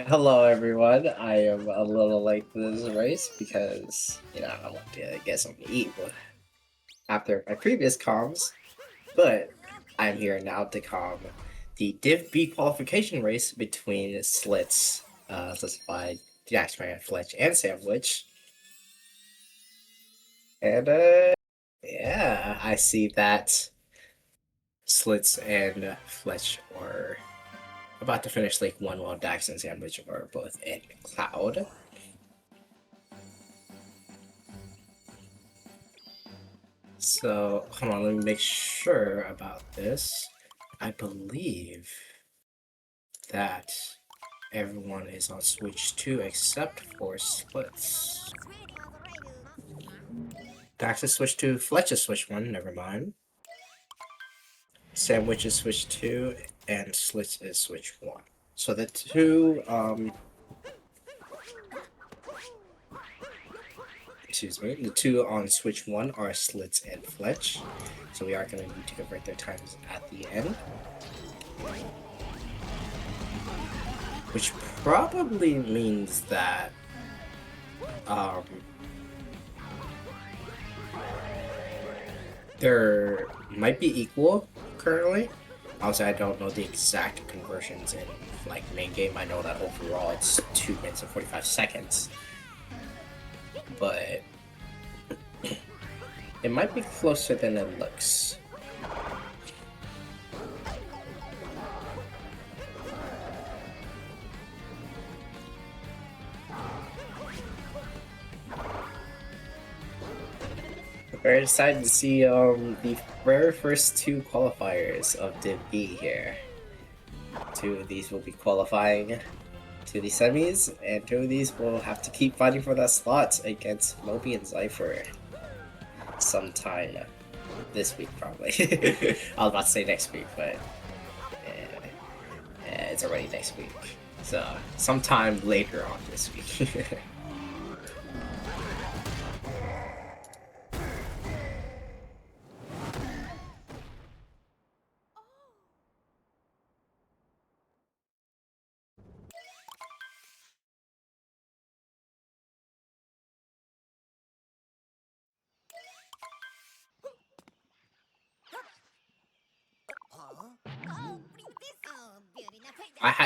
Hello everyone, I am a little late to this race because, I want to get something to eat after my previous comms, but I'm here now to calm the Div B qualification race between slitzify Dax Grant, Fletch, and samdwidge. And, yeah, I see that Slitz and Fletch are about to finish Lake 1 while Dax and samdwidge are both in Cloud. So, hold on, let me make sure about this. I believe that everyone is on Switch 2 except for Splits. Dax is Switch 2, Fletch is Switch 1, never mind. samdwidge is Switch 2, and Slits is Switch 1. So the two, the two on Switch 1 are Slits and Fletch. So we are going to need to convert their times at the end. Which probably means that there might be equal currently. Obviously, I don't know the exact conversions in like main game. I know that overall it's 2 minutes and 45 seconds, but it might be closer than it looks. Very excited to see the very first two qualifiers of Div B here. Two of these will be qualifying to the semis, and two of these will have to keep fighting for that slot against Moby and Zypher sometime this week, probably. I was about to say next week, but it's already next week. So sometime later on this week.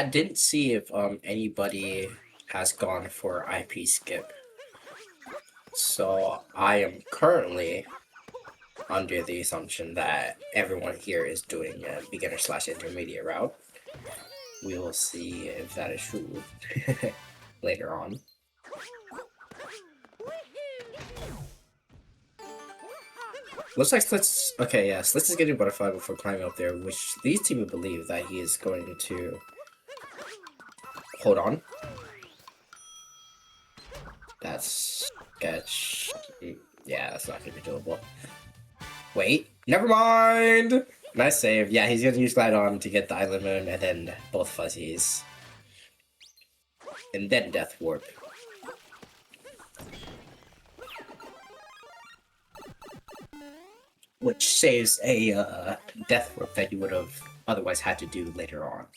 didn't see if anybody has gone for IP skip. So I am currently under the assumption that everyone here is doing a beginner/intermediate route. We will see if that is true later on. Looks like Slitz... Okay, yeah, Slitz is getting butterfly before climbing up there, which leads me to believe that he is going to... Hold on. That's... sketch... Yeah, that's not gonna be doable. Wait, never mind! Nice save. Yeah, he's gonna use Glide On to get the Island Moon, and then both Fuzzies. And then Death Warp. Which saves a Death Warp that you would have otherwise had to do later on.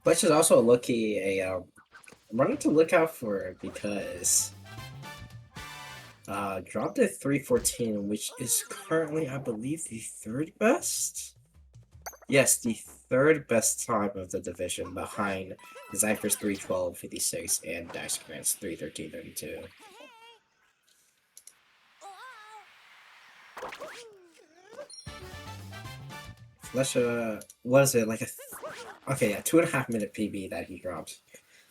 Fletch is also a lucky running to look out for because dropped at 314, which is currently, I believe, the third best. Yes, the third best time of the division behind Zypher's 312.56 and Dax Grant's 313.32. Fletch, was it like okay, yeah, 2.5 minute PB that he dropped.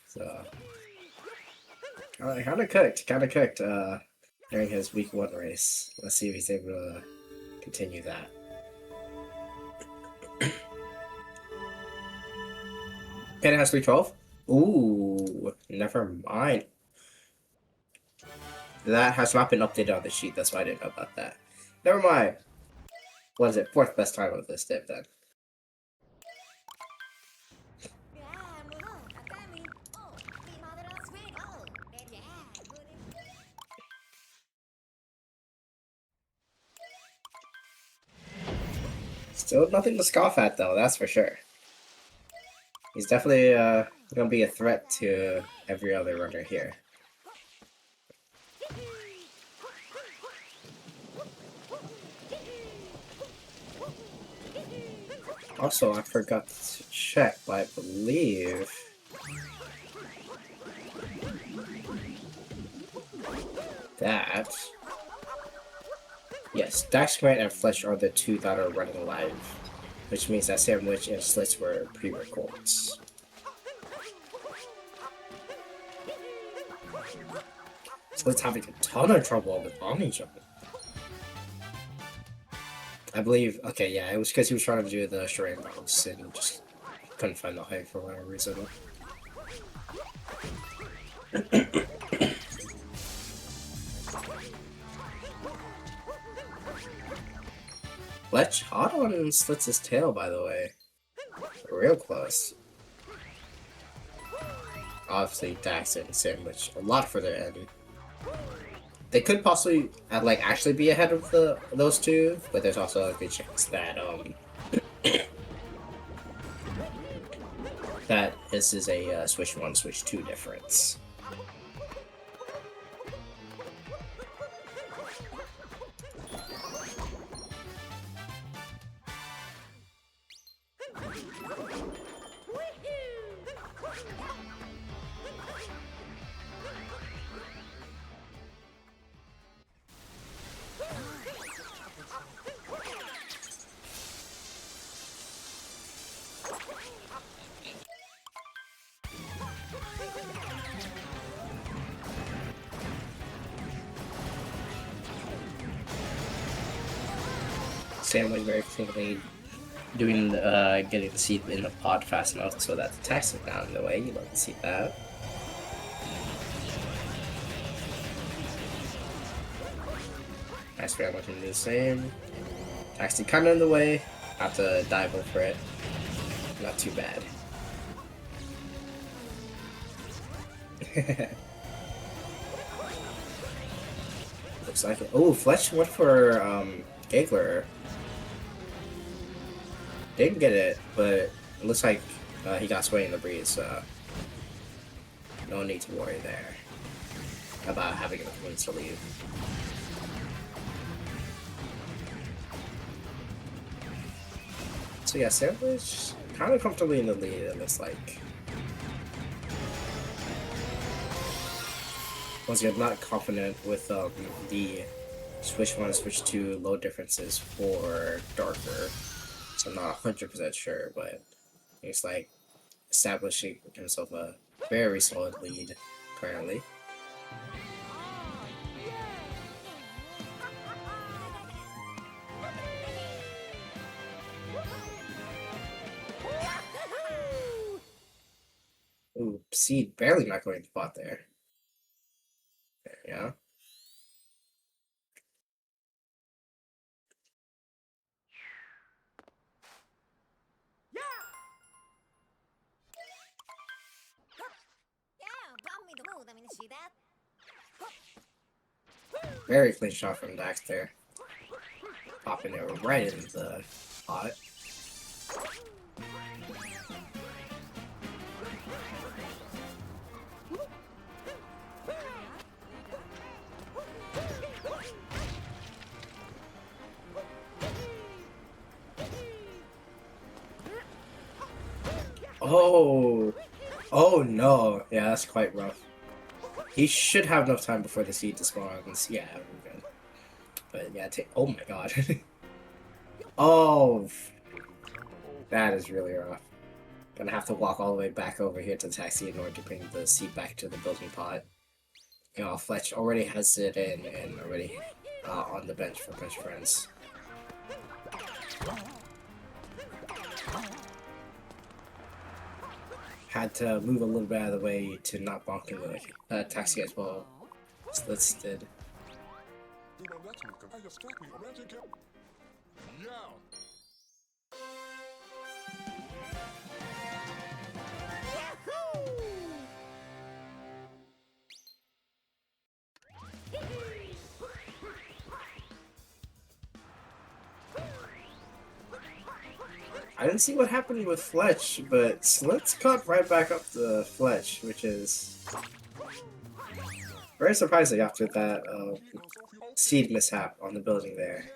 So, kind of cooked, during his week 1 race. Let's see if he's able to continue that. And it has 312? Ooh, never mind. That has not been updated on the sheet, that's why I didn't know about that. Never mind. What is it? 4th best time of this div then. Still nothing to scoff at though, that's for sure. He's definitely gonna be a threat to every other runner here. Also, I forgot to check, but I believe that yes, Dax Grant and Fletch are the 2 that are running live, which means that samdwidge and slits were pre-records. Slits having a ton of trouble with bombing jumping. I believe, okay, yeah, it was because he was trying to do the shrine bounce and just couldn't find the height for whatever reason. Fletch hot on Slits' tail, by the way. Real close. Obviously, Dax and samdwidge a lot further ahead. They could possibly actually be ahead of those 2, but there's also a good chance that that this is a switch 1, switch 2 difference. Samdwidge very cleanly doing getting the seed in the pod fast enough so that the tax is down in the way. You love to see that. Nice Grant can do the same. Taxi kind of in the way. Have to dive over it. Not too bad. Looks like it. Oh, Fletch went for Giggler. Didn't get it, but it looks like he got sway in the breeze, so no need to worry there about having enough wins to leave. So yeah, samdwidge kind of comfortably in the lead, it looks like. Once again, not confident with the switch 1 and switch 2 load differences for Darker. So I'm not 100% sure, but it's like establishing himself a very solid lead currently. Ooh, seed barely not going to spot there. There we go. Very clean shot from Dax there. Popping it right into the pot. Oh! Oh no! Yeah, that's quite rough. He should have enough time before the seed spawns. Yeah, we're good. But yeah, oh my god. Oh! That is really rough. Gonna have to walk all the way back over here to the taxi in order to bring the seed back to the building pod. You know, Fletch already has it in and already on the bench for bench friends. Had to move a little bit out of the way to not bonk in the taxi as well. Slitz did. I didn't see what happened with Fletch, but Slitz caught right back up the Fletch, which is very surprising after that seed mishap on the building there.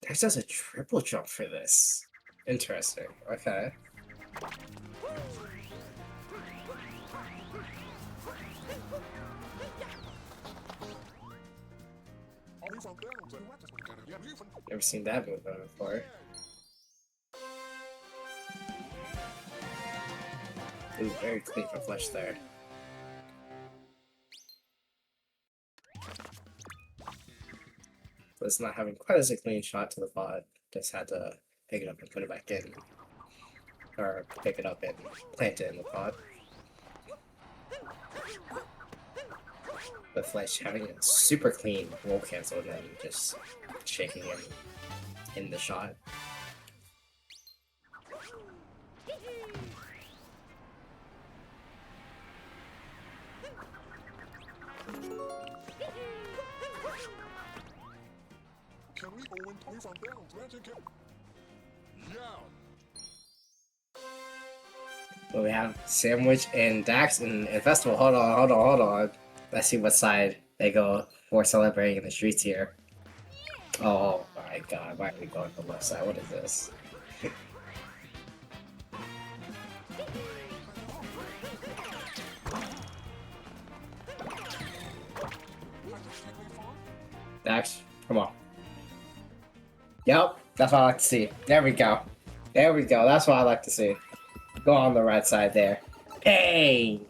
Dax does a triple jump for this. Interesting. Okay. Never seen that move before. Ooh, very clean for Fletch there. But it's not having quite as a clean shot to the pod. Just had to pick it up and put it back in. Or pick it up and plant it in the pod. But Fletch having a super clean roll cancel and then just shaking him in the shot. But we have Sandwich and Dax and Festival. Hold on. Let's see what side they go for celebrating in the streets here. Oh my god, why are we going to the left side? What is this? Dax, come on. Yep, that's what I like to see. There we go. That's what I like to see. Go on the right side there. Hey!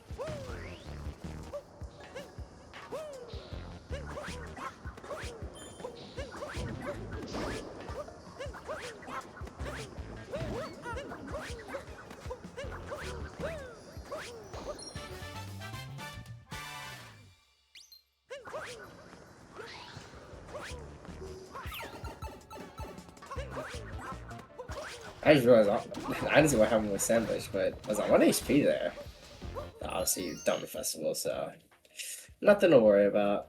I just realized I didn't see what happened with Sandwich, but I was like 1 HP there. Obviously, you've done the festival, so nothing to worry about.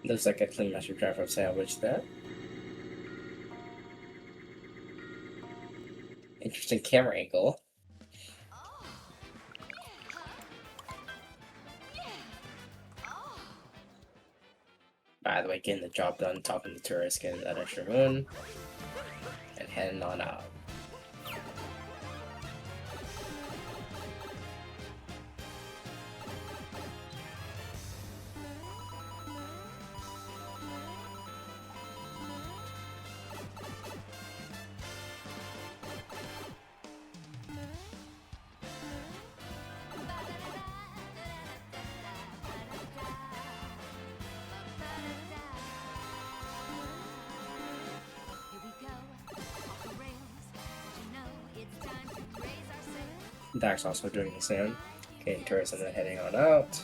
Looks like a clean master drive from Sandwich there. Interesting camera angle. By the way, getting the job done, topping the tourist, getting that extra moon, and heading on out. Dax also doing the same. Getting turrets and then heading on out.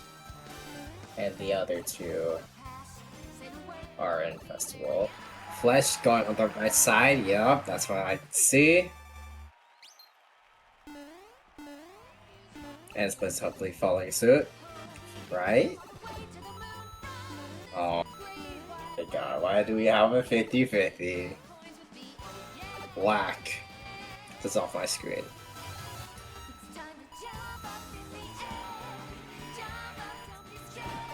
And the other two are in Festival. Fletch going on the right side, yup, that's what I see. And Split's hopefully following suit. Right? Oh my god, why do we have a 50-50? Whack. That's off my screen.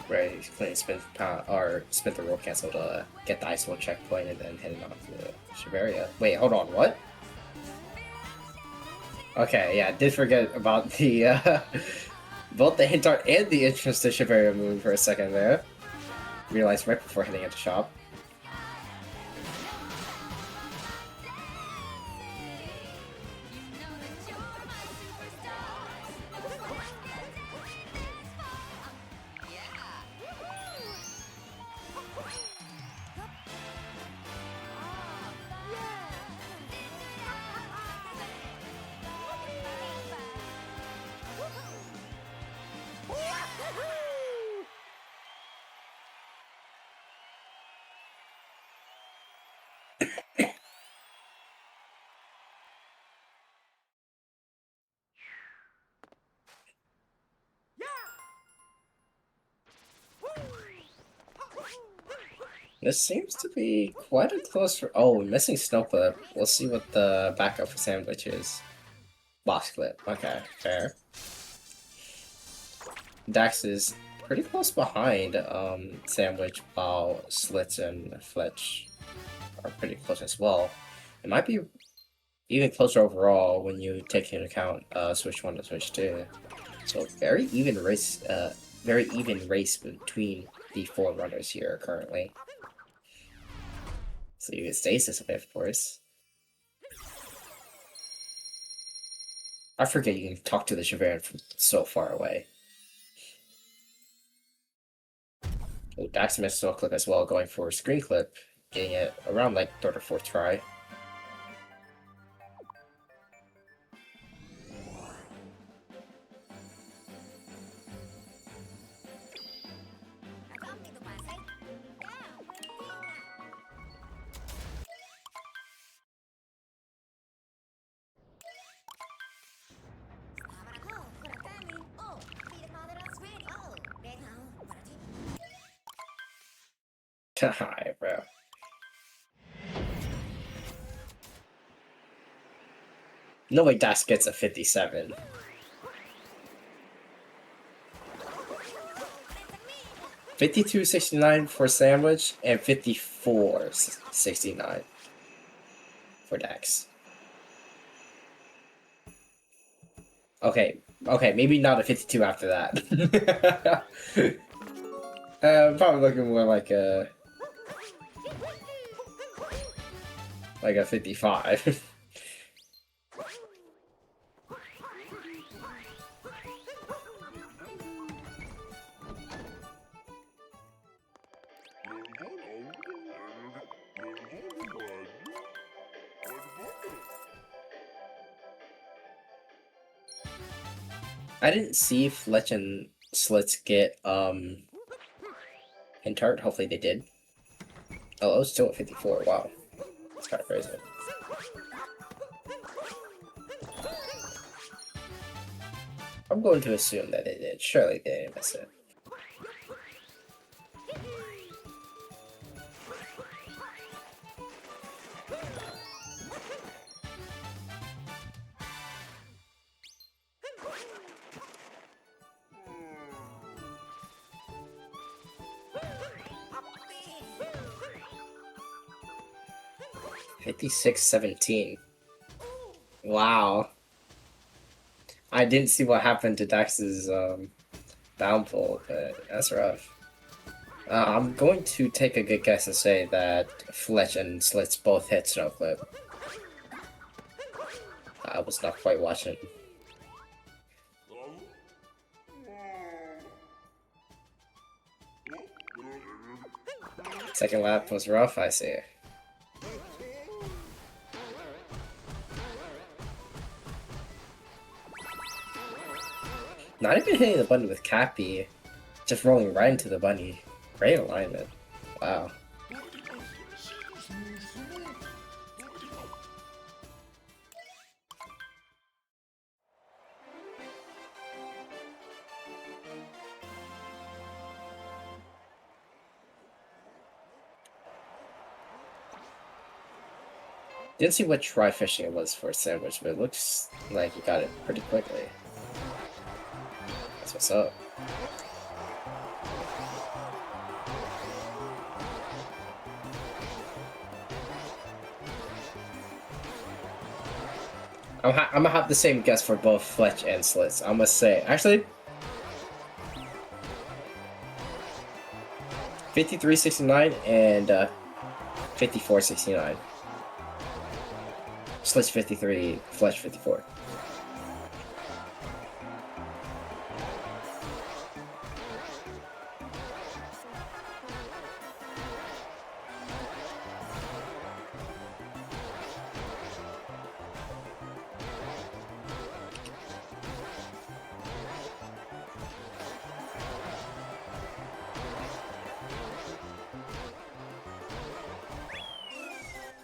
Right, he's playing spin the roll cancel to get the ice one checkpoint and then heading off to Shiveria. Wait, hold on, what? Okay, yeah, I did forget about the both the hint art and the entrance to Shiveria move for a second there. Realized right before heading into shop. This seems to be quite a close. Oh, we're missing Snow Clip. We'll see what the backup for Sandwich is. Box Clip. Okay, fair. Dax is pretty close behind Sandwich, while Slits and Fletch are pretty close as well. It might be even closer overall when you take into account Switch 1 and Switch 2. So very even race between the four runners here currently. So you get stasis of course. I forget you can talk to the Shiveran from so far away. Oh, Dax missed Snow Clip as well, going for a Screen Clip, getting it around like 3rd or 4th try. Hi, bro. No way Dax gets a 57. $52.69 for Sandwich and $54.69 for Dax. Okay, maybe not a 52 after that. Probably looking more like a 55. I didn't see Fletch and Slits get Hintart. Hopefully they did. Oh, it was still at 54. Wow, it's kind of crazy. I'm going to assume that they did. Surely they didn't miss it. $56.17. Wow. I didn't see what happened to Dax's downfall, but that's rough. I'm going to take a good guess and say that Fletch and Slits both hit Snow Clip. I was not quite watching. Second lap was rough, I see. Not even hitting the button with Cappy, just rolling right into the bunny. Great alignment. Wow. Didn't see what try fishing it was for a sandwich, but it looks like you got it pretty quickly. That's what's up. I'm gonna have the same guess for both Fletch and Slits. I'm gonna say, actually, 5369 and 5469. Slits 53, Fletch 54.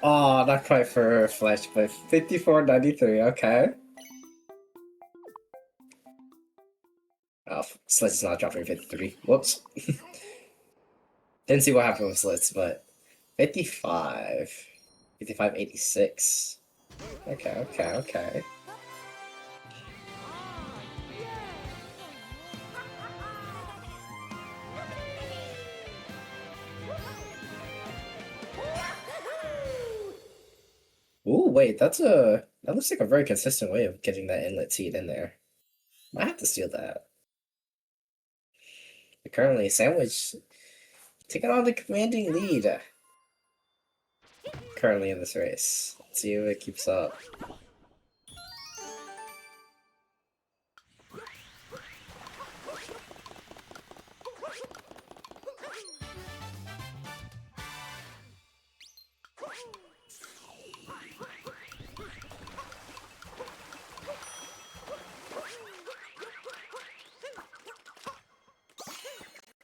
Oh, not quite for Fletch, but 5493, okay. Oh, Slits is not dropping 53. Whoops. Didn't see what happened with Slits, but 55. 5586. Okay. Ooh, wait, that looks like a very consistent way of getting that inlet seed in there. Might have to steal that. But currently, Sandwich taking on the commanding lead. Currently in this race. Let's see if it keeps up.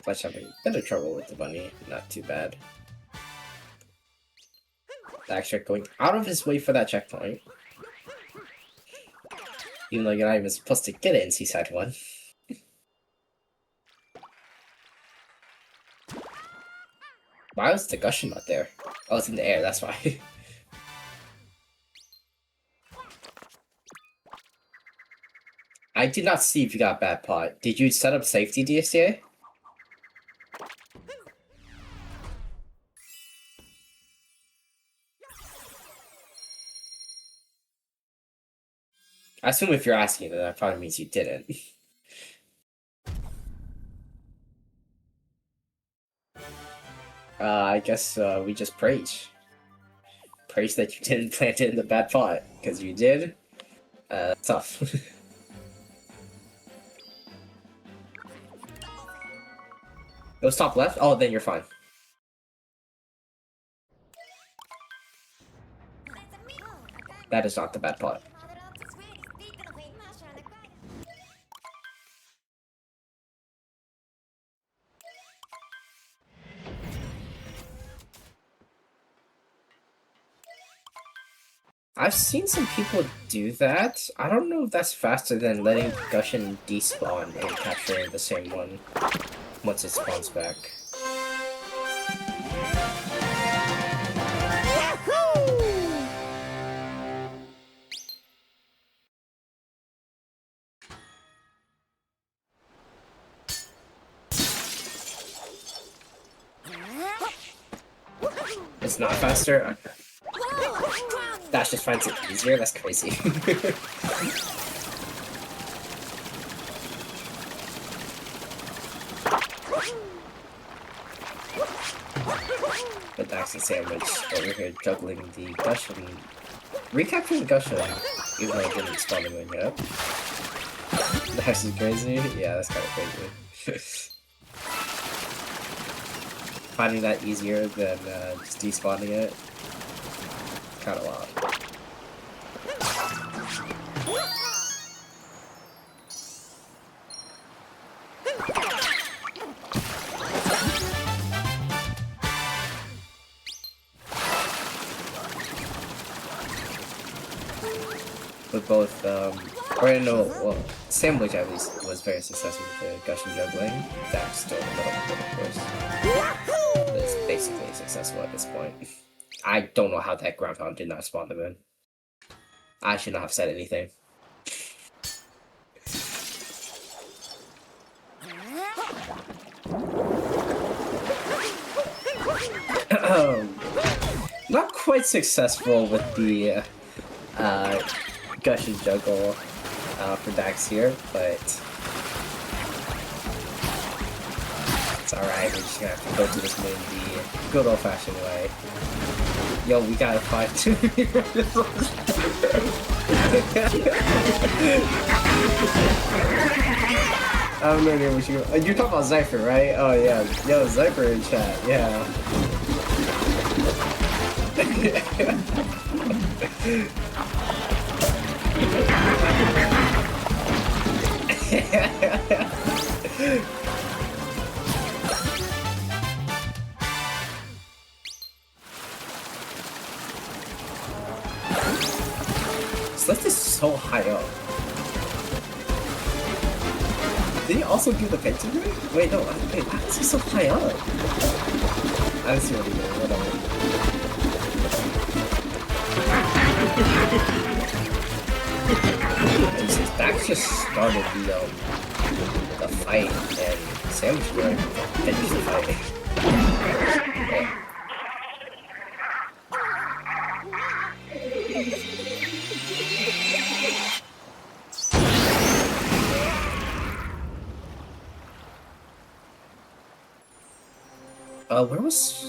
Fletch having a bit of trouble with the bunny, not too bad. Dax Grant going out of his way for that checkpoint. Even though you're not even supposed to get it in Seaside 1. Why was the Gushing not there? Oh, it's in the air, that's why. I did not see if you got bad pot. Did you set up safety, DSTA? I assume if you're asking, then that probably means you didn't. I guess we just praise. Praise that you didn't plant it in the bad pot, because you did. Tough. It was top left? Oh, then you're fine. That is not the bad pot. I've seen some people do that. I don't know if that's faster than letting Gushin despawn and capturing the same one once it spawns back. It's not faster? Okay. Dash just finds it easier? That's crazy. The Dax and Sandwich over here juggling the Gushin. Recapturing the Gushin, even though it didn't spawn him in yet. Dax is crazy? Yeah, that's kind of crazy. Finding that easier than just despawning it. Kind of wild. with both, or no, well, Sandwich at least was very successful with the Gushing Juggling. Dax still in the middle of it, of course. But it's basically successful at this point. I don't know how that ground pound did not spawn them in. I should not have said anything. Not quite successful with the Gush and Juggle for Dax here, but it's alright, we're just gonna have to go through this moon the good old-fashioned way. Yo, we gotta fight too. I have no idea what you're talking about Zypher, right? Oh yeah. Yo, Zypher in chat, yeah. Slitz is so high up. Did he also do the pentagram? Wait, no, wait, why is he so high up? I didn't see what he did, whatever. Dax just started the fight, and Sam's going to finish the fight. Okay. Where was...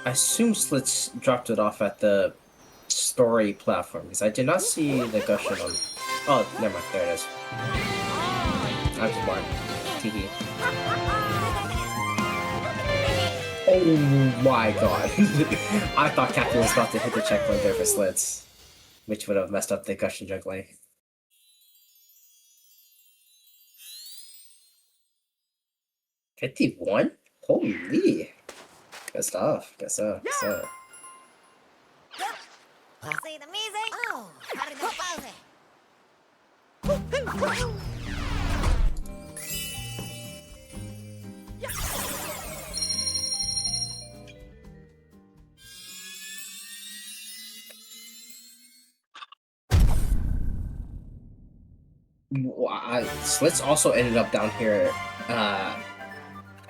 I assume Slitz dropped it off at the story platform, because I did not see the Gushing on... Oh, never mind, there it is. I just won. TV. Oh my god. I thought Captain was about to hit the checkpoint there for Slitz, which would have messed up the Gushing Juggling. $51? Holy! Good stuff, good stuff, good stuff. See the music? Oh, how did it Slitz also ended up down here.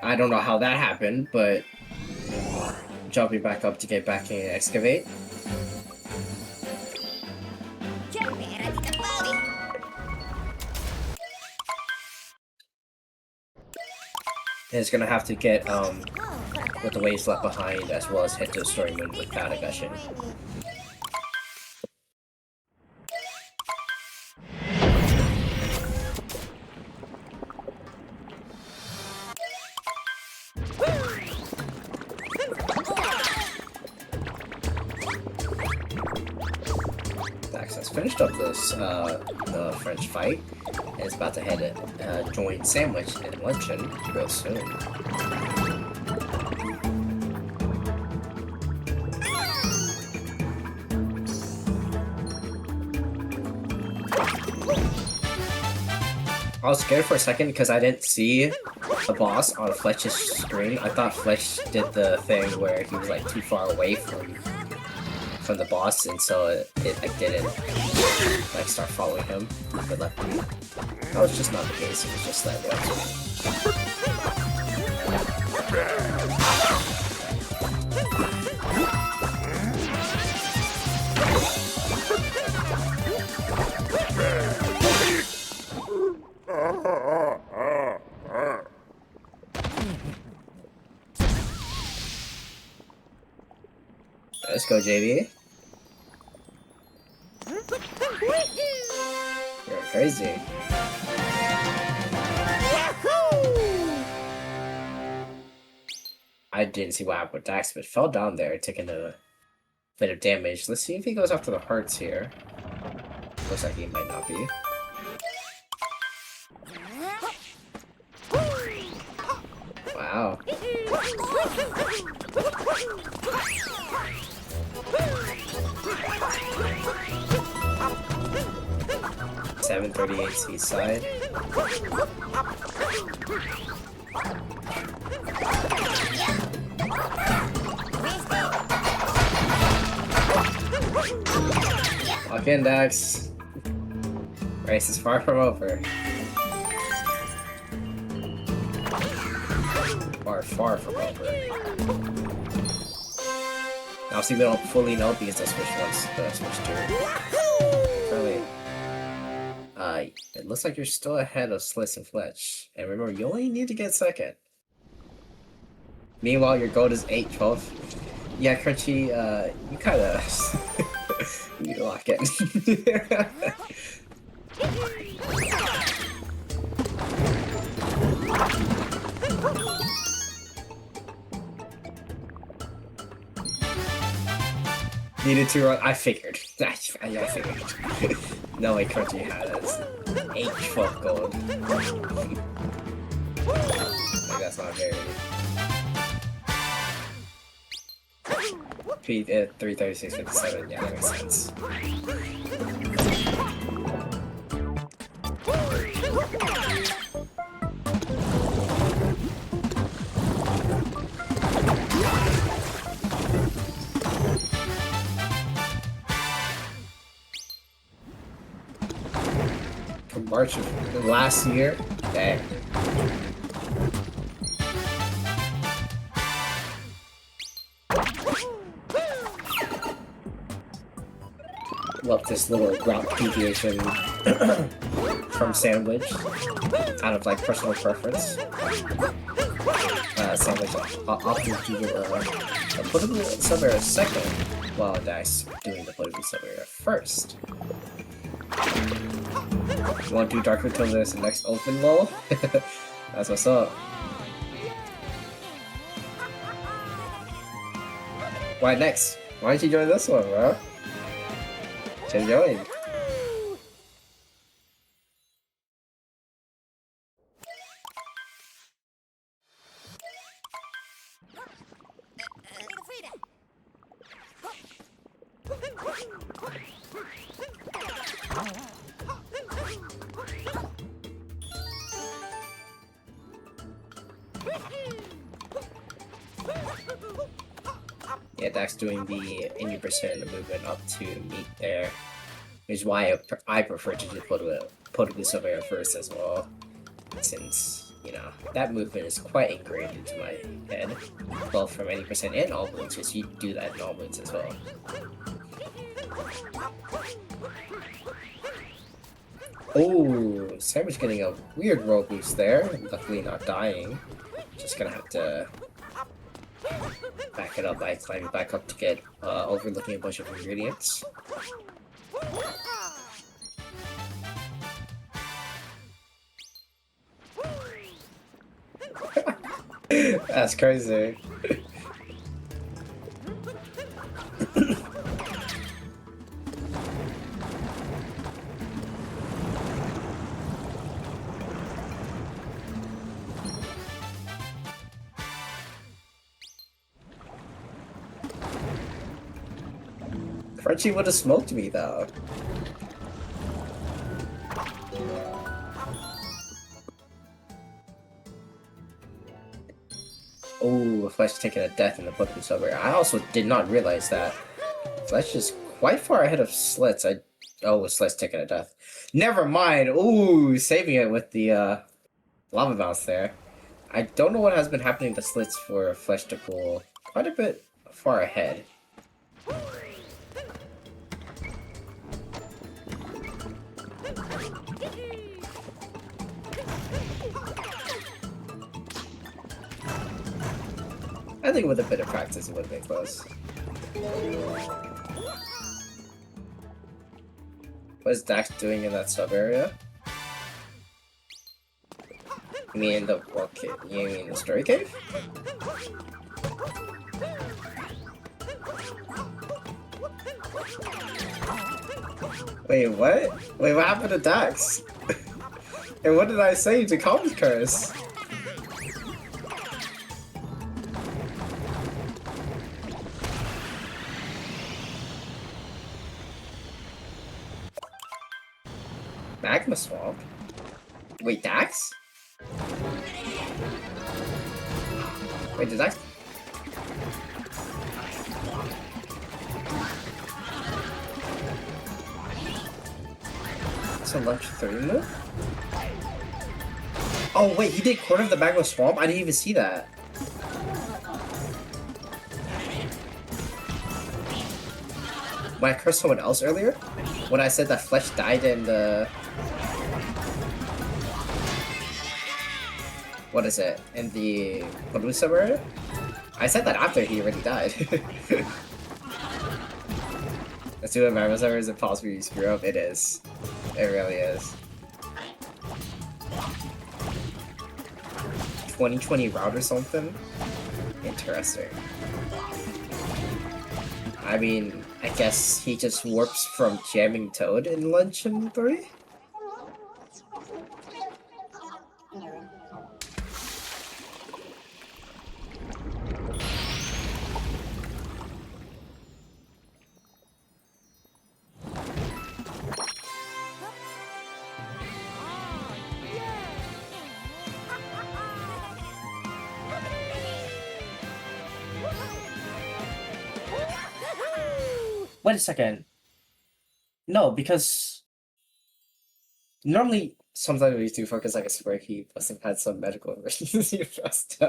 I don't know how that happened, but jumping back up to get back in and excavate. And it's gonna have to get with the waves left behind, as well as hit the story moon without a Gushing. Dax has finished up this the French fight, and is about to head join Sandwich in luncheon real soon. I was scared for a second because I didn't see the boss on Fletch's screen. I thought Fletch did the thing where he was like too far away from the boss, and so it like didn't like start following him. But luckily, that was just not the case. It was just slightly off. Let's go, JD. You're crazy. I didn't see what happened with Dax, but fell down there, taking a bit of damage. Let's see if he goes after the hearts here. Looks like he might not be. Wow. 738C side. Lock in, Dax. Race is far from over. Far from over. Now, see, we don't fully know because the switch was the switch to. Currently, it looks like you're still ahead of Sliss and Fletch. And remember, you only need to get second. Meanwhile, your goal is 8-12. Yeah, Crunchy, you kinda you lock in. Needed to run. I figured. I figured. No way Crunchy has 8-12 gold. Like, that's not very. 336.57. Yeah, that makes sense. From March of last year, dang. Love this little route deviation from samdwidge, out of like personal preference. Samdwidge opted to give a political sub-area second, while Dax doing the political sub-area first. You want to do Darker till this next open lol? That's what's up. Why next? Why don't you join this one, bro? Just join. Yeah, Dax doing the 80% movement up to meet there, which is why I prefer to just put a surveyor first as well, since, you know, that movement is quite ingrained into my head, both from 80% and all moves, because you do that in all moves as well. Oh, Sandwich getting a weird roll boost there, luckily not dying. Just gonna have to back it up by climbing back up to get overlooking a bunch of ingredients. That's crazy. Frenchie would have smoked me though. Oh, Fletch taking a death in the Pokemon server. I also did not realize that. Fletch is quite far ahead of Slitz. Oh, Slitz taking a death. Never mind. Ooh, saving it with the lava bounce there. I don't know what has been happening to Slitz for Fletch to pull quite a bit far ahead. I think with a bit of practice it would have been close. What is Dax doing in that sub area? You mean the what cave? You mean the story cave? Wait, what? Wait, what happened to Dax? And what did I say to Common Curse? Magma Swamp? Wait, Dax? Wait, did Dax... It's a lunch 3 move? Oh wait, he did Quarter of the Magma Swamp? I didn't even see that. When I cursed someone else earlier? When I said that Fletch died in the... What is it? In the Palusa area? I said that after he already died. Let's do it, Magma Server. Is it possible you screw up? It is. It really is. 2020 route or something? Interesting. I mean, I guess he just warps from jamming Toad in Luncheon 3? Wait a second. No, because normally sometimes we do focus like a square he must have had some medical emergency first.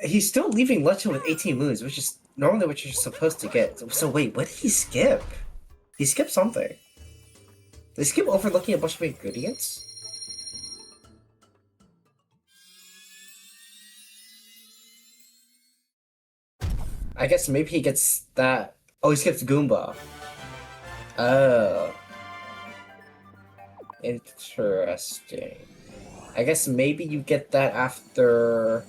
He's still leaving Luncheon with 18 moons, which is normally what you're supposed to get. So wait, what did he skip? He skipped something. Did he skip overlooking a bunch of ingredients? I guess maybe he gets that. Oh, he skips Goomba. Oh. Interesting. I guess maybe you get that after...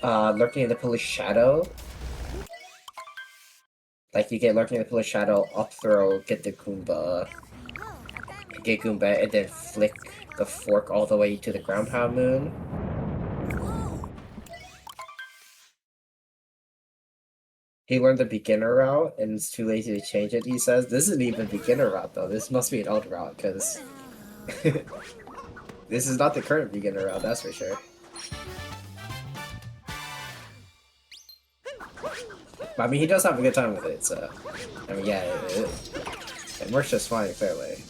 Lurking in the Pillar's Shadow. Like, you get Lurking in the Pillar's Shadow, up throw, get the Goomba. Get Goomba, and then flick the fork all the way to the Ground Pound Moon. He learned the beginner route, and it's too lazy to change it, he says. This isn't even beginner route, though. This must be an old route, because... this is not the current beginner route, that's for sure. But, I mean, he does have a good time with it, so... I mean, yeah, it works just fine, clearly.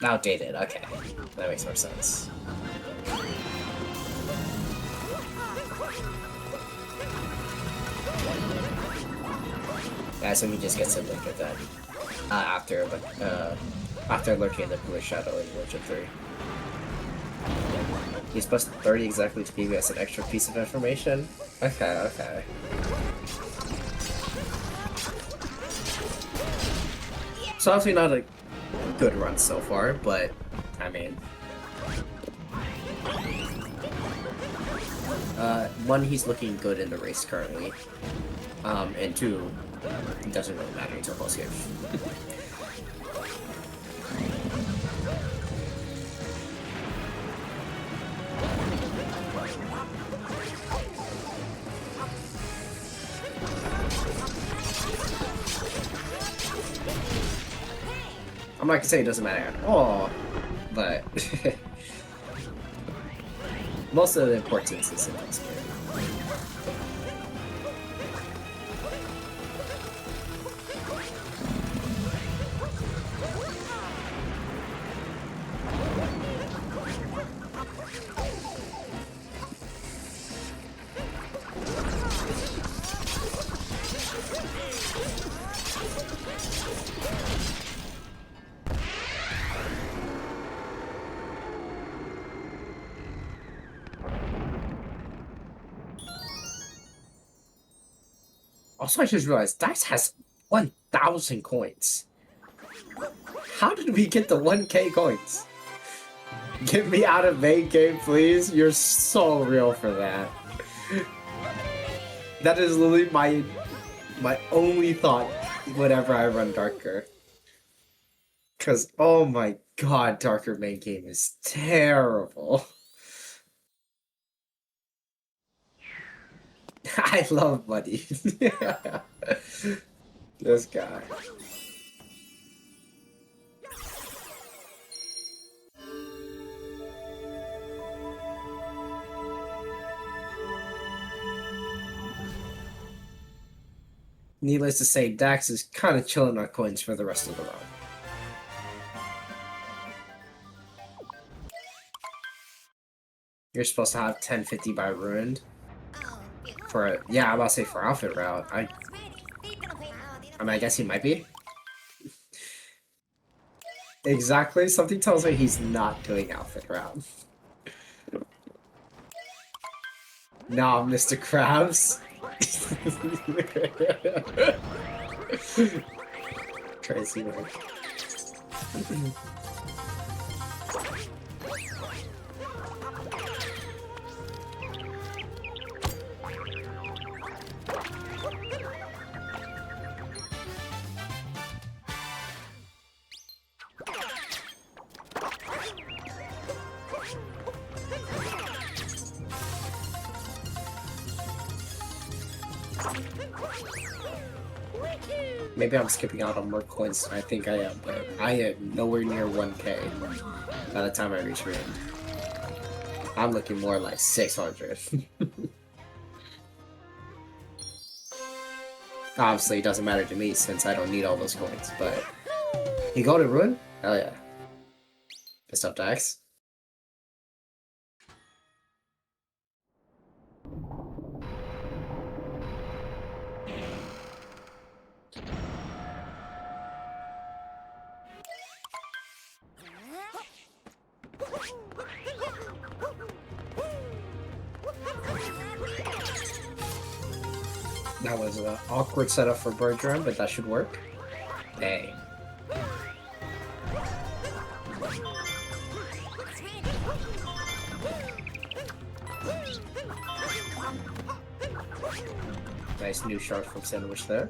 Outdated, okay. That makes more sense. Yeah, so he just gets a look at that after lurking in the Pillar Shadow in Legend 3. He's plus 30 exactly to give us an extra piece of information. Okay, okay. So obviously not a good run so far, but I mean, one, he's looking good in the race currently, and two, it doesn't really matter until post game. I'm not gonna say it doesn't matter at all, but most of the importance is in this game. Also, I just realized Dax has 1,000 coins. How did we get the 1K coins? Get me out of main game, please. You're so real for that. That is literally my only thought whenever I run Darker. Cause oh my god, Darker main game is terrible. I love Buddy. This guy. Needless to say, Dax is kind of chilling on coins for the rest of the round. You're supposed to have 1050 by ruined. For yeah, I'm about to say for outfit route. I mean, I guess he might be. Exactly. Something tells me he's not doing outfit route. Nah, Mr. Krabs. Crazy man. Maybe I'm skipping out on more coins than I think I am, but I am nowhere near 1k by the time I reach ruined. I'm looking more like 600. Obviously, it doesn't matter to me since I don't need all those coins, but... You go to ruin? Hell yeah. Pissed up, Dax. That was an awkward setup for bird drum, but that should work. Dang. Nice new shard from Sandwich there.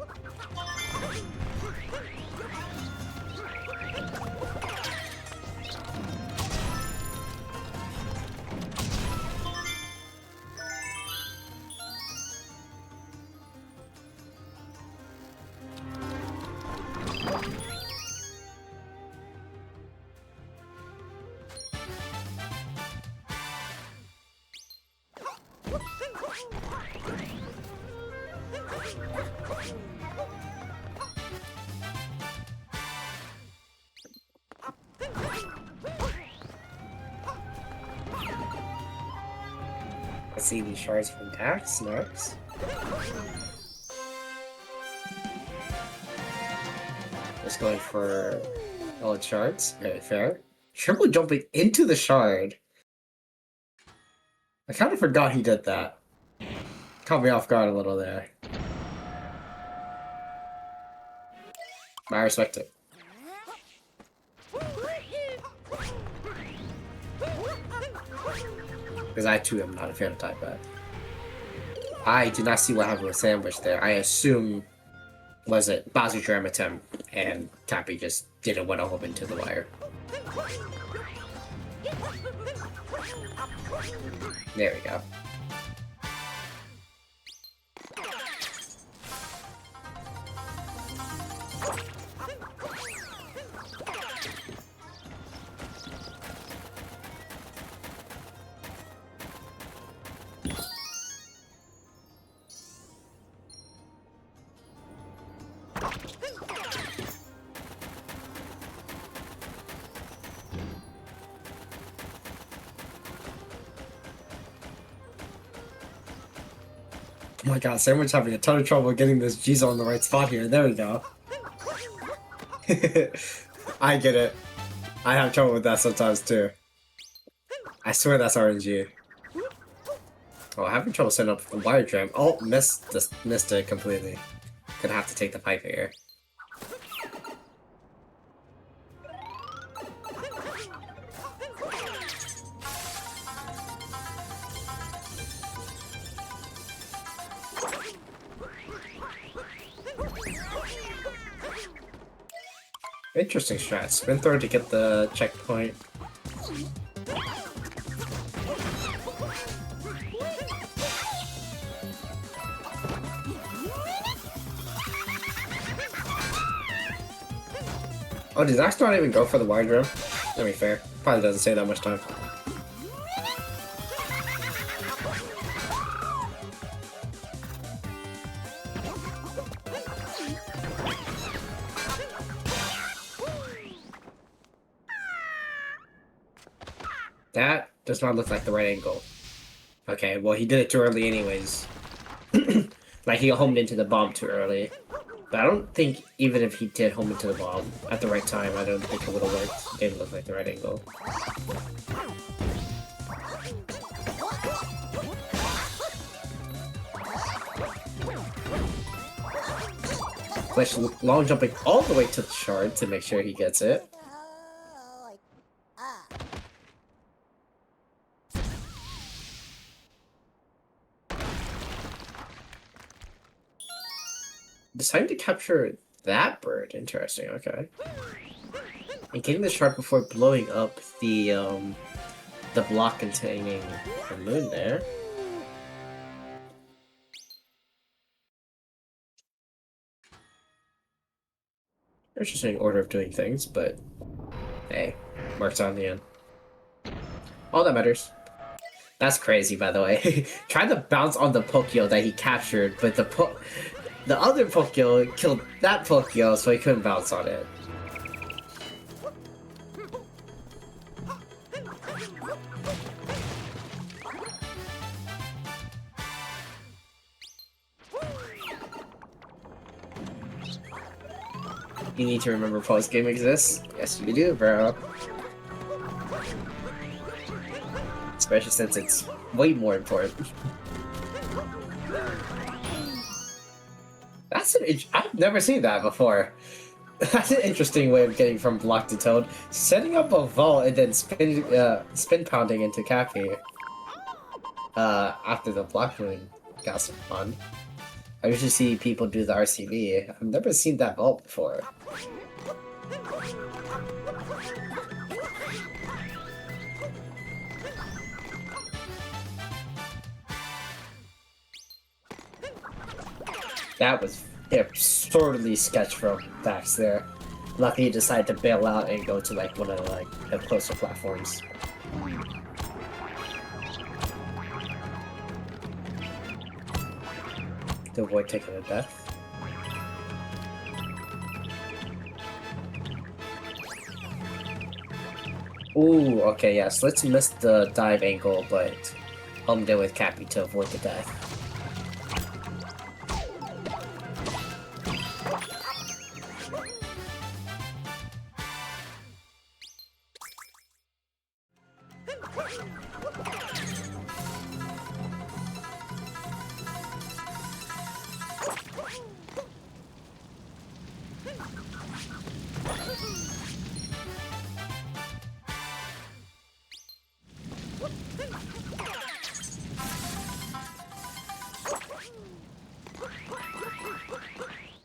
Let's see these shards from Dax next. Just going for all shards. Very fair. Triple jumping into the shard. I kind of forgot he did that. Caught me off guard a little there. I respect it. Because I too am not a fan of type back. I did not see what happened with Sandwich there. I assume was it Bowser Dram attempt and Cappy just didn't want to hop into the wire. There we go. Oh my god, Sandwich having a ton of trouble getting this Jizo on the right spot here. There we go. I get it. I have trouble with that sometimes too. I swear that's RNG. Oh, I'm having trouble setting up the wire jam. Oh, missed it completely. Gonna have to take the pipe here. Interesting strat. Spin throw to get the checkpoint. Oh, did Dax not even go for the wide rim? To be fair, probably doesn't say that much time. That does not look like the right angle. Okay, well, he did it too early anyways. Like, he homed into the bomb too early. But I don't think, even if he did home into the bomb at the right time, I don't think it would have worked. It didn't look like the right angle. Fletch long jumping all the way to the shard to make sure he gets it. Deciding to capture that bird. Interesting, okay. And getting the shard before blowing up the block containing the moon there. Interesting order of doing things, but hey, works out in the end. All that matters. That's crazy, by the way. Tried to bounce on the Pokyo that he captured, but the other Pokyo killed that Pokyo, so he couldn't bounce on it. You need to remember post-game exists? Yes, you do, bro. Especially since it's way more important. That's I've never seen that before. That's an interesting way of getting from block to toad. Setting up a vault and then spin pounding into Cappy. After the block moon got some fun. I usually see people do the RCB. I've never seen that vault before. That was absurdly sketch from Dax there. Lucky he decided to bail out and go to like one of the closer platforms. To avoid taking a death. Ooh, okay, yeah, so let's miss the dive angle, but homed in with Cappy to avoid the death.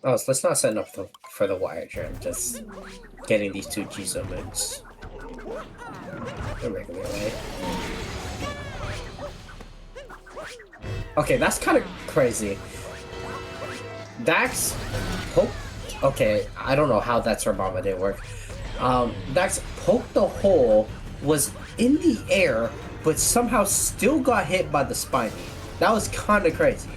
Oh, so let's not set up for the wire jam, just getting these two Jizo moves the regular way. Okay, that's kind of crazy. Dax poked. Okay, I don't know how that Bomba didn't work. Dax poked the hole, was in the air, but somehow still got hit by the spiny. That was kind of crazy.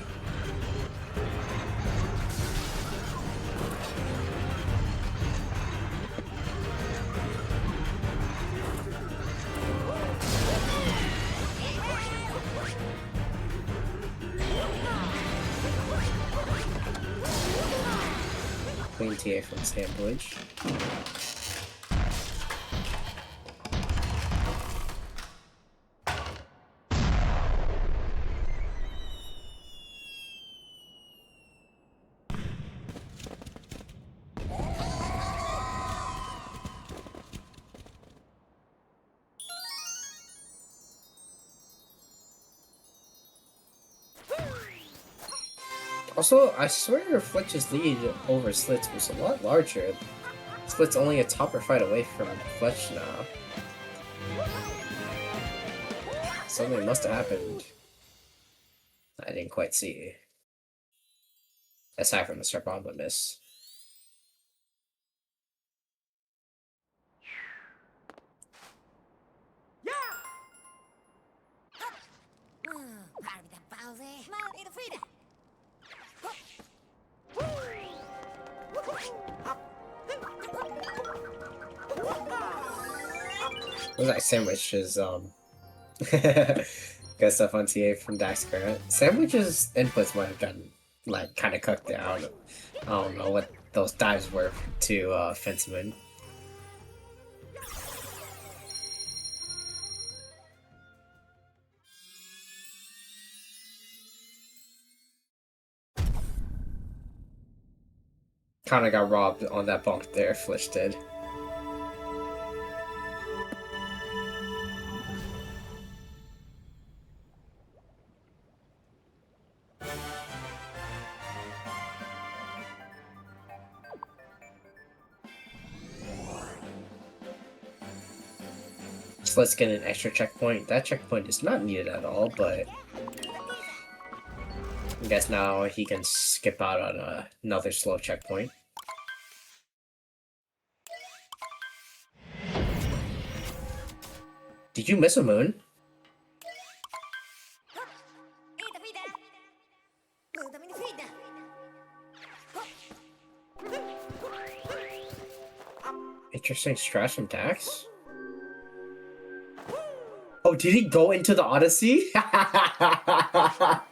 Clean TA from samdwidge. Also, I swear Fletch's lead over Slitz was a lot larger. Slitz only a topper fight away from Fletch now. Something must have happened I didn't quite see. Aside from the Bomba miss. Rápida pausa. Mal e Frida. Looks like Sandwich's got stuff on TA from Dax Grant. Sandwich's inputs might have gotten like kind of cooked out. I don't know what those dives were to Fenceman. Kind of got robbed on that bump there, Fletch did. So let's get an extra checkpoint. That checkpoint is not needed at all, but I guess now he can skip out on another slow checkpoint. Did you miss a moon? Interesting stretch from Dax. Oh, did he go into the Odyssey? I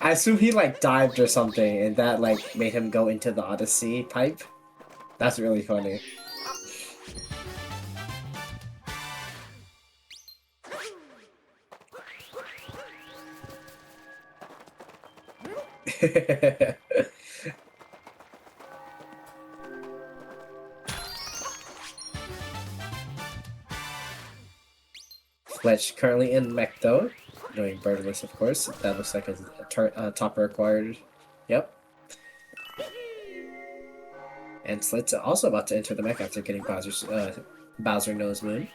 assume he like dived or something and that like made him go into the Odyssey pipe. That's really funny. Fletch currently in mech though, doing birdless of course. That looks like a topper acquired. Yep. And Slit's also about to enter the mech after getting Bowser Nose Moon.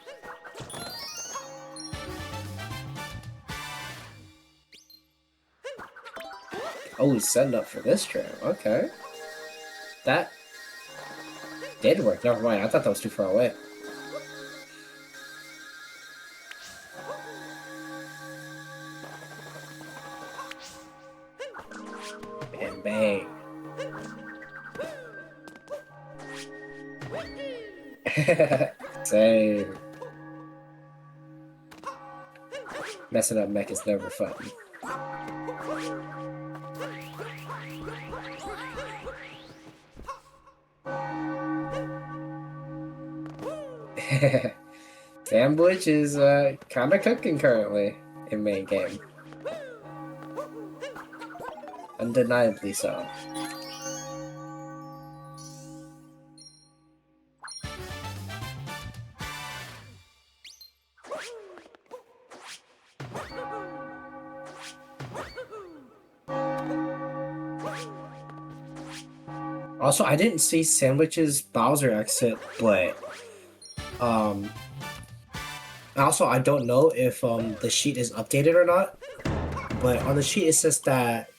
Oh, he's setting up for this trip. Okay. That did work. Never mind. I thought that was too far away. Bang, bang. Same. Messing up mech is never fun. Samdwidge is kind of cooking currently in main game. Undeniably so. Also, I didn't see Sandwich's Bowser exit, but also I don't know if the sheet is updated or not. But on the sheet it says that.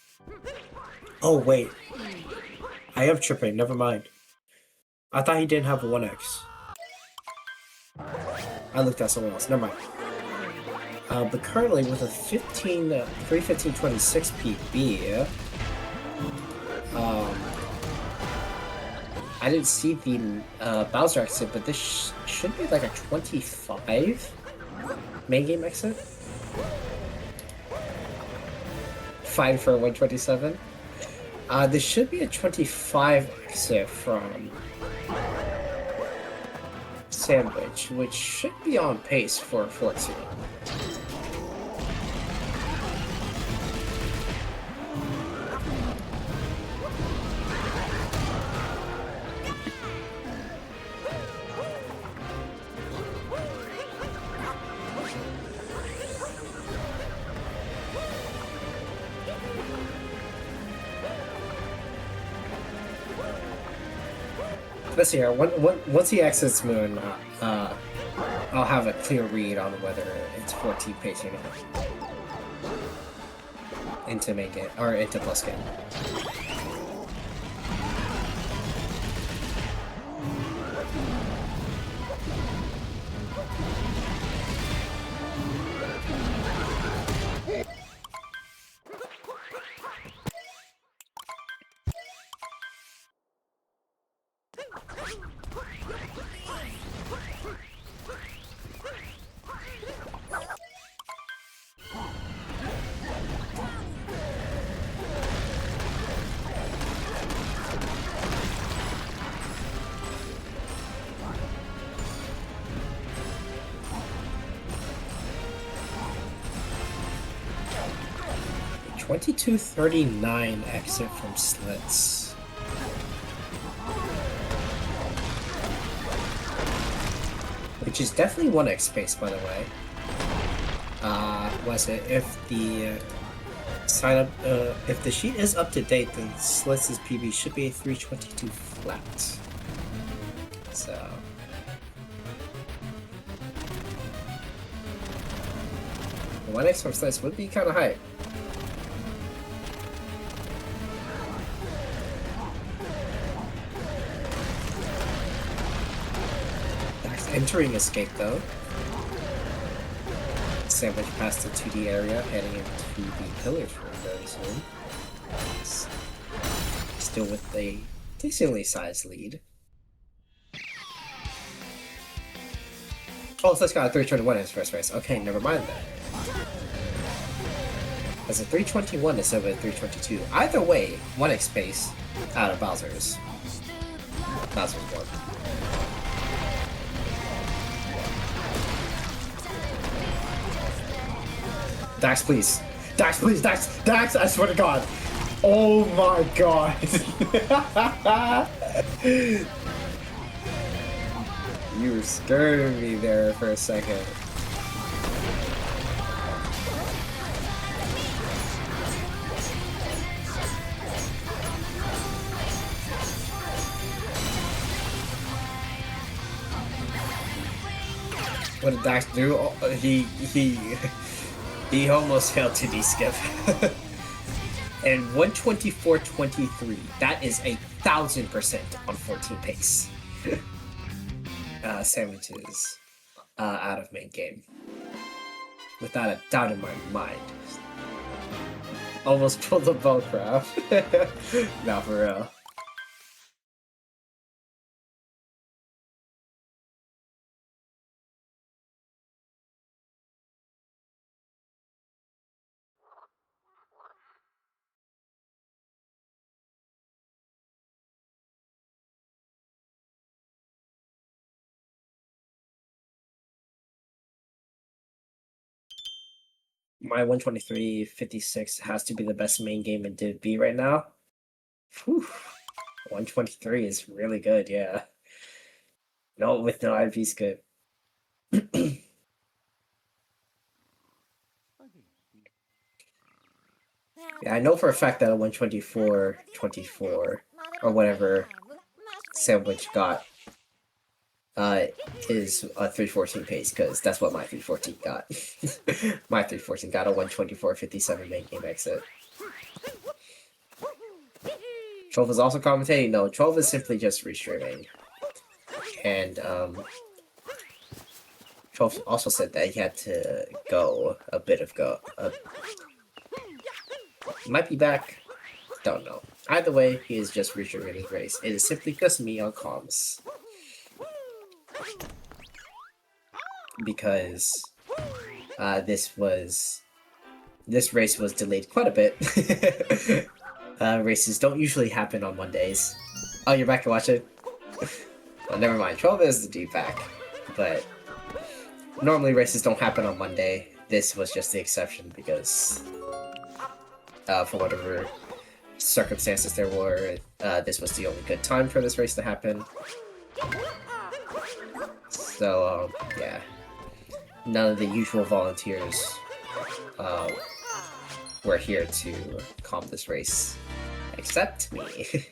Oh wait, I am tripping. Never mind. I thought he didn't have a 1x. I looked at someone else. Never mind. But currently with a 315.26 PB, I didn't see the Bowser exit, but this should be like a 25 main game exit. Fine for 127. This should be a 25 exit from Sandwich, which should be on pace for 14. Let's see here. Once he exits Moon, I'll have a clear read on whether it's 14 pace or not. Into main game, or into plus game. 2239 exit from Slits. Which is definitely 1x space, by the way. Was it if the sign up if the sheet is up to date, then Slits' PB should be a 322 flat. So 1x from Slits would be kind of high. Dax entering escape though. Sandwich past the 2D area, heading into the pillars room very soon. Still with a decently sized lead. Oh, Slits got a 321 in his first race. Okay, never mind that. As a 321 instead of a 322. Either way, 1x space out of Bowser's. Bowser's one. Dax, please. Dax, please. Dax. Dax, I swear to God. Oh my God. You were scaring me there for a second. What did Dax do? Oh, he almost failed to D-skip. And 124.23. That is 1,000% on 14 pace. Sandwiches out of main game. Without a doubt in my mind. Almost pulled the bow crap. Not for real. My 123.56 has to be the best main game in Div B right now. Whew. 123 is really good, yeah. No, with no IV's good. Yeah, I know for a fact that a 124.24 or whatever Sandwich got is a 314 pace, because that's what my 314 got. My 314 got a 124.57 main game exit. 12 is also commentating? No, 12 is simply just restreaming. And 12 also said that he had to go a bit of go. Might be back. Don't know. Either way, he is just restreaming his race. It is simply just me on comms. Because this race was delayed quite a bit. Races don't usually happen on Mondays. Oh, you're back to watch it? Well, never mind. 12 is the D-pack. But normally races don't happen on Monday. This was just the exception because for whatever circumstances there were, this was the only good time for this race to happen. So, yeah. None of the usual volunteers were here to calm this race, except me.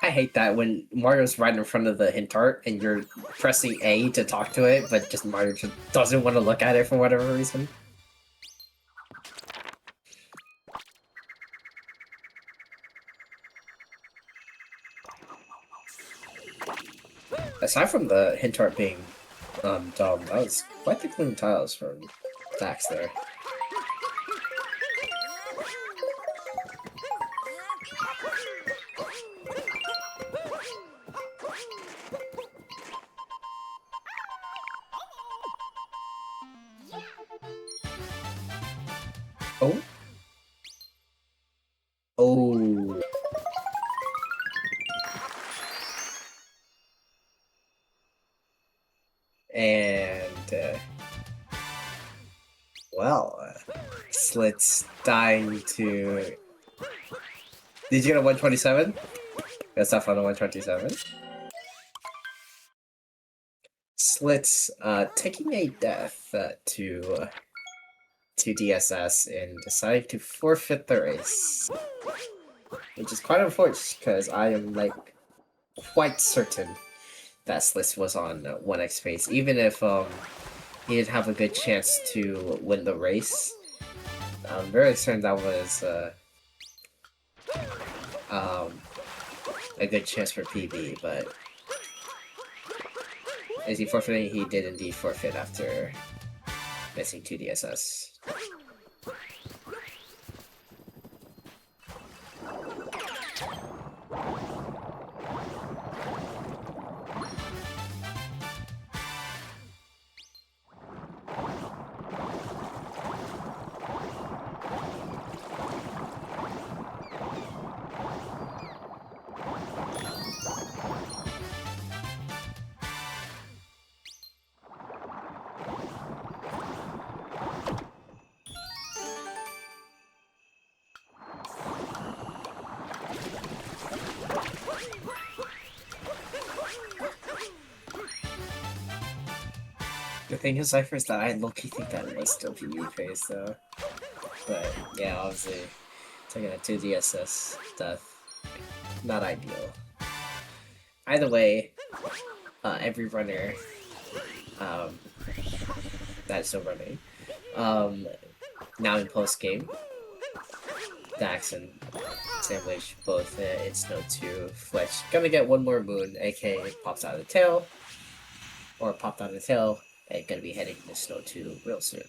I hate that when Mario's right in front of the hint art and you're pressing A to talk to it, but just Mario just doesn't want to look at it for whatever reason. Aside from the hint art being dumb, that was quite the clean tiles from Dax there. Oh. Oh. And, well, Slit's dying to... Did you get a 127? That's not on a 127. Slit's taking a death to DSS and deciding to forfeit the race. Which is quite unfortunate, because I am, like, quite certain that Slitz was on 1x pace, even if he didn't have a good chance to win the race. I'm very certain that was a good chance for PB, but is he forfeiting? He did indeed forfeit after missing 2 DSS. The thing is, Cypher, is that I low-key think that it was still PB phase, though. But, yeah, obviously, taking a 2 DSS death, not ideal. Either way, every runner that's still running, now in post-game, Dax and Sandwich both in Snow 2. Fletch gonna get one more moon, aka pops out of the tail, or popped out of the tail, and gonna be heading to Snow 2 real soon.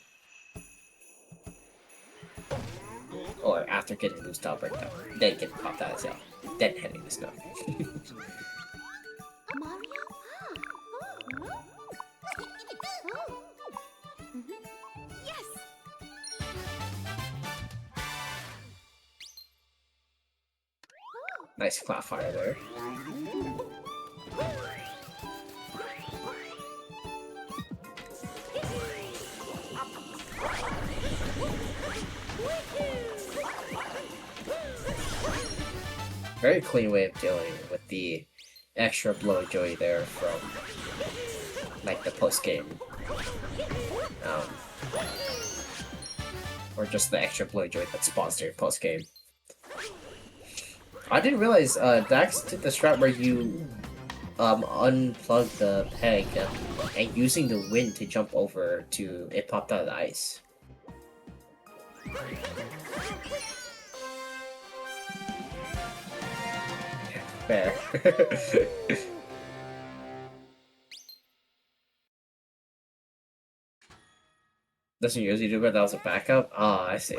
Or after getting the style breakdown, then getting popped out of the tail, then heading to Snow. Nice cloud fire there. Very clean way of dealing with the extra blow joy there from like the post game, or just the extra blow joy that spawns during post game. I didn't realize Dax did the strat where you unplug the peg and using the wind to jump over to it popped out of the ice. Fair. Doesn't usually do it, that was a backup? Ah, I see.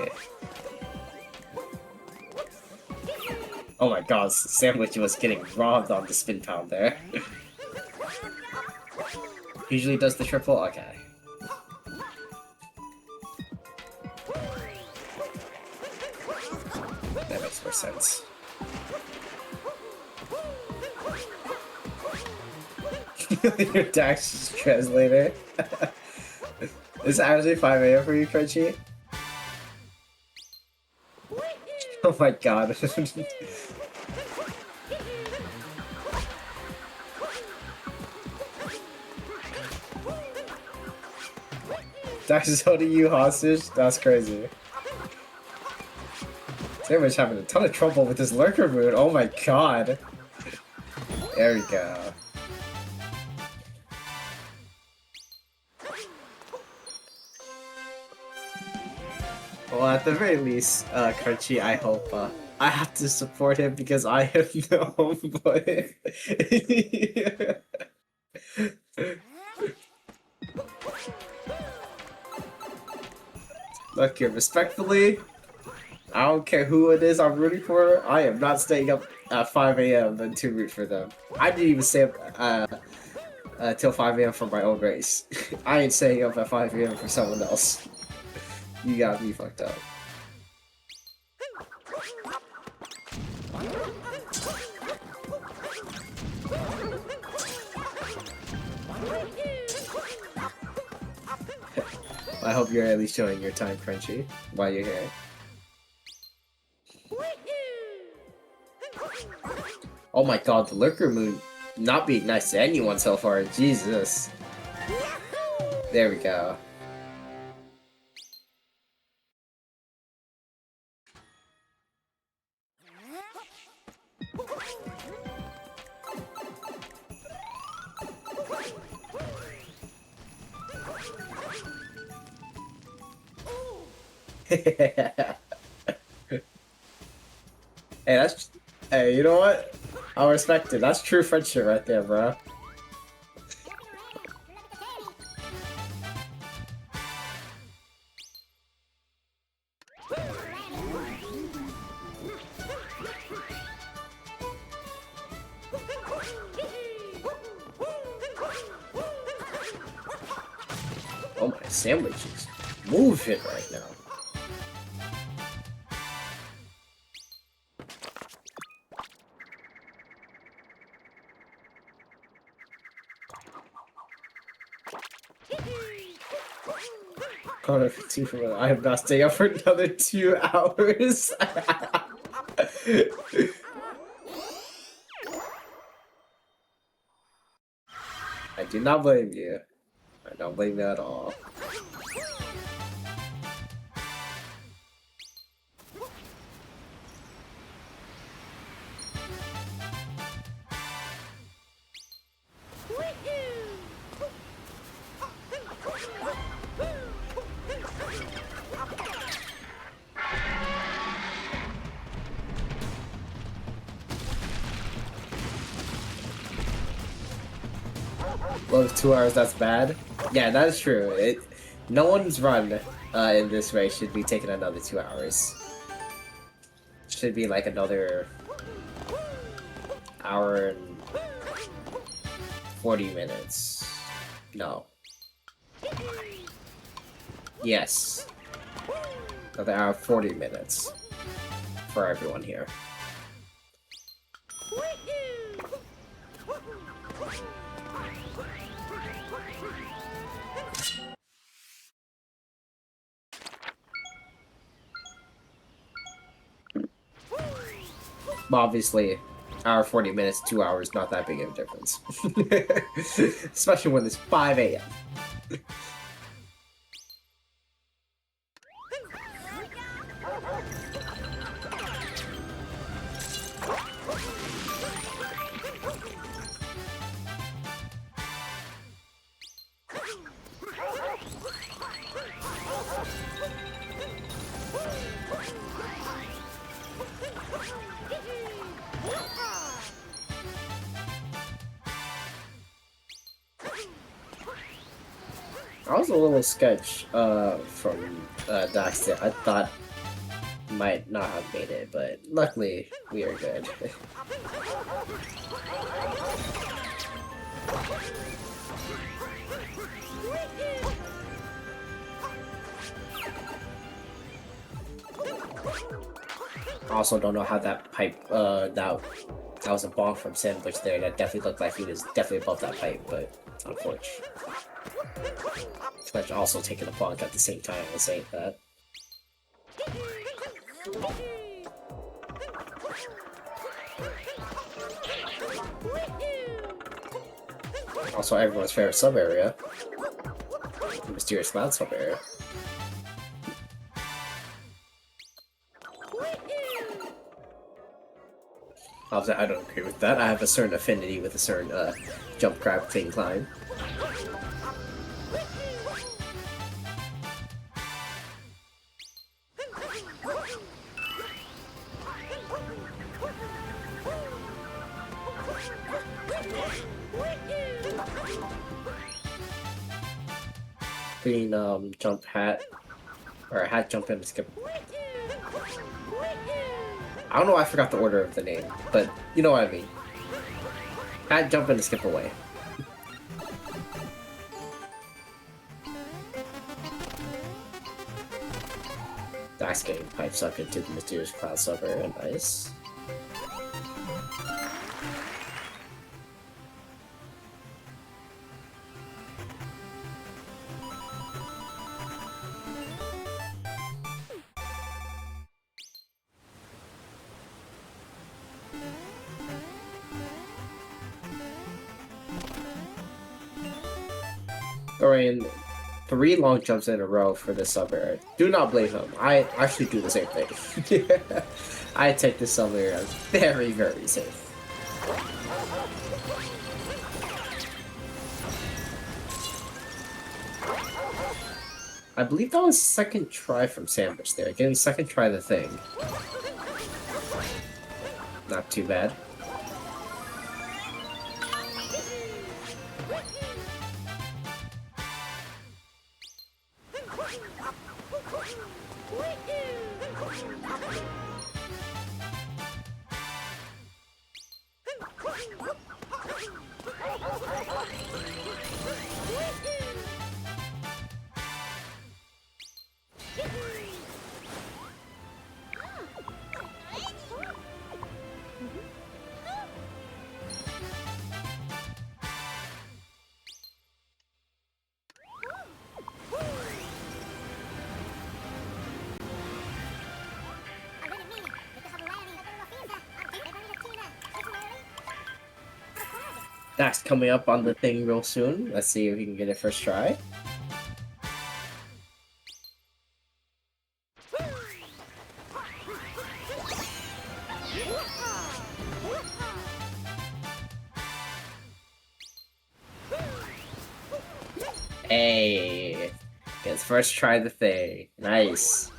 Oh my god, Sandwich was getting robbed on the spin pound there. Usually does the triple? Okay. That makes more sense. Your Dax translator. Is it actually 5 AM for you, Crunchy? Oh my god. Dax is holding you hostage? That's crazy. Sandwich having a ton of trouble with this lurker mood. Oh my god. There we go. Well, at the very least, Crunchy, I hope I have to support him because I have no homeboy. Look here, respectfully, I don't care who it is I'm rooting for. I am not staying up at 5 a.m. to root for them. I didn't even stay up till 5 a.m. for my own race. I ain't staying up at 5 a.m. for someone else. You got me fucked up. I hope you're at least showing your time, Crunchy, while you're here. Oh my god, the Lurker Moon not being nice to anyone so far. Jesus. There we go. Hey, you know what? I'll respect it. That's true friendship right there, bro. Oh, my sandwich is moving right now. I have not staying up for another 2 hours. I do not blame you. I don't blame you at all. Well, 2 hours, that's bad. Yeah, that is true. No one's run in this race should be taking another 2 hours. Should be like another hour and 40 minutes. No. Yes. Another hour 40 minutes for everyone here. Obviously, hour 40 minutes, 2 hours, not that big of a difference. Especially when it's 5 a.m. I was a little sketch from Dax there. I thought might not have made it, but luckily we are good. Also don't know how that pipe that was a bonk from Sandwich there. That definitely looked like he was definitely above that pipe, but unfortunate. Fletch also taking a bonk at the same time. I was saying that. Also, everyone's favorite sub area, the Mysterious Cloud sub area. Obviously, I don't agree with that. I have a certain affinity with a certain jump grab thing climb. Green jump hat Or I had jump in and skip. I don't know why I forgot the order of the name, but you know what I mean. Had jump in and skip away. Dax getting pipes up into the mysterious cloud sucker. Nice. Orion, 3 long jumps in a row for this summer. Do not blame him. I actually do the same thing. I take this summer very, very safe. I believe that was second try from Sandwich there. Getting second try the thing. Not too bad. Dax coming up on the thing real soon. Let's see if we can get it first try. Hey, gets first try the thing. Nice.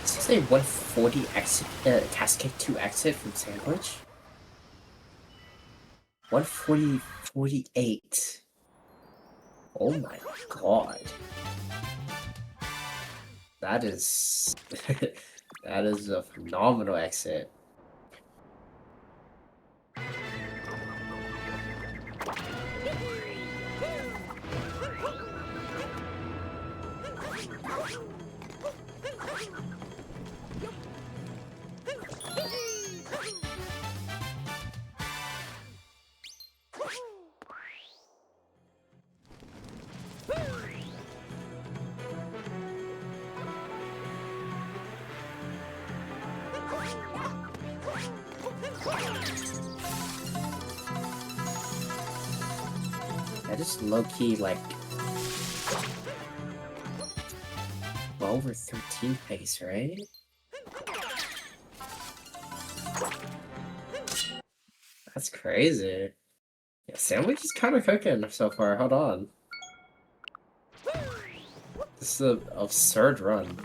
This is a 140 exit, Cascade 2 exit from Sandwich. 140.48. Oh my god. That is that is a phenomenal exit. That is low-key, like, well over 13 pace, right? That's crazy. Yeah, Sandwich is kind of cooking so far. Hold on. This is an absurd run.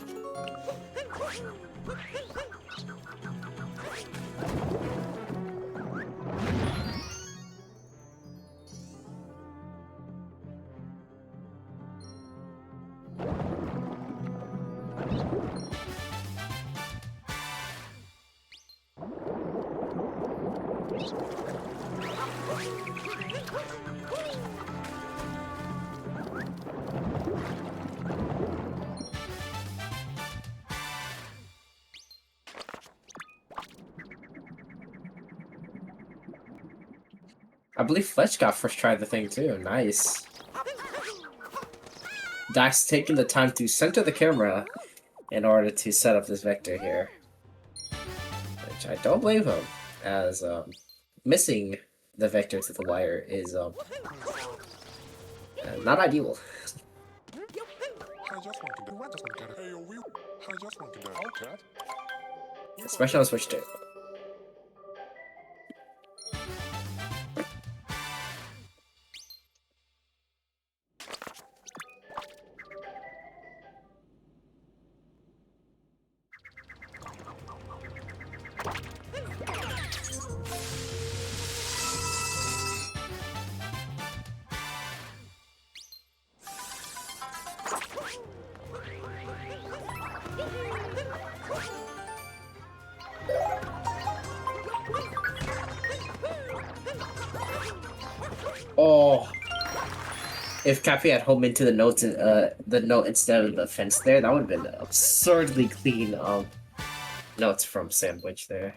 I believe Fletch got first try of the thing too. Nice. Dax taking the time to center the camera in order to set up this vector here. Which I don't blame him, as missing the vector to the wire is not ideal. Especially on Switch 2. Oh, if Cappy had home into the notes, the note instead of the fence there, that would have been absurdly clean. Notes from Sandwich there.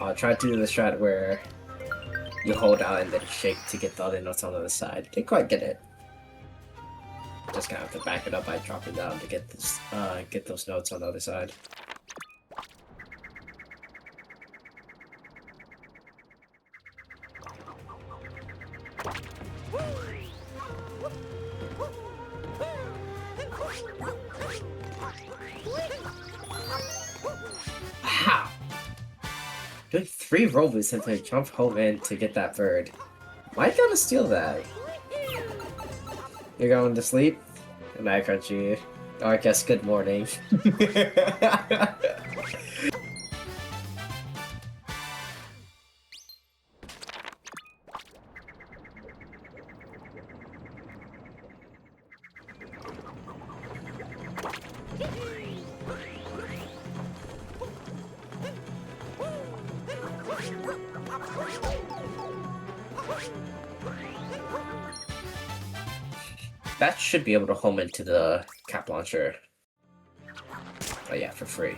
I'll try to do the strat where you hold out and then shake to get the other notes on the other side. Didn't quite get it. Just gonna have to back it up by dropping down to get this, get those notes on the other side. How? Doing 3 roll boosts and then jump home in to get that bird. Why gotta steal that? You're going to sleep? Good night, Crunchy. Or I guess good morning. That should be able to home into the cap launcher. Oh yeah, for free.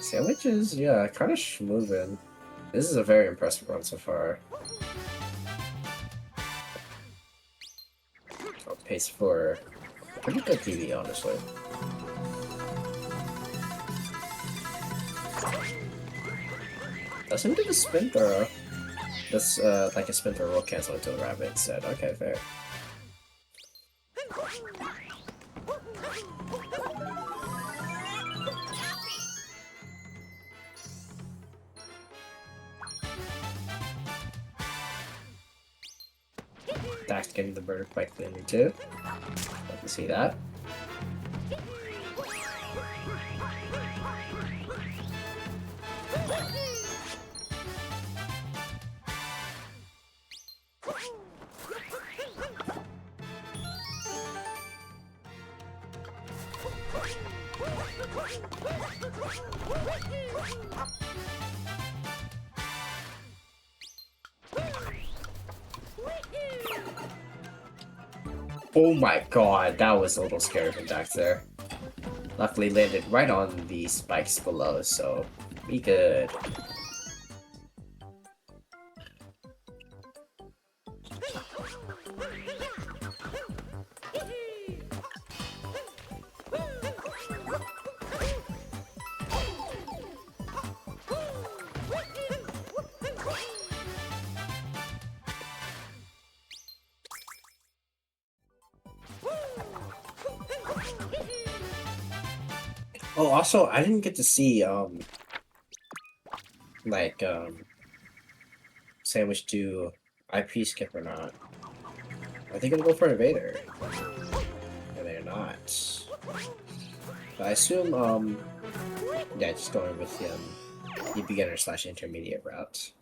Sandwiches, yeah, kind of schmoovin'. This is a very impressive run so far. Oh, pace for pretty good PV, honestly. Doesn't do the spin throw. That's like a spin throw will cancel into the rabbit instead. Okay, fair. Dax getting the bird quite cleanly too. Love to see that. Oh my god, that was a little scary from Dax there. Luckily landed right on the spikes below, so be good. Oh, also, I didn't get to see, Sandwich do IP skip or not. Are they gonna go for Invader? No, they're not. But I assume, yeah, just going with, the beginner/intermediate route.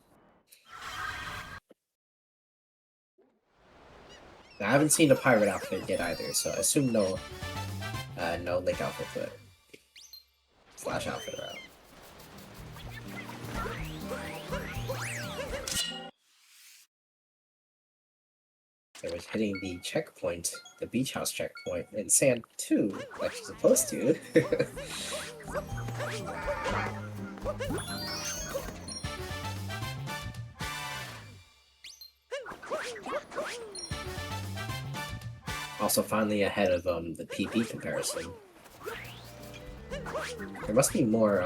I haven't seen a pirate outfit yet either, so I assume no lake outfit, but slash outfit route. I was hitting the checkpoint, the beach house checkpoint, in Sand 2, like you're supposed to. Also, finally ahead of the PB comparison. There must be more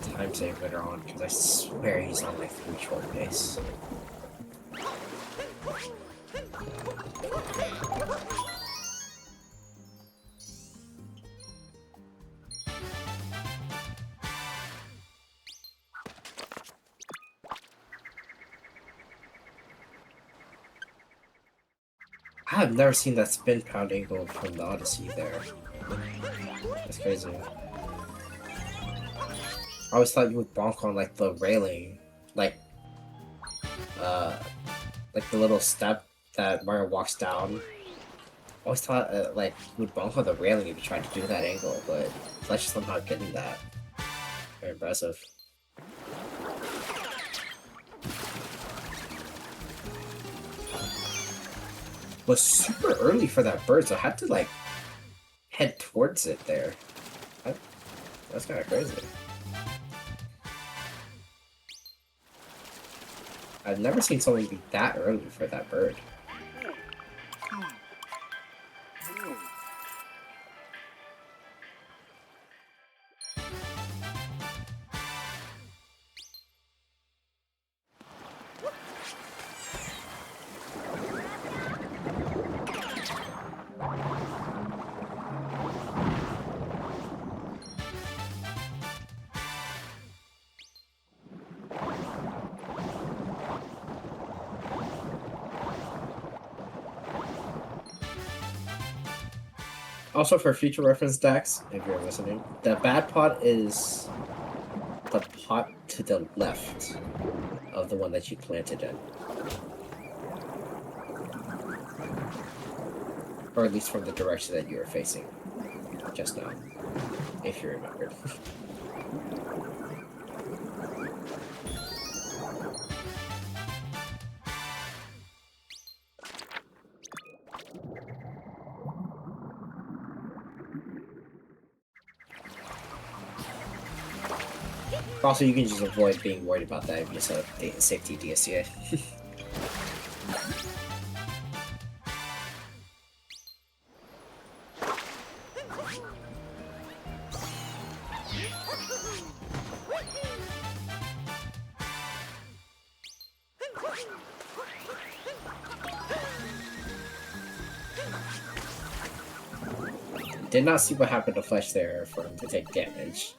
time save later on, because I swear he's on like 3 short pace. I have never seen that spin pound angle from the Odyssey there. That's crazy. I always thought you would bonk on like the railing, like the little step that Mario walks down. I always thought like you would bonk on the railing if you tried to do that angle, but Fletch is somehow getting that. Very impressive. Was super early for that bird, so I had to like head towards it there. That's kind of crazy. I've never seen someone be that early for that bird. Also, for future reference, Dax, if you're listening, the bad pot is the pot to the left of the one that you planted in. Or at least from the direction that you were facing just now, if you remember. Also, you can just avoid being worried about that if you set up safety DSCA. Did not see what happened to Fletch there for him to take damage.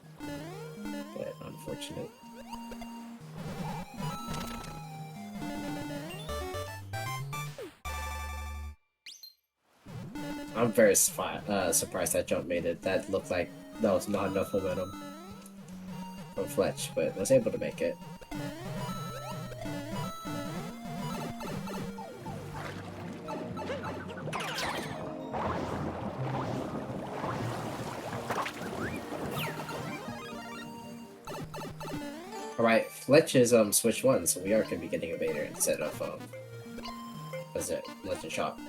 But unfortunate. I'm very surprised that jump made it. That looked like that was not enough momentum from Fletch, but was able to make it. Alright, Fletch is switch 1, so we are going to be getting a Vader instead of what's it? Legend Shop.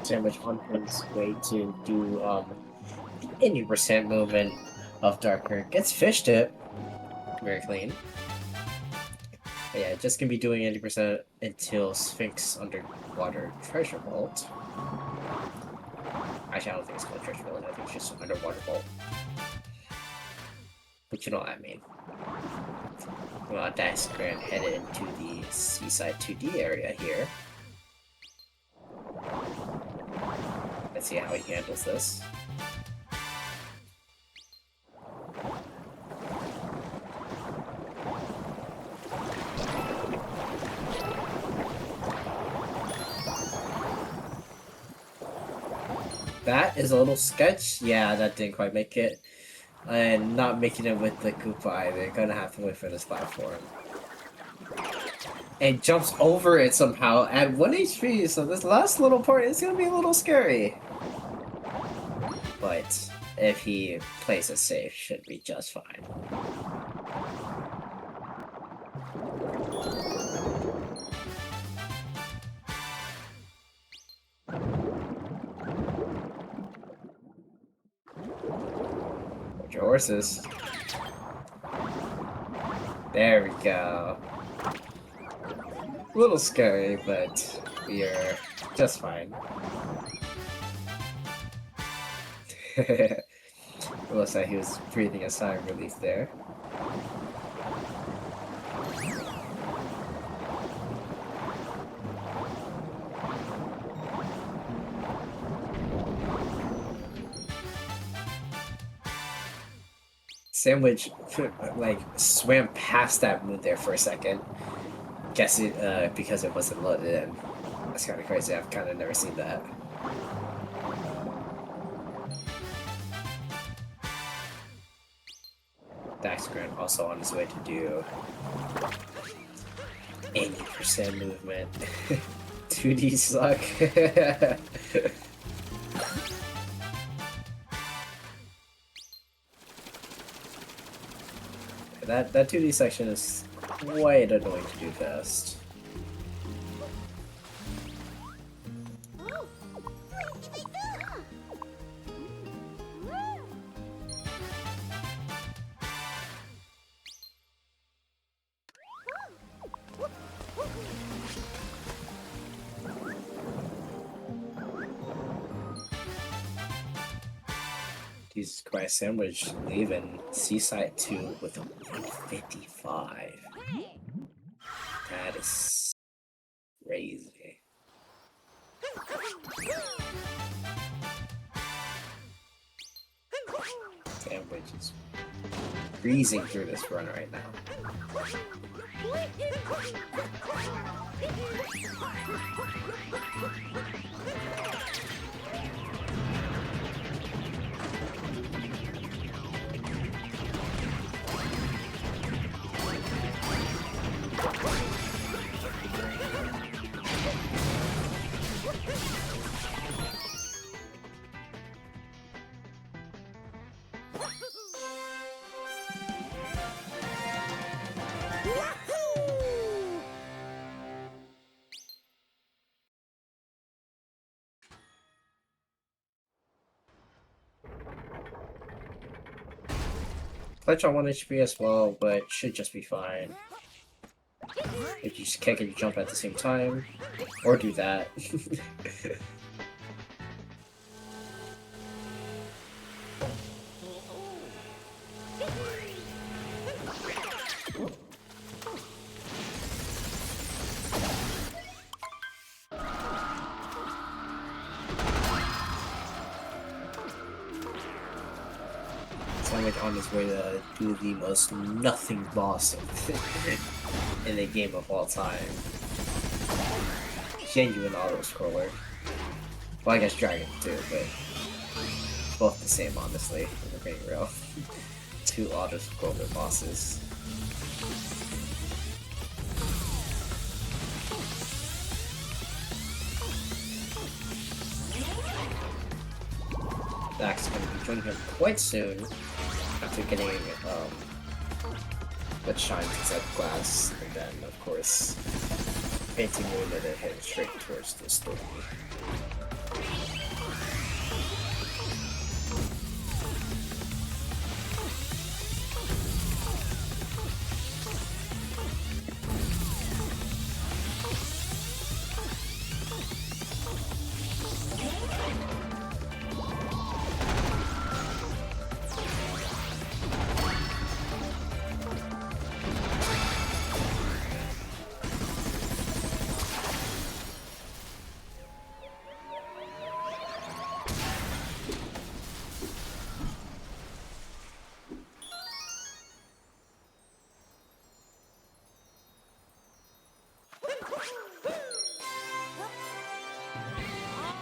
Sandwich on his way to do the 80% movement of Darker. Gets fished it. Very clean. But yeah, just gonna be doing 80% until Sphinx Underwater Treasure Vault. Actually, I don't think it's called Church Village. I think it's just Underwater Bolt. But you know what I mean. Well, Dax Grant headed into the Seaside 2D area here. Let's see how he handles this. That is a little sketch. Yeah, that didn't quite make it. And not making it with the Koopa either. Gonna have to wait for this platform. And jumps over it somehow at 1 HP, so this last little part is gonna be a little scary. But if he plays it safe, should be just fine. Hold your horses. There we go. A little scary, but we are just fine. It looks like he was breathing a sigh of relief there. Sandwich, like, swam past that moon there for a second. Guess it, because it wasn't loaded in. That's kind of crazy. I've kind of never seen that. Dax Grant also on his way to do 80% movement. 2D suck. That 2D section is quite annoying to do fast. Jesus Christ, Sandwich leaving Seaside 2 with a 155. That is crazy. Sandwich is breezing through this run right now. Fletch on 1 HP as well, but should just be fine. If you just kick and you jump at the same time, or do that. On his way to do the most nothing boss in a game of all time. Genuine auto-scroller. Well, I guess Dragon too, but both the same, honestly, if we're being real. 2 auto-scroller bosses. Dax is going to be joining him quite soon. After getting what shines inside the glass, and then of course painting moon and then heading straight towards the story.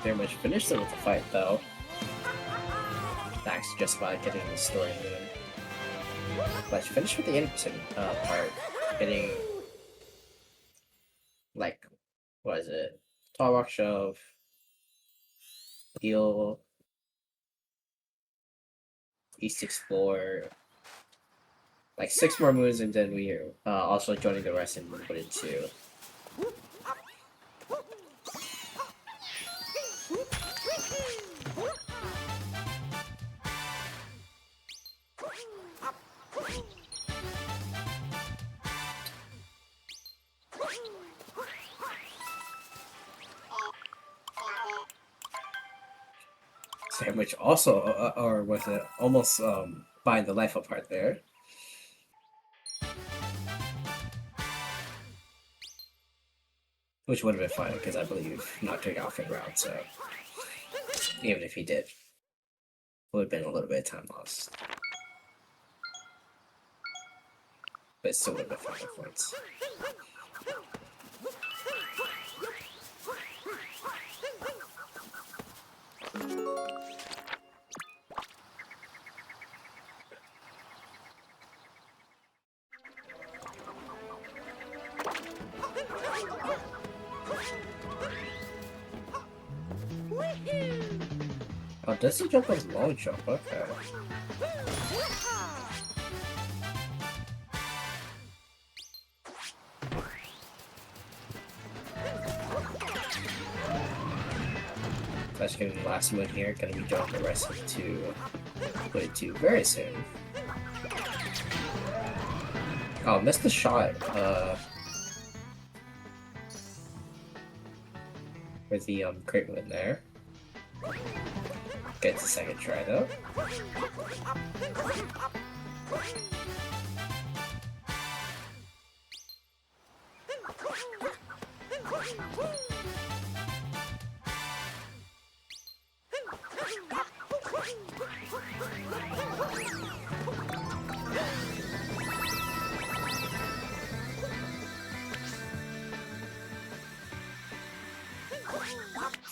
Very much finished it with the fight though. Dax just by getting the story moon. Fletch finished with the 80% part, getting like, what is it? Tall rock shove, heal, east explore, like 6 more moves, and then we also joining the rest and put it 2. Which also, or was it almost buying the life apart there? Which would have been fine because I believe not took out for the round, so even if he did, it would have been a little bit of time lost. But it still would have been 5 points. Oh, does he jump as long jump? Okay. That's gonna be the last one here. Gonna be joining the rest of 2. Put it 2 very soon. Oh, missed the shot. With the crit win there. Gets a second try though.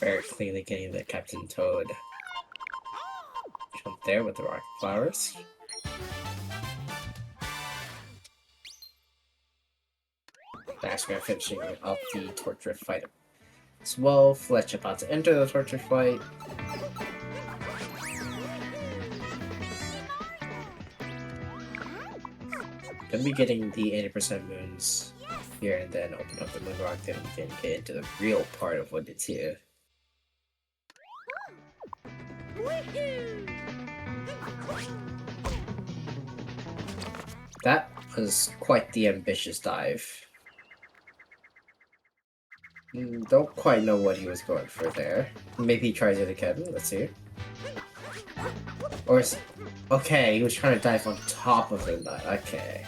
Very cleanly getting the Captain Toad. Jump there with the rocket flowers. Dax Grant finishing up the torture fight as well. Fletch about to enter the torture fight. Gonna be getting the 80% moons here and then open up the moon rock, then we can get into the real part of what it's here. That was quite the ambitious dive. Don't quite know what he was going for there. Maybe he tries it again. Let's see. Or okay, he was trying to dive on top of the nut. Okay.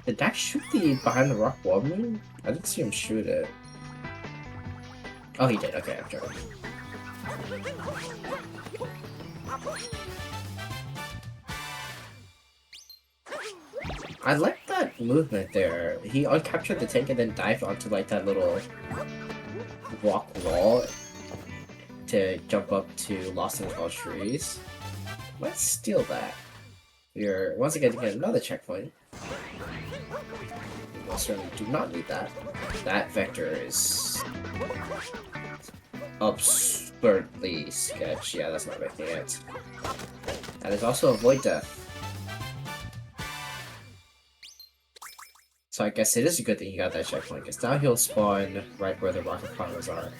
Did Dax shoot the behind the rock wall moon? I didn't see him shoot it. Oh, he did. Okay, I'm joking. I like that movement there. He uncaptured the tank and then dived onto like that little rock wall to jump up to Lost in the Tall Trees. Let's steal that. We're once again to get another checkpoint. We certainly do not need that. That vector is absurdly sketch. Yeah, that's not making it. That is also a Void Death. So I guess it is a good thing he got that checkpoint, because now he'll spawn right where the rocket bombers are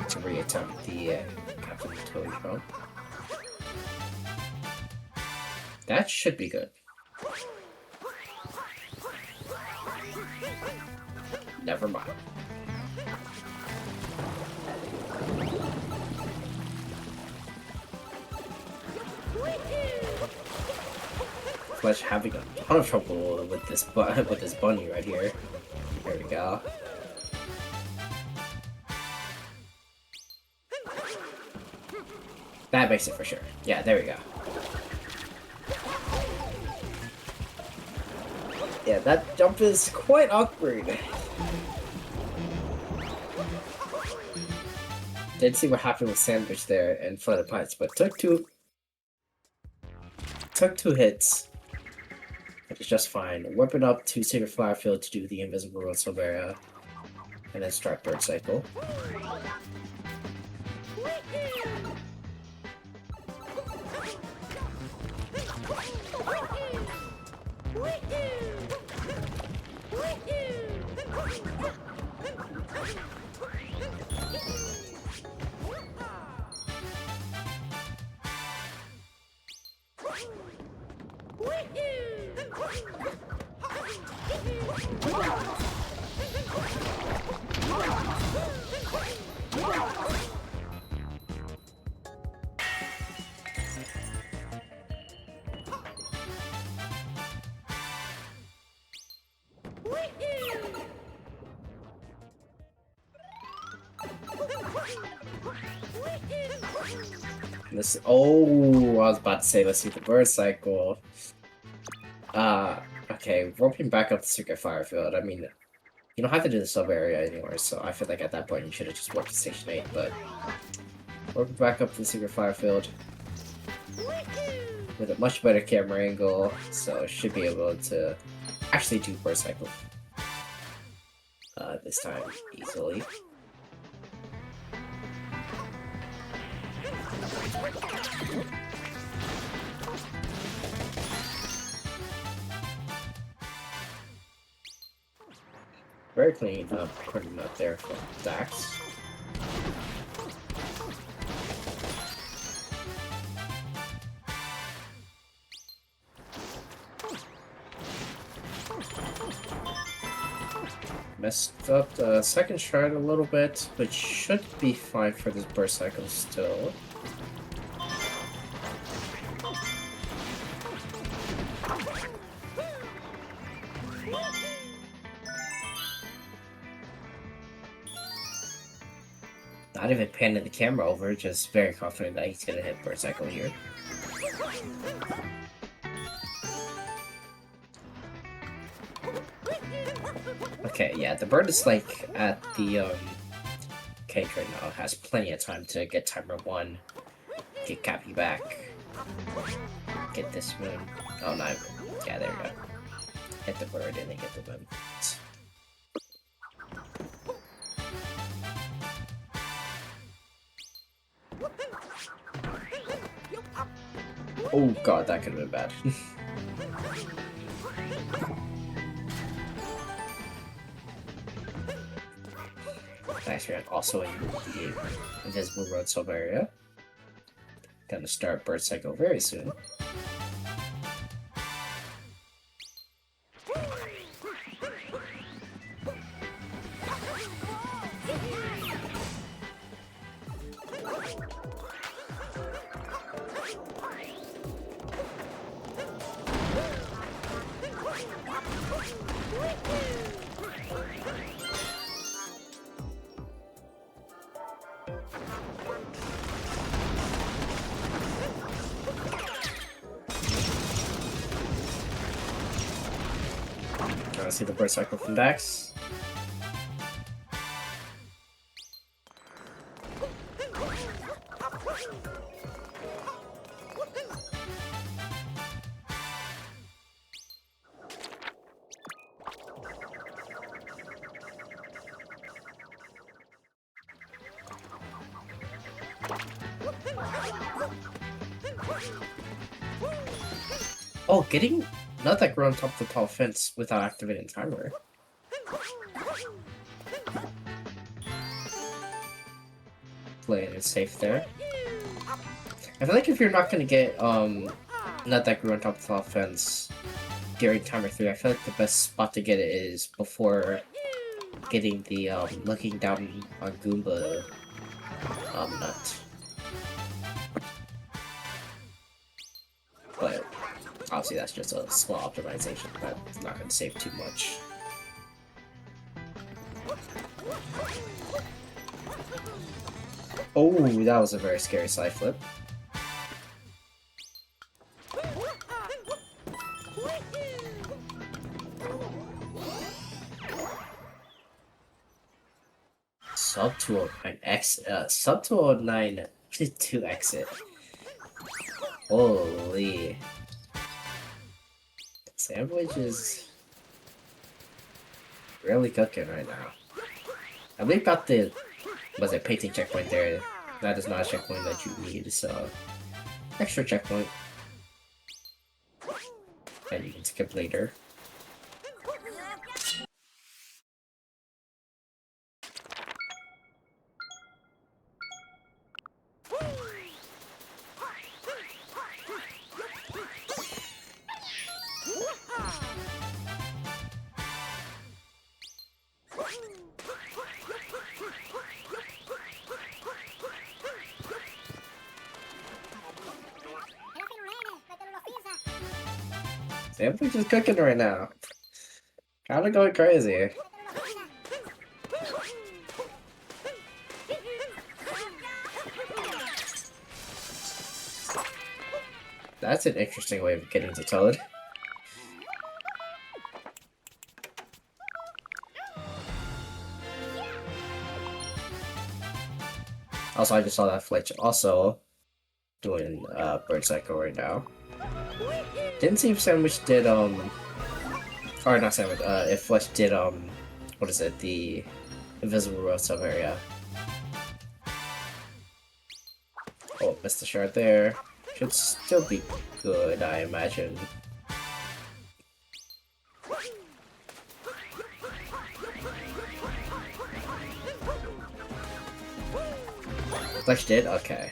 to reattempt the Captain Toad drone. That should be good. Never mind. Fletch having a ton of trouble with this bunny right here. There we go. That makes it for sure. Yeah, there we go. Yeah, that jump is quite awkward. Did see what happened with Sandwich there and Flooded Pines, but took two hits. It's just fine. Whipping up to Secret Flower Field to do the Invisible Road Silveria, and then start Bird Cycle. This, oh, I was about to say, let's see the Bird Cycle. Okay, roping back up the Secret Fire Field. I mean, you don't have to do the sub area anymore, so I feel like at that point you should have just worked to Station 8, but roping back up to the Secret Fire Field with a much better camera angle, so should be able to actually do Bird Cycle this time easily. Very clean cutting up there from Dax. Messed up the second shard a little bit, but should be fine for this Burst Cycle still. Not even panning the camera over, just very confident that he's gonna hit Bird Cycle here. Okay, yeah, the bird is like at the cage right now, has plenty of time to get timer 1, get Cappy back, get this moon. Oh, no, yeah, there we go. Hit the bird and then get the moon. Oh god, that could have been bad. Dax Grant also in the Invisible Road Silveria. Gonna start Bird Cycle very soon. See the Bird Cycle from Dax. Oh, getting not that grown on top of the tall fence without activating timer. Playing it safe there. I feel like if you're not gonna get not that grew on top of the tall fence during timer 3, I feel like the best spot to get it is before getting the looking down on Goomba nut. But obviously that's just a small optimization, that's not gonna save too much. Oh, that was a very scary side flip. Sub 209 sub 209 to exit. Holy. Sandwich is really cooking right now. I believe got the painting checkpoint there. That is not a checkpoint that you need, so extra checkpoint. And you can skip later. Sandwich is cooking right now. Kinda going crazy. That's an interesting way of getting to Toad. Also, I just saw that Fletch also doing Bird Cycle right now. Didn't see if Sandwich did or not Sandwich, if Fletch did what is it, the Invisible Road sub area. Oh, missed the shard there. Should still be good, I imagine. Fletch did? Okay.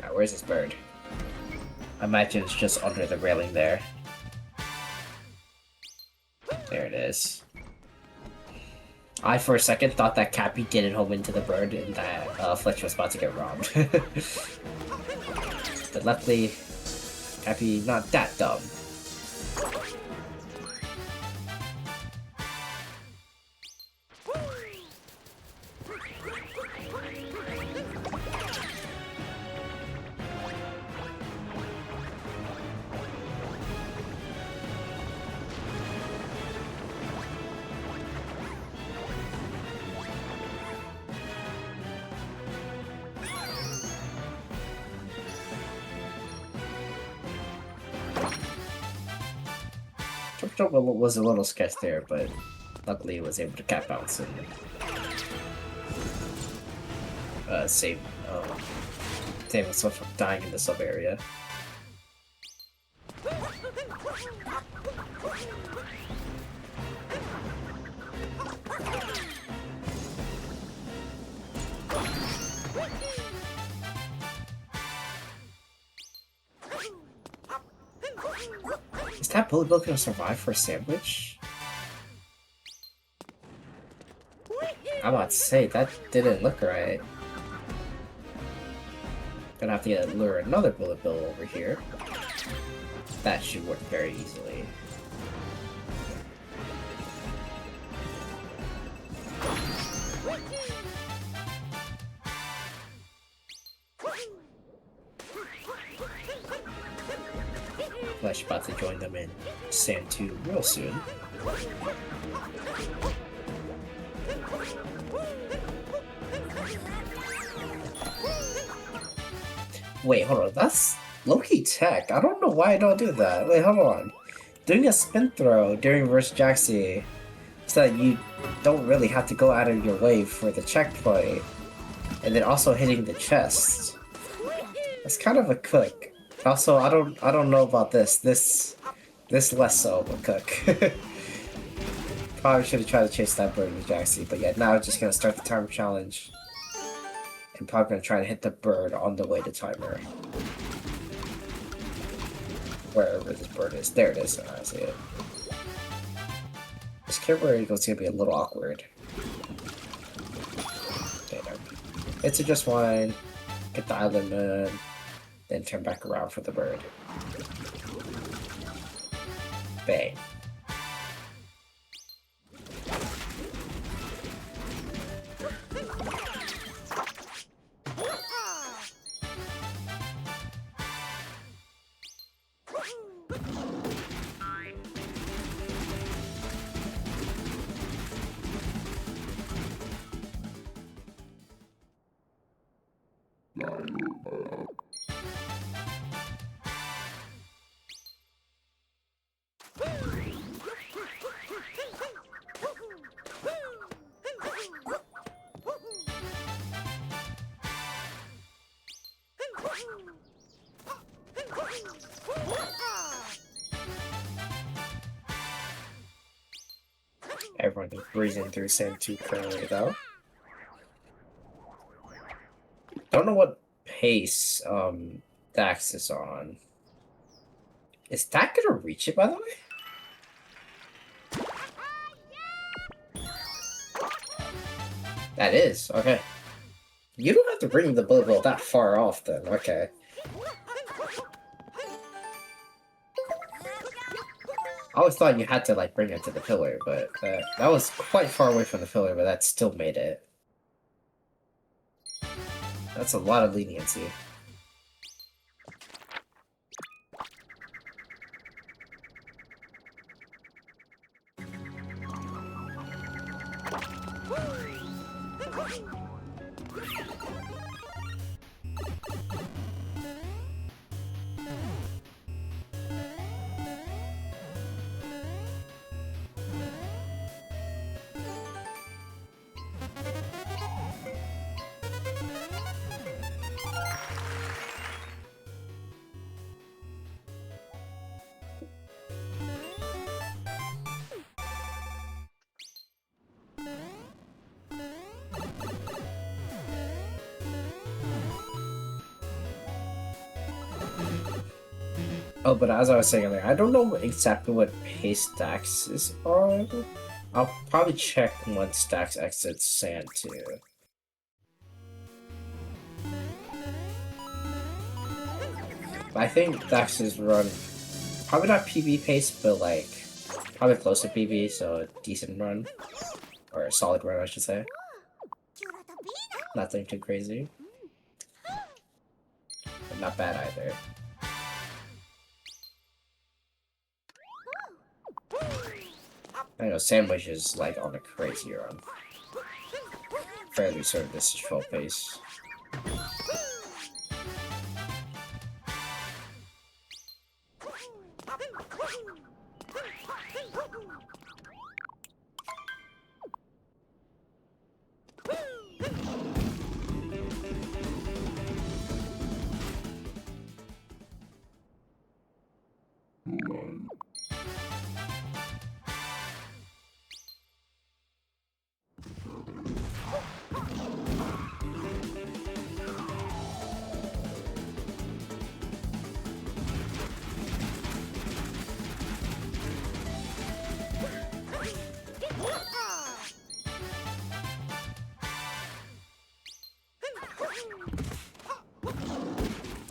Now, where's this bird? I imagine it's just under the railing there. There it is. I, for a second, thought that Cappy didn't home into the bird and that Fletch was about to get robbed. But luckily, Cappy not that dumb. Jump was a little sketch there, but luckily he was able to cap bounce and save himself from dying in the sub area. Is that bullet bill gonna survive for a sandwich? I'm about to say, that didn't look right. Gonna have to lure another bullet bill over here. That should work very easily. Fletch about to join them in Sand 2 real soon. Wait, hold on, that's low-key tech. I don't know why I don't do that. Wait, hold on. Doing a spin throw during reverse Jaxie so that you don't really have to go out of your way for the checkpoint, and then also hitting the chest. It's kind of a cook. Also, I don't know about this. This less so of a cook. Probably should have tried to chase that bird with Jaxie, but yeah, now I'm just gonna start the timer challenge. I'm probably gonna try to hit the bird on the way to timer. Wherever this bird is. There it is. I see it. This camera angle is gonna be a little awkward. Okay, no. It's a just one. Get the island moon. Then turn back around for the bird. Bang. Everyone is breezing through Sand 2 currently, though. Don't know what pace Dax is on. Is that gonna reach it, by the way? That is, okay. You don't have to bring the bullet that far off then, okay. I always thought you had to like bring it to the pillar, but that was quite far away from the pillar, but that still made it. That's a lot of leniency. Oh, but as I was saying earlier, I don't know exactly what pace Dax is on. I'll probably check once Dax exits Sand 2. I think Dax's run, probably not PB pace, but like, probably close to PB, so a decent run. Or a solid run, I should say. Nothing too crazy. But not bad either. I know Sandwich is like on a crazy run. Fairly certain this is full pace.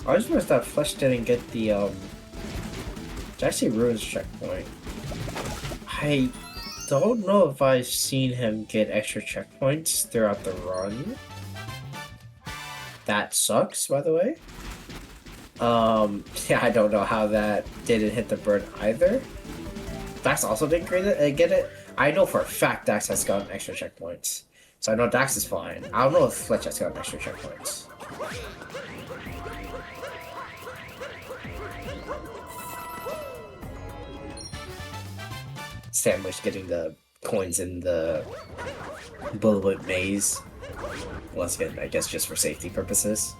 I just noticed that Fletch didn't get the Jaxie Ruins checkpoint. I don't know if I've seen him get extra checkpoints throughout the run. That sucks, by the way. Yeah, I don't know how that didn't hit the bird either. Dax also didn't get it. I know for a fact Dax has gotten extra checkpoints. So I know Dax is fine. I don't know if Fletch has gotten extra checkpoints. Sandwich getting the coins in the bullet maze. Once again, I guess just for safety purposes.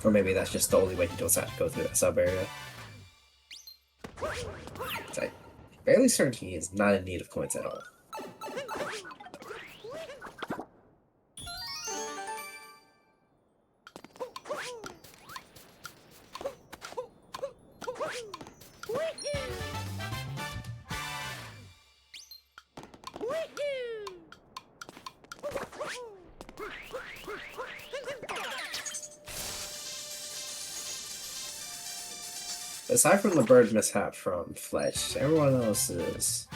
Or maybe that's just the only way he does have to go through that sub area. I'm fairly certain he is not in need of coins at all. Aside from the bird mishap from Fletch, everyone else is...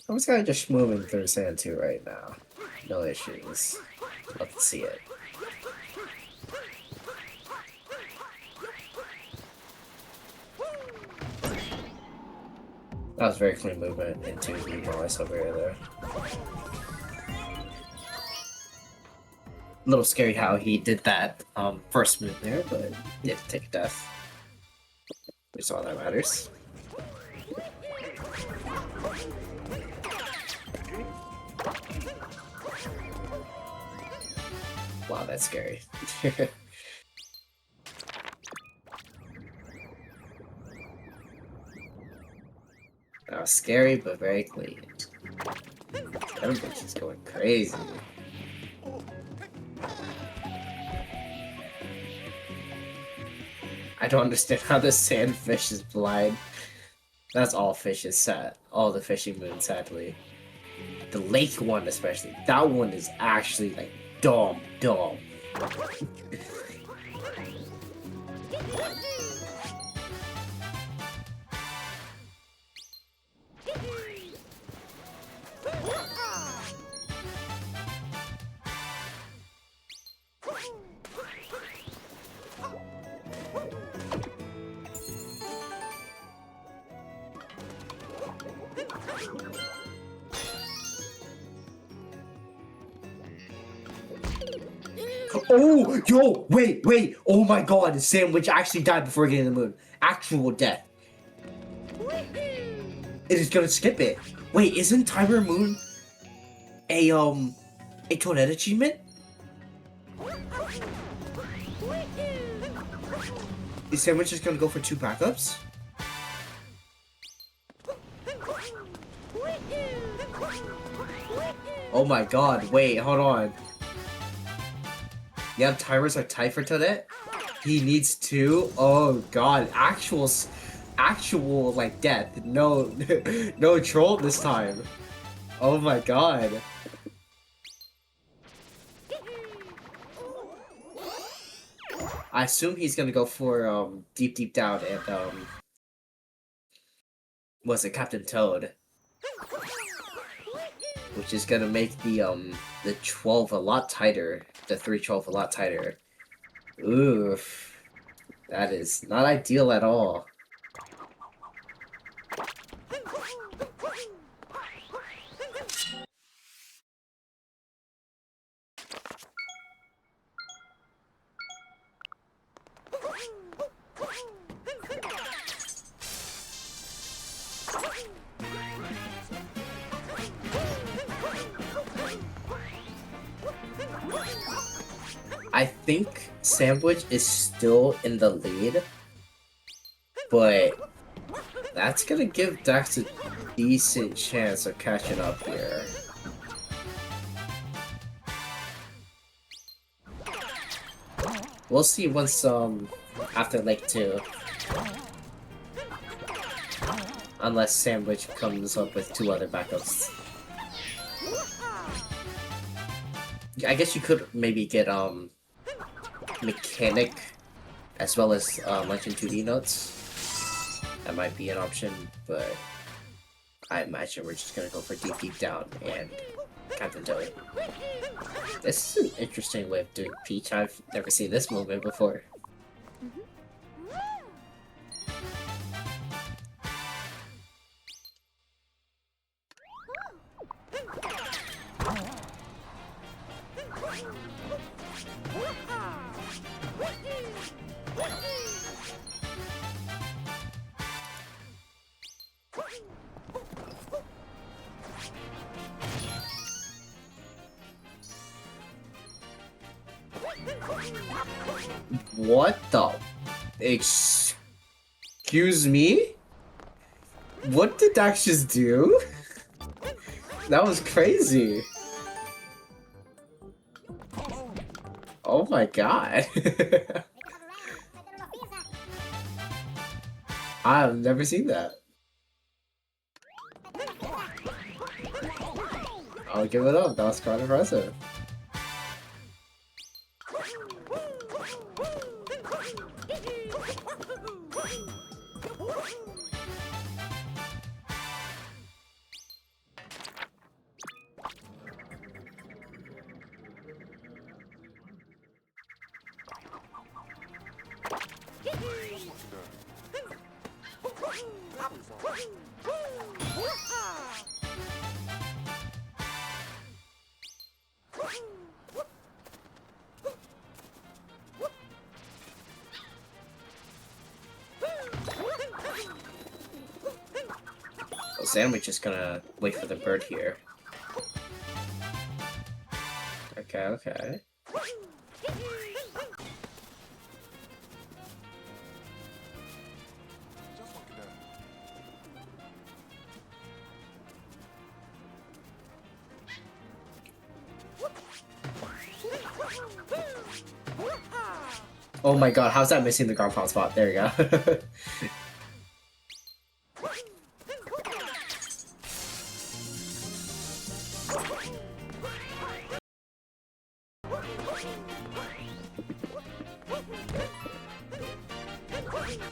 I'm just kind of just moving through Sand 2 right now. No issues. Love to see it. That was very clean movement into the noise over here there. A little scary how he did that first move there, but didn't take a death. Which is all that matters. Wow, that's scary. That was scary, but very clean. Everybody's just going crazy. I don't understand how the sandfish is blind. That's all fishes, sad. All the fishing moons, sadly. The lake one, especially. That one is actually like dumb. Oh, yo, wait, oh my god, the sandwich actually died before getting the moon. Actual death. It is gonna skip it. Wait, isn't Timer Moon a Toadette achievement? The sandwich is gonna go for 2 backups? Oh my god, wait, hold on. Yeah, timers are tight for Toadette. He needs 2. Oh god, actual like death. No, no troll this time. Oh my god. I assume he's gonna go for deep down and what's it, Captain Toad, which is gonna make the 12 a lot tighter. The 3-12 a lot tighter. Oof. That is not ideal at all. I think Sandwich is still in the lead, but that's gonna give Dax a decent chance of catching up here. We'll see once after Lake 2. Unless Sandwich comes up with 2 other backups. I guess you could maybe get Mechanic as well as Legend 2D notes. That might be an option, but I imagine we're just gonna go for deep down and Captain Toad. This is an interesting way of doing Peach. I've never seen this movement before. What the? Excuse me? What did Dax just do? That was crazy. Oh my god. I've never seen that. I'll give it up. That was quite impressive. Well, Sandwich is gonna wait for the bird here. Okay, okay. Oh my god, how's that missing the ground pound spot? There you go.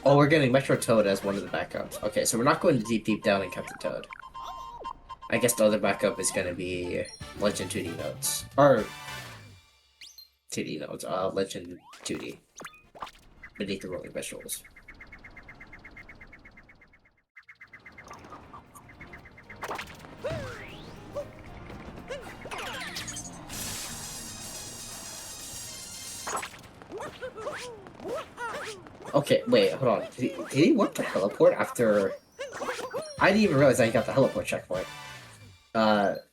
Oh, we're getting Metro Toad as one of the backups. Okay, so we're not going to deep down and Captain Toad. I guess the other backup is going to be Legend 2D notes. Or... TD notes. Legend 2D. Beneath the rolling vegetables. Okay, wait, hold on. Did he want the heliport after... I didn't even realize that he got the heliport checkpoint. That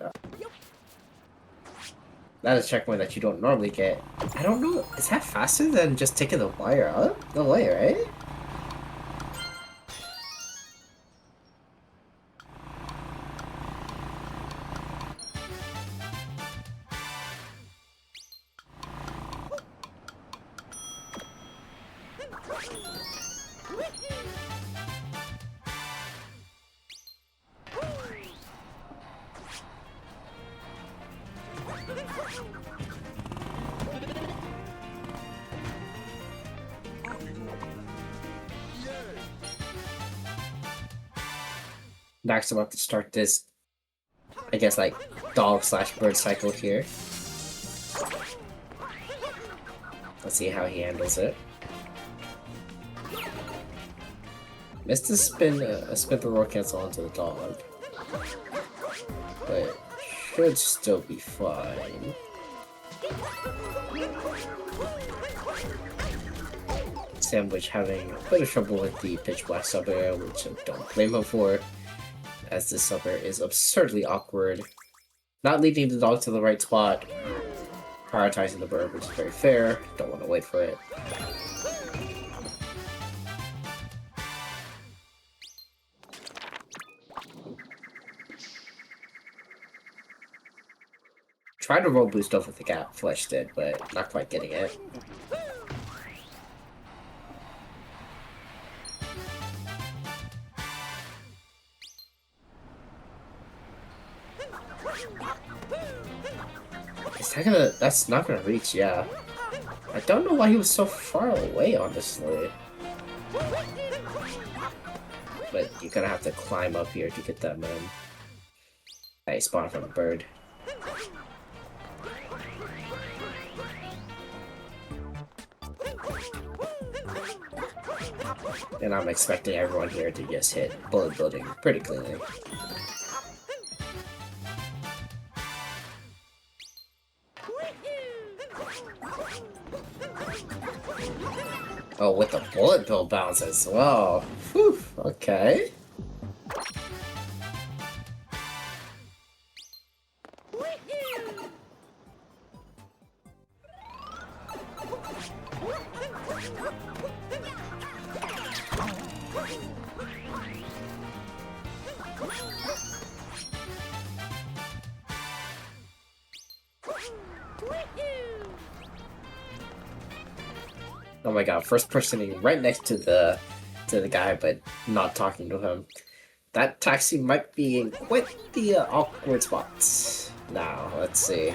is a checkpoint that you don't normally get. I don't know, is that faster than just taking the wire up? No way, right? Dax about to start this, I guess, like, dog/bird cycle here. Let's see how he handles it. Missed a spin the roll cancel onto the dog. But should still be fine. Sandwich having a bit of trouble with the pitch black sub air, which I don't blame him for, as this sub air is absurdly awkward. Not leading the dog to the right spot, prioritizing the bird, which is very fair, don't want to wait for it. Tried to roll boost off with the gap, Fletch did, but not quite getting it. Is that gonna... that's not gonna reach, yeah. I don't know why he was so far away, honestly. But you're gonna have to climb up here to get that that spawn from a bird. And I'm expecting everyone here to just hit bullet building pretty cleanly. Oh, with the bullet bill bounce as well. Whew, okay. Oh my god, first personing right next to the guy, but not talking to him. That taxi might be in quite the awkward spots. Now, let's see.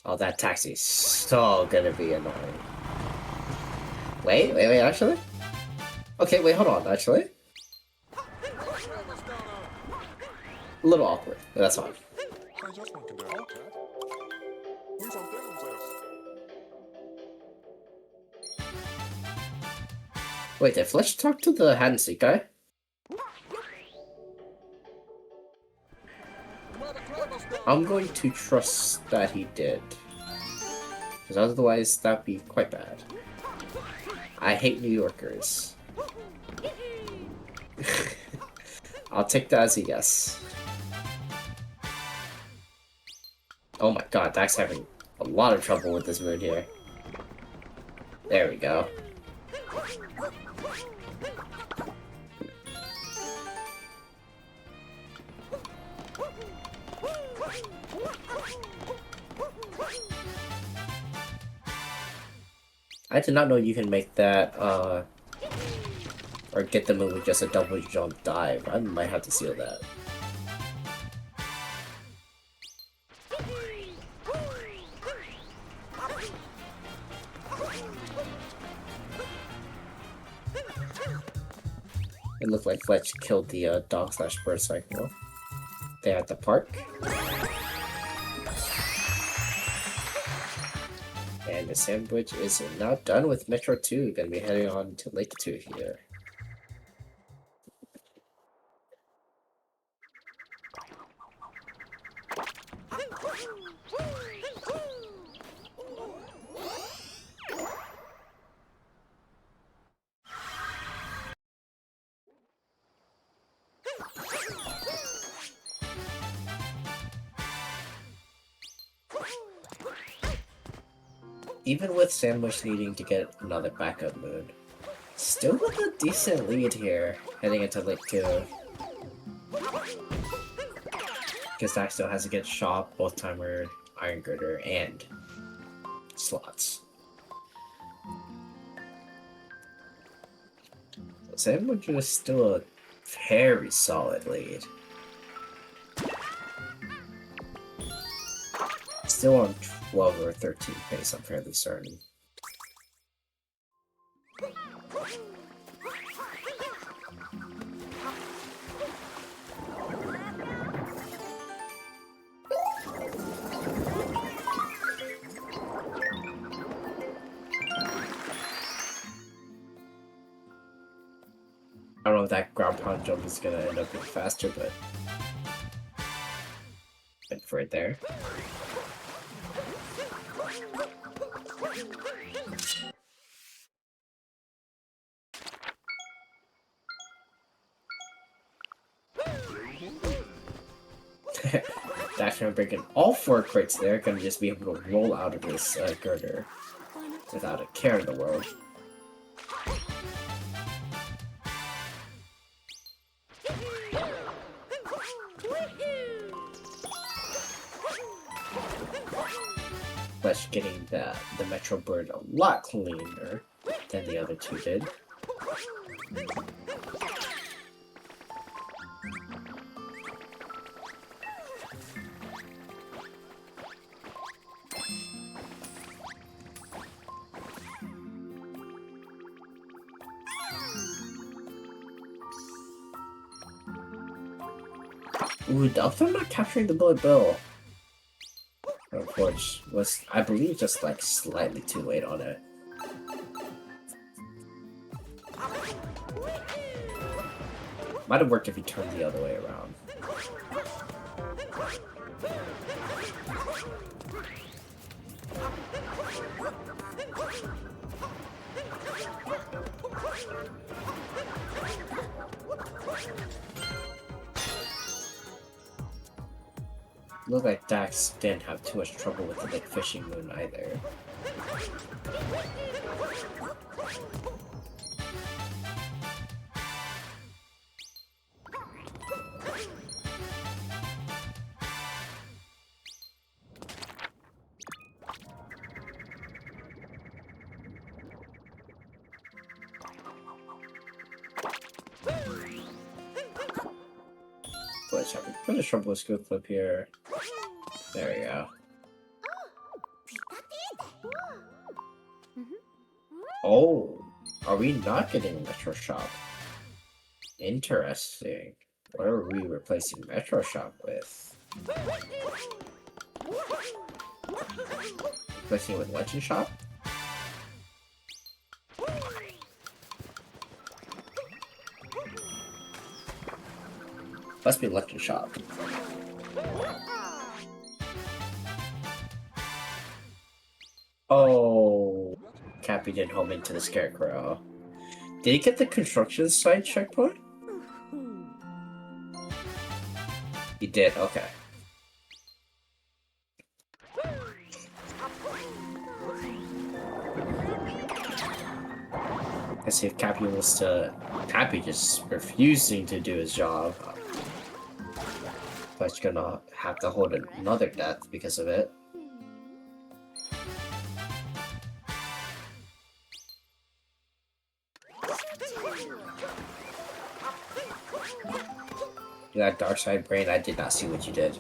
Oh, that taxi's so gonna be annoying. Wait, actually? Okay, wait, hold on, actually. A little awkward, but that's fine. Wait, did Fletch talk to the hide and seek guy? I'm going to trust that he did. Because otherwise, that'd be quite bad. I hate New Yorkers. I'll take that as a yes. Oh my god, Dax having a lot of trouble with this mood here. There we go. I did not know you can make that, or get the move with just a double jump dive. I might have to seal that. It looked like Fletch killed the dog/bird cycle there at the park. And the sandwich is now done with Metro 2. Gonna be heading on to Lake 2 here. Even with Sandwich needing to get another backup mood, still with a decent lead here, heading into Lake 2. Because Dax still has to get Shop, Both Timer, Iron Girder, and slots. So Sandwich is still a very solid lead. Still on 12 or 13 pace, I'm fairly certain. I don't know if that ground pound jump is gonna end up being faster, but went for it there. Dax Grant breaking all 4 crates there, gonna just be able to roll out of this girder without a care in the world. Fletch getting the Metro Bird a lot cleaner than the other 2 did. Ooh, Delta not capturing the bullet bill. Which was, I believe, just like slightly too late on it. Might have worked if he turned the other way around. Looked like Dax didn't have too much trouble with the big fishing moon either. put a trouble scoop clip here. There we go. Oh, are we not getting Metro Shop? Interesting. What are we replacing Metro Shop with? Replacing it with Legend Shop? Must be Legend Shop. Oh, Cappy did home into the Scarecrow. Did he get the construction site checkpoint? He did, okay. Let's see if Cappy was to... Cappy just refusing to do his job. Fletch gonna have to hold another death because of it. That dark side brain, I did not see what you did.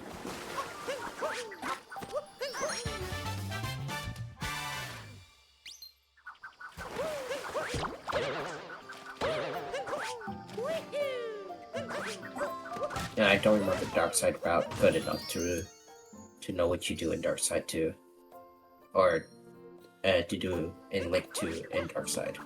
And I don't remember dark side route good enough to know what you do in dark side 2. Or to do in Lake 2 in dark side.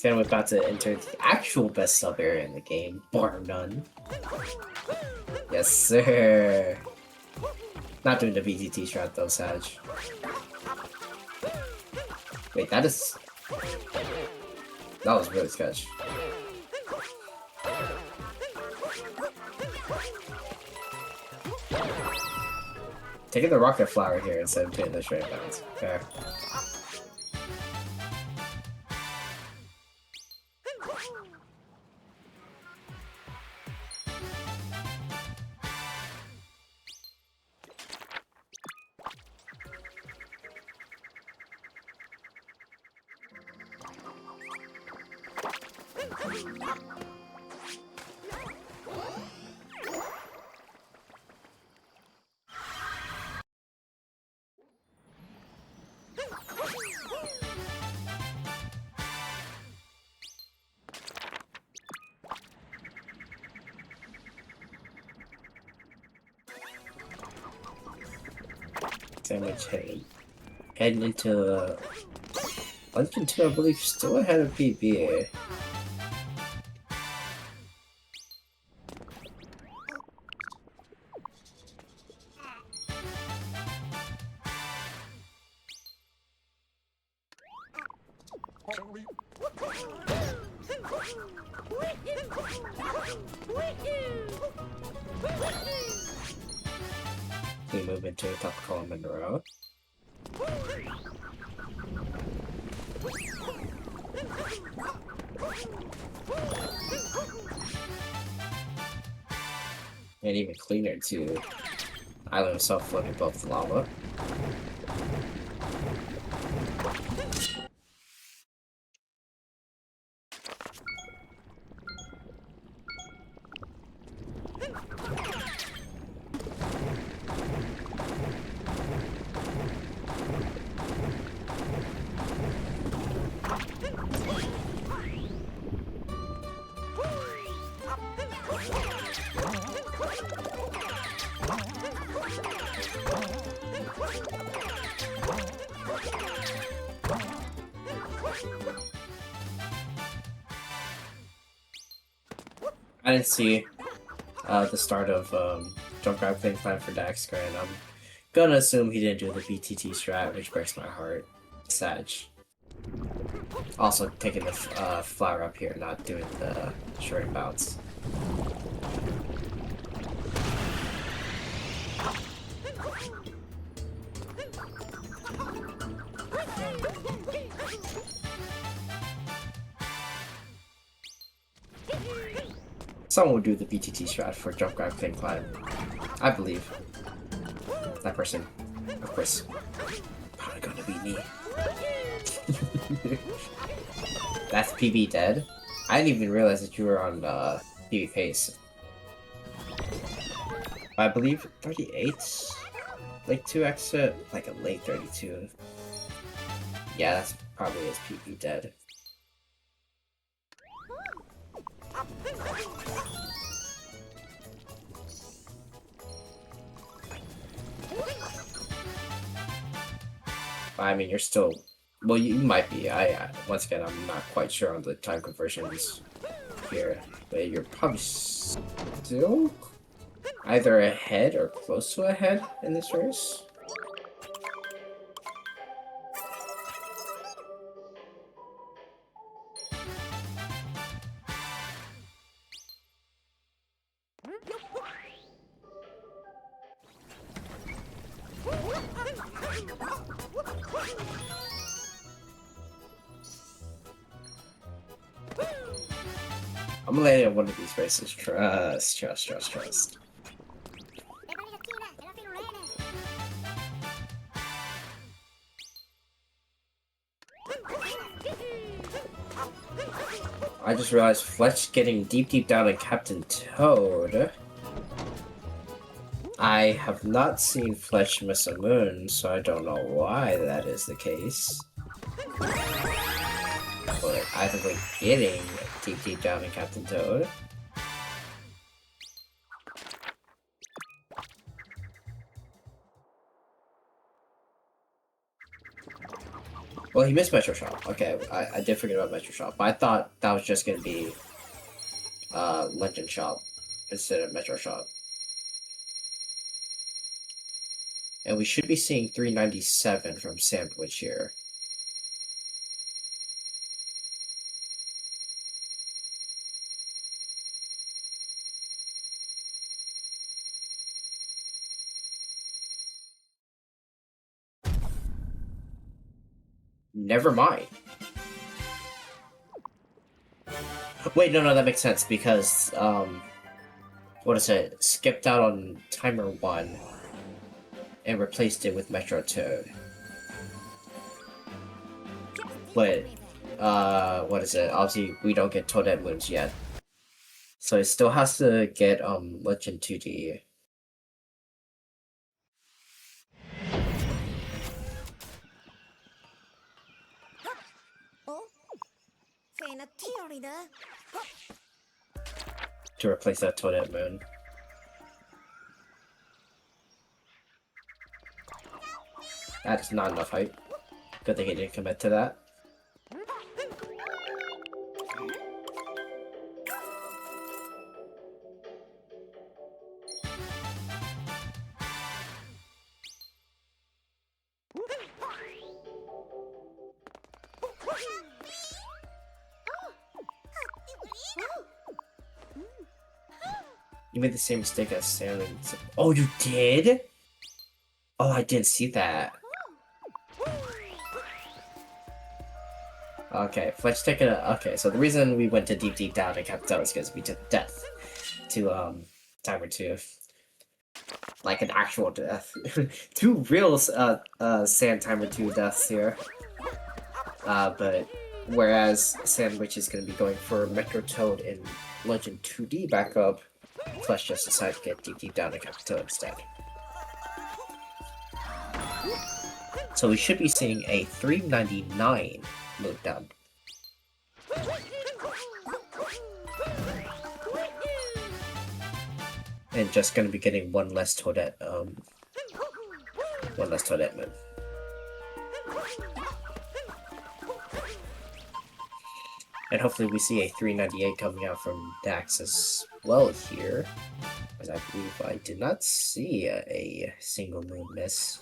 Then we're about to enter the actual best sub area in the game, bar none. Yes, sir. Not doing the VTT strat though, Sag. Wait, that was really sketch. Taking the rocket flower here instead of doing the straight bounce. Fair. Sandwich heading into Luncheon 2, I believe, still ahead of PB. We move into top column in a row. And even cleaner to island himself floating above the lava. I didn't see the start of jump grab thing plan for Dax Grant. I'm gonna assume he didn't do the BTT strat, which breaks my heart. Sag. Also taking the flower up here, not doing the short bounce. someone will do the BTT strat for jump grab clean climb. I believe. That person, of course, probably gonna be me. That's PB dead. I didn't even realize that you were on PB pace. I believe 38, like 2 exit, like a late 32. Yeah, that's probably his PB dead. I mean, you're still, well, you might be. Once again, I'm not quite sure on the time conversions here, but you're probably still either ahead or close to ahead in this race. I'm gonna let it in one of these races. Trust. I just realized Fletch getting deep down in Captain Toad. I have not seen Fletch miss a moon, so I don't know why that is the case. But either way, getting deep down in Captain Toad. Well, he missed Metro Shop. Okay, I did forget about Metro Shop, but I thought that was just gonna be Legend Shop instead of Metro Shop. And we should be seeing 397 from Samdwidge here. Never mind. Wait, no, that makes sense because, what is it? Skipped out on timer 1 and replaced it with Metro Toad. But, what is it? Obviously, we don't get Toadette moves yet. So it still has to get, Legend 2D. To replace that Toadette moon. That's not enough height. Good thing he didn't commit to that. You made the same mistake as sailing. Oh, you did? Oh, I didn't see that. Okay, Fletch taking a. Okay, so the reason we went to deep down and kept out is because we took death to timer 2. Like an actual death. 2 real sand timer 2 deaths here. But whereas Sandwich is gonna be going for Metro Toad and Legend 2D backup, Fletch just decided to get deep down and Captain Toad instead. So we should be seeing a 399 move down. And just gonna be getting one less Toadette move. And hopefully we see a 398 coming out from Dax as well here. As I believe I did not see a single moon miss.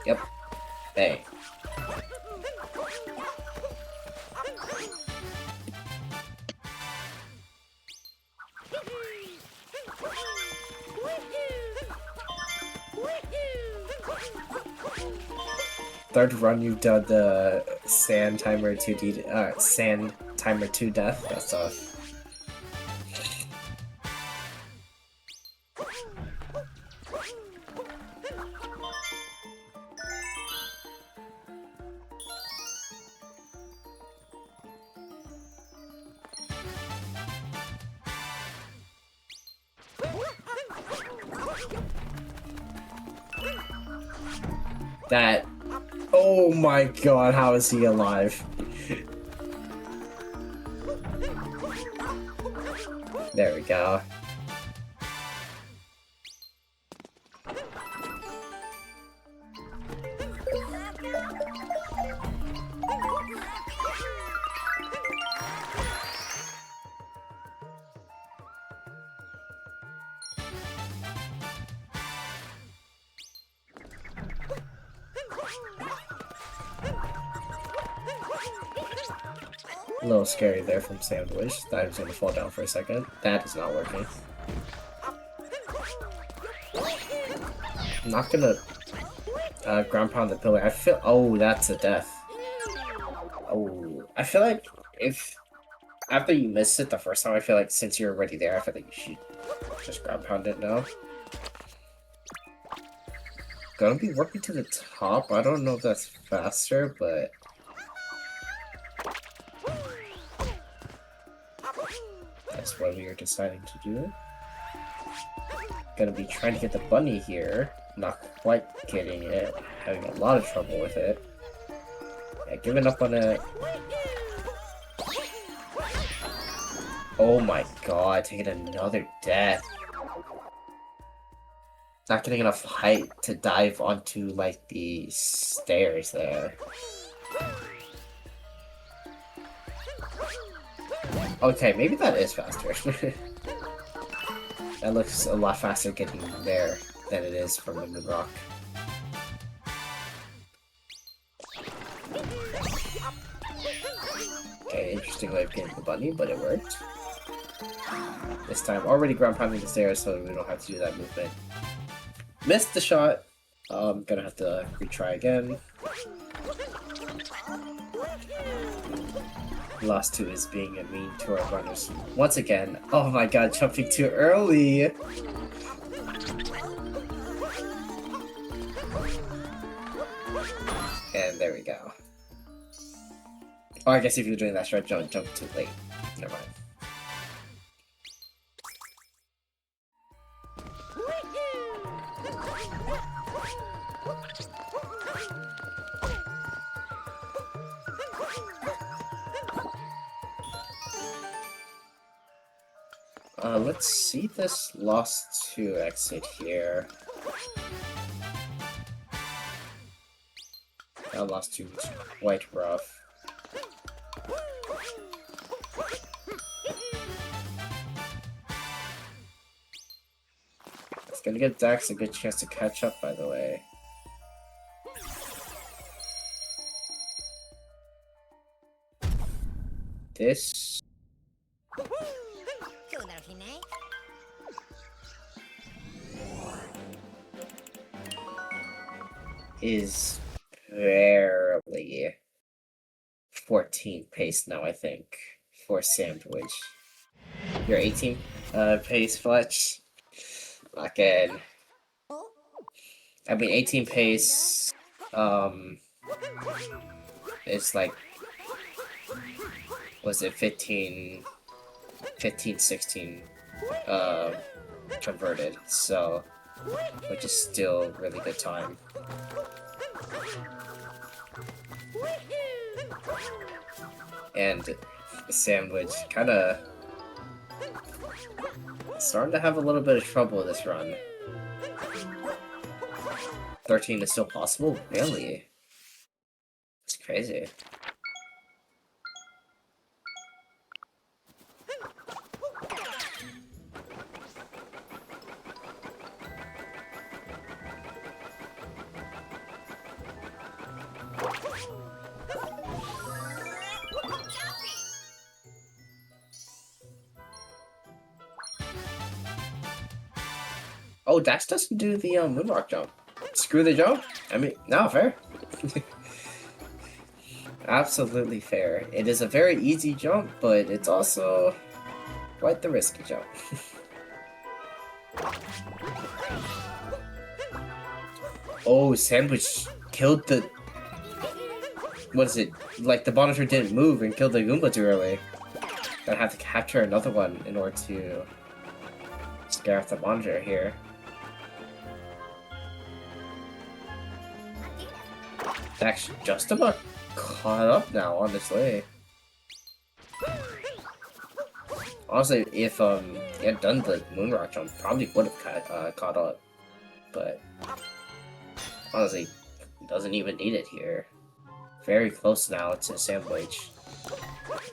Yep. Bang. Third run you've done the sand timer 2D, sand timer 2 death. That's tough. That. Oh my god, how is he alive? There we go. A little scary there from Sandwich. Thought he was gonna fall down for a second. That is not working. I'm not gonna ground pound the pillar. I feel. Oh, that's a death. Oh, I feel like if after you miss it the first time, I feel like since you're already there, I feel like you should just ground pound it now. Gonna be working to the top. I don't know if that's faster, but that's what we are deciding to do. Gonna be trying to get the bunny here. Not quite getting it. Having a lot of trouble with it. Yeah, giving up on it. Oh my god, taking another death. Not getting enough height to dive onto, like, the stairs there. Okay, maybe that is faster. That looks a lot faster getting there than it is from the moon rock. Okay, interesting way of getting the bunny, but it worked. This time, already ground pounding the stairs, so we don't have to do that movement. Missed the shot. Gonna have to retry again. Lost to is being a mean to our runners. Once again. Oh my god, jumping too early! And there we go. Oh, I guess if you're doing that short jump too late. Never mind. Let's see this lost to exit here. That lost to was quite rough. It's gonna give Dax a good chance to catch up, by the way. This is barely 14 pace now, I think, for Samdwidge. You're 18 pace, Fletch. Not good. I mean, 18 pace, it's like, was it 15, 16, converted, so, which is still really good time. And Sandwich kinda starting to have a little bit of trouble this run. 13 is still possible? Really? It's crazy. Oh, Dax doesn't do the moonwalk jump. Screw the jump? I mean, no, fair. Absolutely fair. It is a very easy jump, but it's also quite the risky jump. Oh, Sandwich killed the... What is it? Like, the monitor didn't move and killed the Goomba too early. Then I have to capture another one in order to scare off the monitor here. Dax just about caught up now, honestly. Honestly, if he had done the Moonrock jump, probably would have caught up. But honestly, doesn't even need it here. Very close now to Sandwich.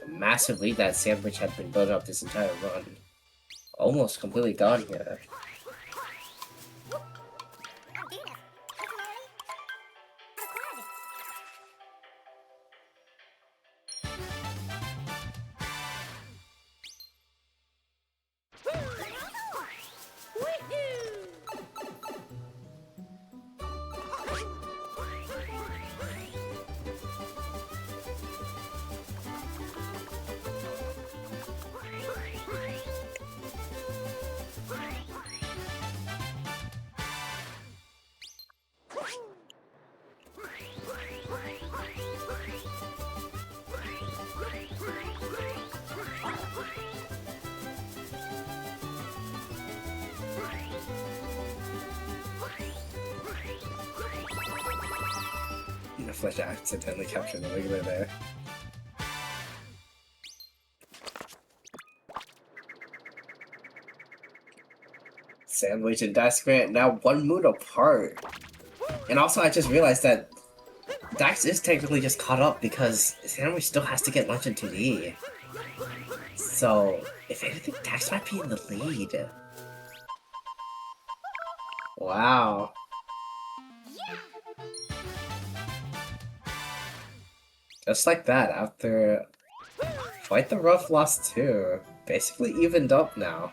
A massive lead that Sandwich had been building up this entire run. Almost completely gone here. Fletch accidentally captured the wiggler there. Sandwich and Dax Grant now 1 moon apart. And also I just realized that Dax is technically just caught up because Sandwich still has to get lunch into D. So, if anything, Dax might be in the lead. Wow. Just like that, after quite the rough loss too. Basically evened up now.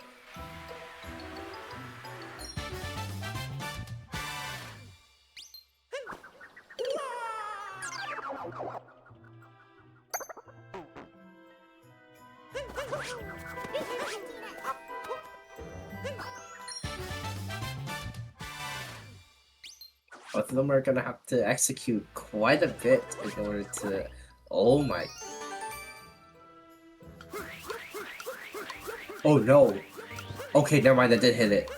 Both of them are gonna have to execute quite a bit in order to... Oh my... Oh no! Okay, never mind, I did hit it.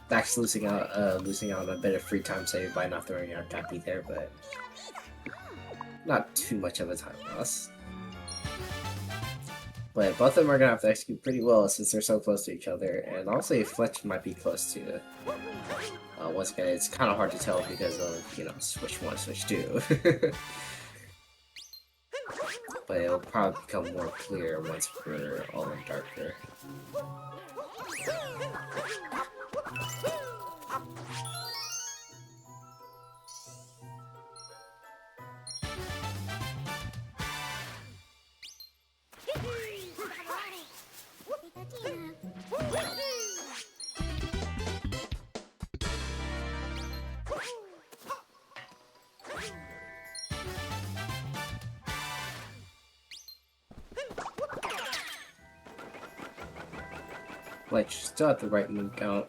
Dax losing out on a bit of free time save by not throwing out Cappy there, but not too much of a time loss. But both of them are gonna have to execute pretty well since they're so close to each other, and also Fletch might be close to. Once again, it's kind of hard to tell because of, you know, switch 1, switch 2. But it'll probably become more clear once we're all in darker. Fletch still at the right moon count,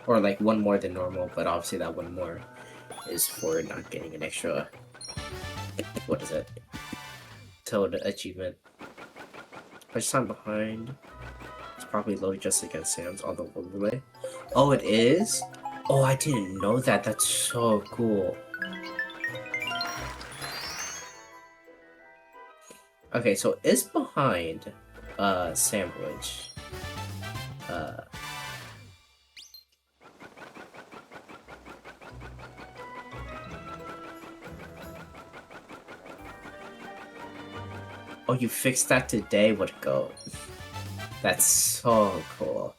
or like 1 more than normal, but obviously that 1 more is for not getting an extra, what is it, Toad achievement. Much time behind. It's probably low just against Sam's on the overlay. Oh, it is? Oh, I didn't know that. That's so cool. Okay, so it's behind Sandwich. Oh, you fixed that today? What a go. That's so cool.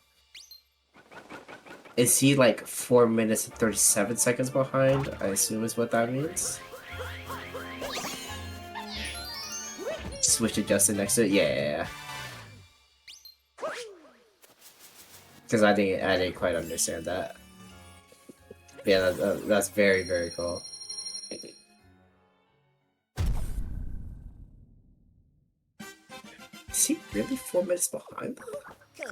Is he like 4 minutes and 37 seconds behind? I assume is what that means. Switch adjusted next to it? Yeah. Because I didn't quite understand that. Yeah, that's very, very cool. Is he really 4 minutes behind? I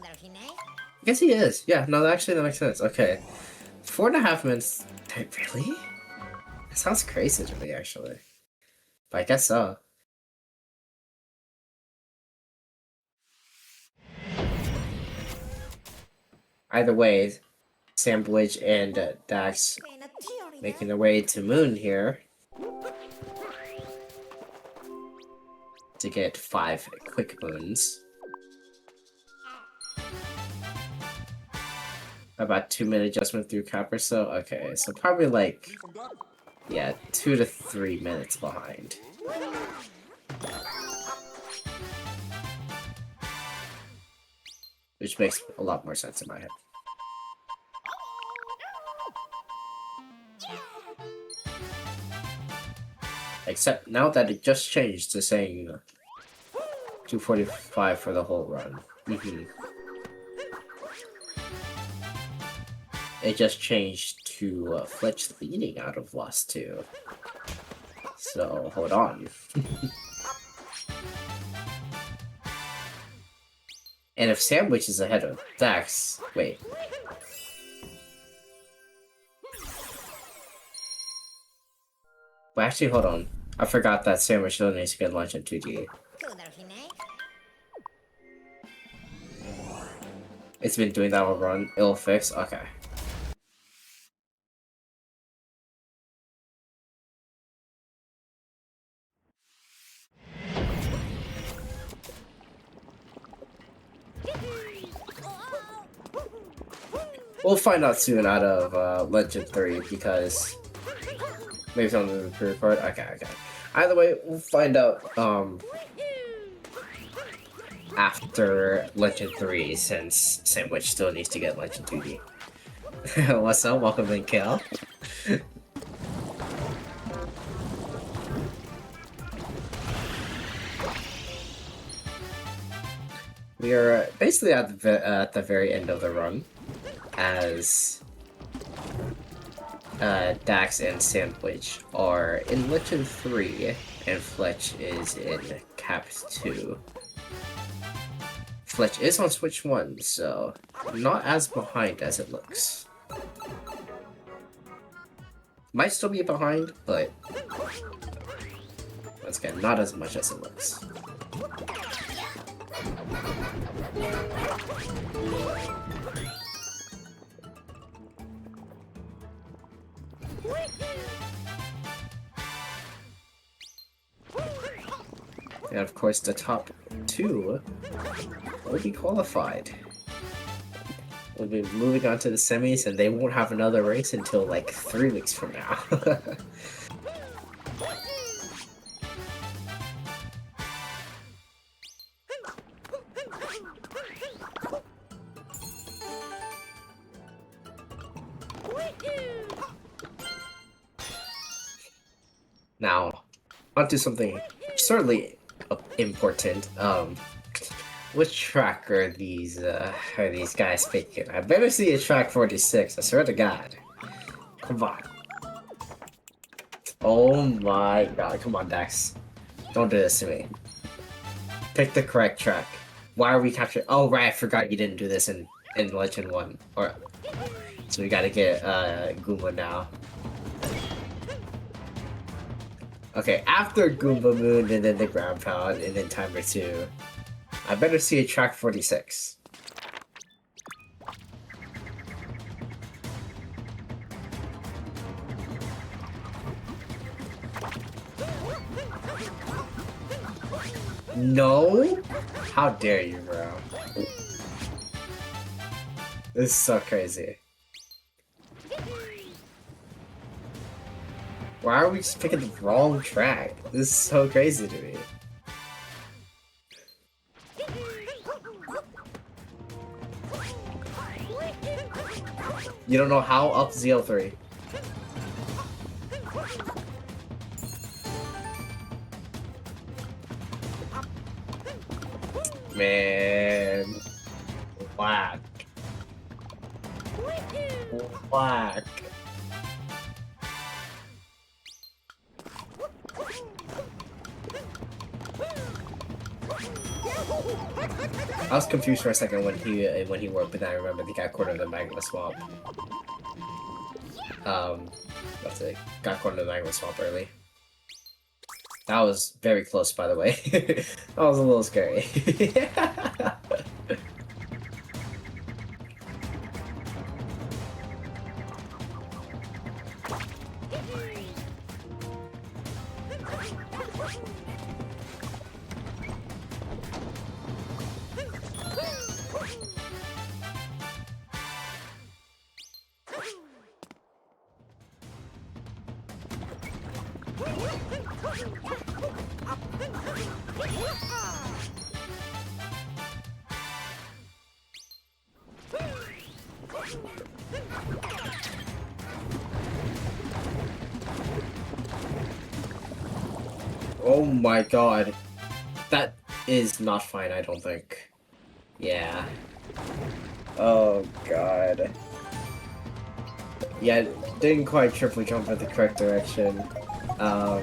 guess he is. Yeah, no, actually that makes sense. Okay. 4.5 minutes. Really? That sounds crazy to me, actually. But I guess so. Either way, samdwidge and Dax making their way to Moon here to get 5 quick moons. About 2-minute adjustment through Copper, so okay, so probably like, yeah, 2 to 3 minutes behind. Which makes a lot more sense in my head. Except now that it just changed to saying 2:45 for the whole run. It just changed to Fletch leading out of Lost 2. So, hold on. And if Sandwich is ahead of Dax, wait. Well, actually, hold on. I forgot that Sandwich still needs to get lunch in 2D. It's been doing that all run. It'll fix? Okay. We'll find out soon out of Legend 3 because maybe it's on the pre-record. Okay. Either way, we'll find out after Legend 3 since Sandwich still needs to get Legend 2D. What's up? Welcome in, Kel. We are basically at the very end of the run, as Dax and Sandwich are in Legend 3, and Fletch is in Cap 2. Fletch is on Switch 1, so not as behind as it looks. Might still be behind, but once again, not as much as it looks. And of course, the top 2 will be qualified. We'll be moving on to the semis, and they won't have another race until like 3 weeks from now. Now, onto something certainly important. Which track are these guys picking? I better see a track 46, I swear to God. Come on. Oh my God, come on, Dax. Don't do this to me. Pick the correct track. Why are we capturing? Oh right, I forgot you didn't do this in Legend 1. So we gotta get Goomba now. Okay, after Goomba Moon and then the Ground Pound and then Timer 2, I better see a track 46. No? How dare you, bro? This is so crazy. Why are we just picking the wrong track? This is so crazy to me. You don't know how up ZL3. Man. Whack. Whack. I was confused for a second when he worked, but then I remember the guy cornered the magma swamp. That's it. Got cornered the magma swamp early. That was very close, by the way. That was a little scary. Oh my god. That is not fine, I don't think. Yeah. Oh god. Yeah, didn't quite triple jump in the correct direction. I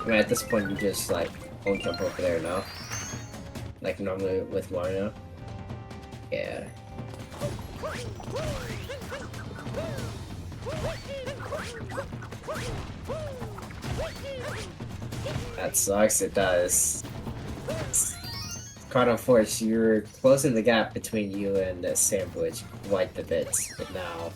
mean, at this point, you just, like, won't jump over there now. Like normally with Mario. Yeah. That sucks, it does. It's quite unfortunate, you're closing the gap between you and samdwidge quite a bit, but now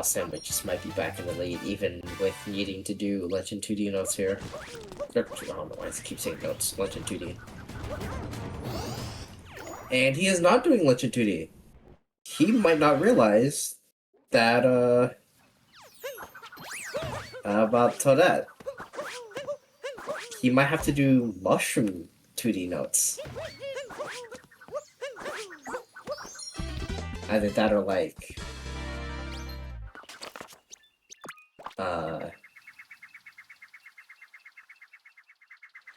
samdwidge just might be back in the lead, even with needing to do Legend 2D notes here. I don't know why I keep saying notes, Legend 2D. And he is not doing Legend 2D. He might not realize that, about Toadette. He might have to do Mushroom 2D notes. Either that or like...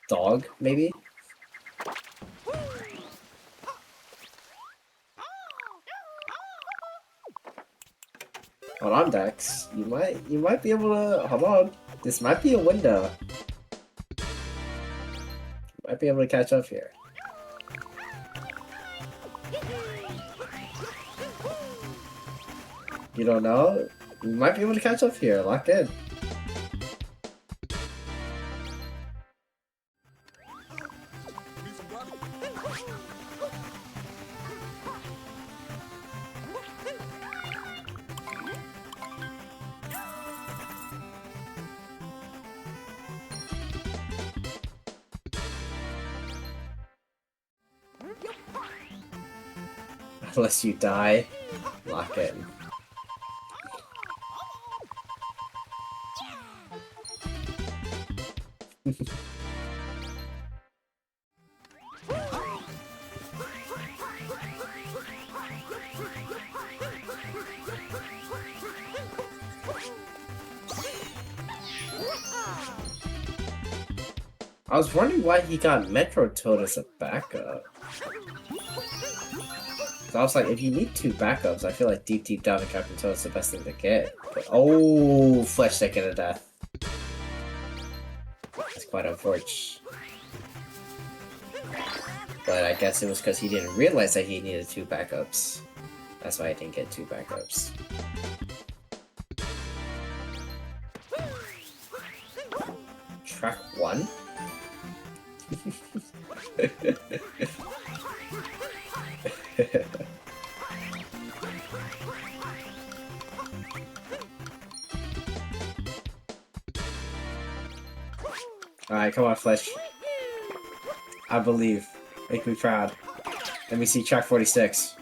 Dog, maybe? Hold on, Dax. You might be able to... Hold on. This might be a window. You might be able to catch up here. You don't know? You might be able to catch up here. Lock in. Unless you die, lock in. I was wondering why he got Metro Toad as a backup. I was like, if you need two backups, I feel like deep down in Captain Toad is the best thing to get. But, oh, Fletch taking a death. That's quite unfortunate. But I guess it was because he didn't realize that he needed two backups. That's why I didn't get two backups. Track 1? Alright, come on, Fletch. I believe. Make me proud. Let me see track 46.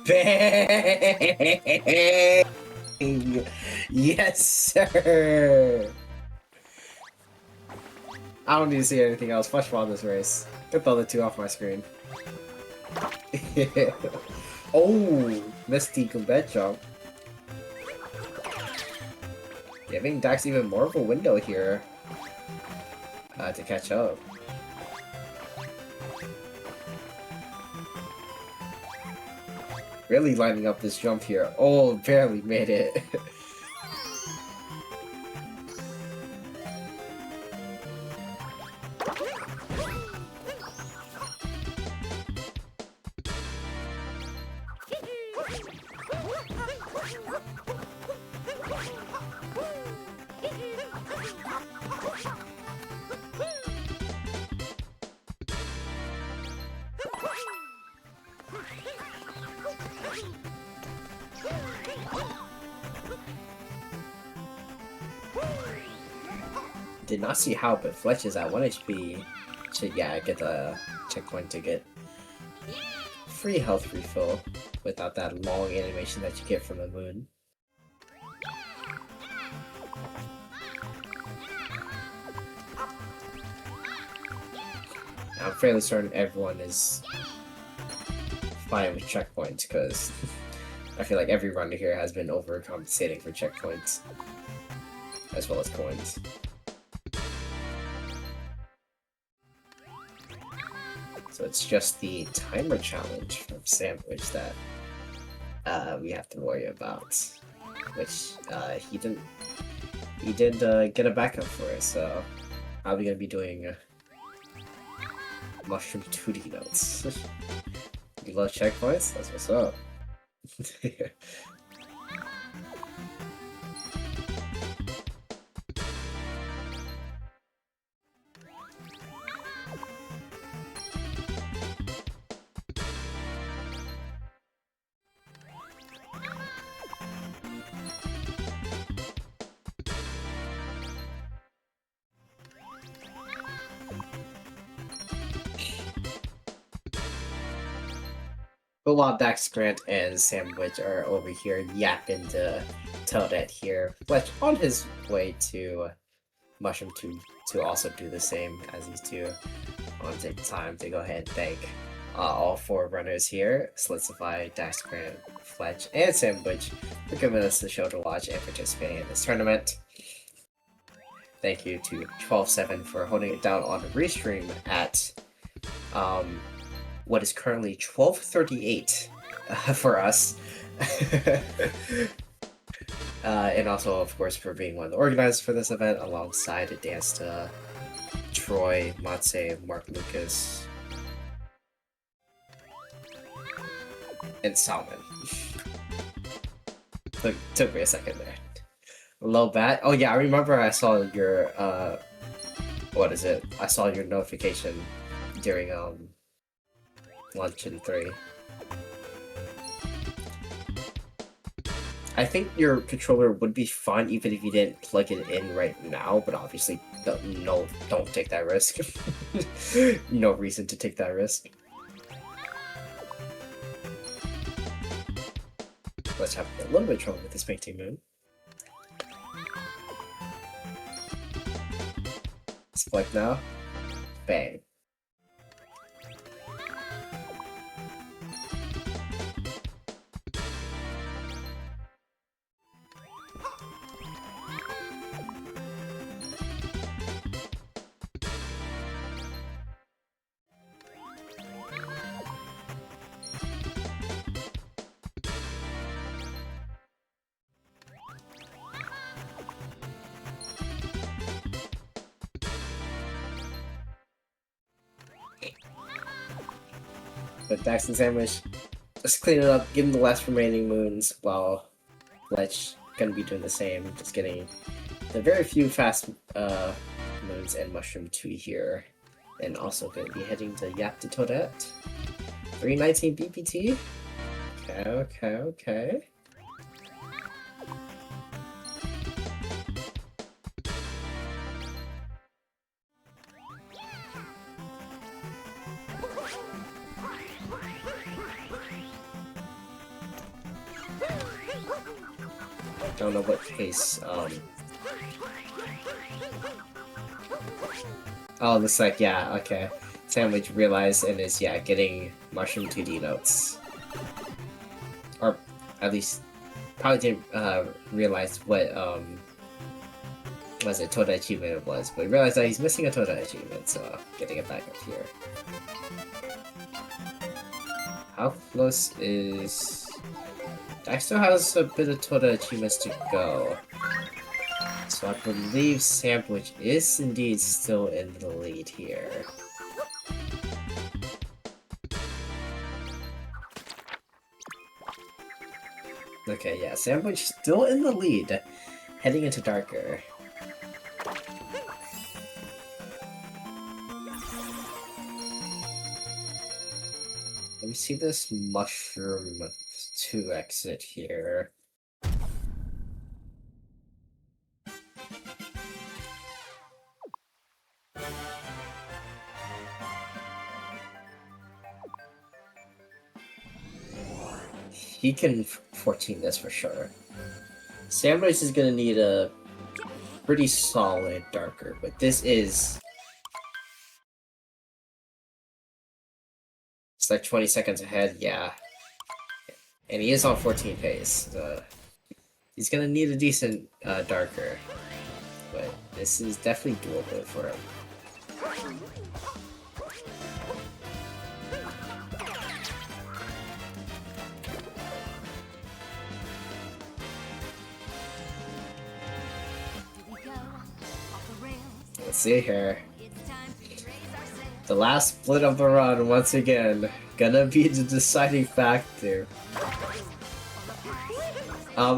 Bang! Yes, sir! I don't need to see anything else. Fletch won this race. Get the other two off my screen. Oh, Misty Gombet jump. Giving Dax even more of a window here to catch up. Really lining up this jump here. Oh, barely made it. Did not see how, but Fletch is at 1 HP. Should, yeah, get the checkpoint to get free health refill without that long animation that you get from the moon. I'm fairly certain everyone is fine with checkpoints, because I feel like every runner here has been overcompensating for checkpoints, as well as coins. So it's just the timer challenge from Samdwidge that we have to worry about, which he did get a backup for it, so probably gonna be doing mushroom 2D notes. You love checkpoints? That's what's up. But while Dax Grant and samdwidge are over here yapping to Toadette here, Fletch on his way to Mushroom to also do the same as these two. I want to take the time to go ahead and thank all 4 runners here, Slitzify, Dax Grant, Fletch, and samdwidge for giving us the show to watch and participating in this tournament. Thank you to 12-7 for holding it down on the restream at what is currently 12:38 for us. And also, of course, for being one of the organizers for this event, alongside a dance to Troy, Matse, Mark Lucas, and Salmon. Took me a second there. Low bat. Oh yeah, I remember I saw your what is it? I saw your notification during Luncheon 3. I think your controller would be fine even if you didn't plug it in right now, but obviously don't take that risk. No reason to take that risk. Let's have a little bit of trouble with this painting moon. Spike now. Bang. But Dax and Sandwich, just clean it up, give him the last remaining moons, while Fletch gonna be doing the same, just getting the very few fast moons and Mushroom 2 here. And also gonna be heading to Yap to Toadette. 319 BPT? Okay. Don't know what pace, Oh, looks like, yeah, okay. Sandwich realized and is, yeah, getting Mushroom 2D notes. Or, at least, probably didn't, realize what, was it Toda achievement it was, but we realized that he's missing a Toda achievement, so getting it back up here. How close is... Dax still has a bit of Toda achievements to go. So I believe Samdwidge is indeed still in the lead here. Okay, yeah, Samdwidge still in the lead, heading into Darker. Let me see this mushroom to exit here. He can 14 this for sure. Samdwidge is gonna need a pretty solid Darker, but this is... It's like 20 seconds ahead, yeah. And he is on 14 pace. He's gonna need a decent Darker, but this is definitely doable for him. Let's see here. The last split of the run, once again, gonna be the deciding factor.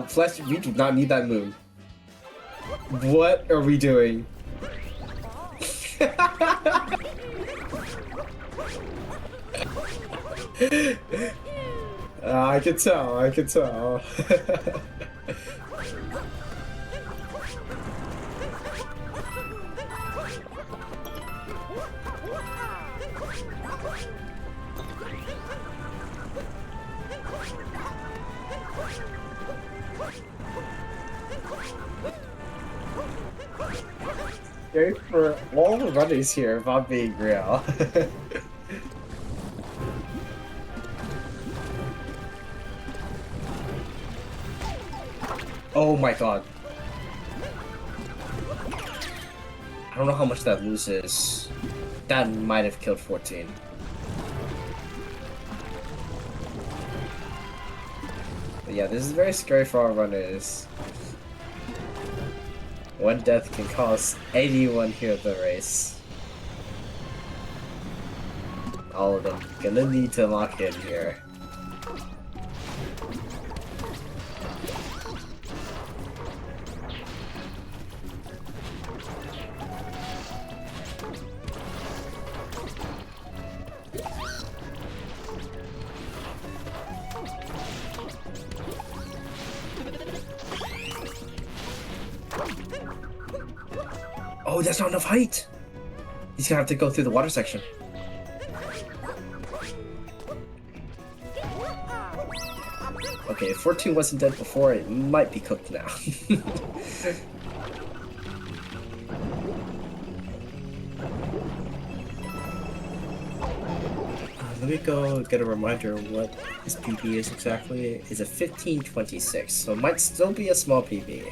Fletch, we do not need that move. What are we doing? I can tell, I can tell. Okay, for all the runners here, if I'm being real. Oh my god. I don't know how much that loses. That might have killed 14. But yeah, this is very scary for our runners. One death can cost anyone here at the race. All of them gonna need to lock in here. Oh, that's not enough height! He's gonna have to go through the water section. Okay, if 14 wasn't dead before, it might be cooked now. Let me go get a reminder of what his PB is exactly. It's a 1526, so it might still be a small PB.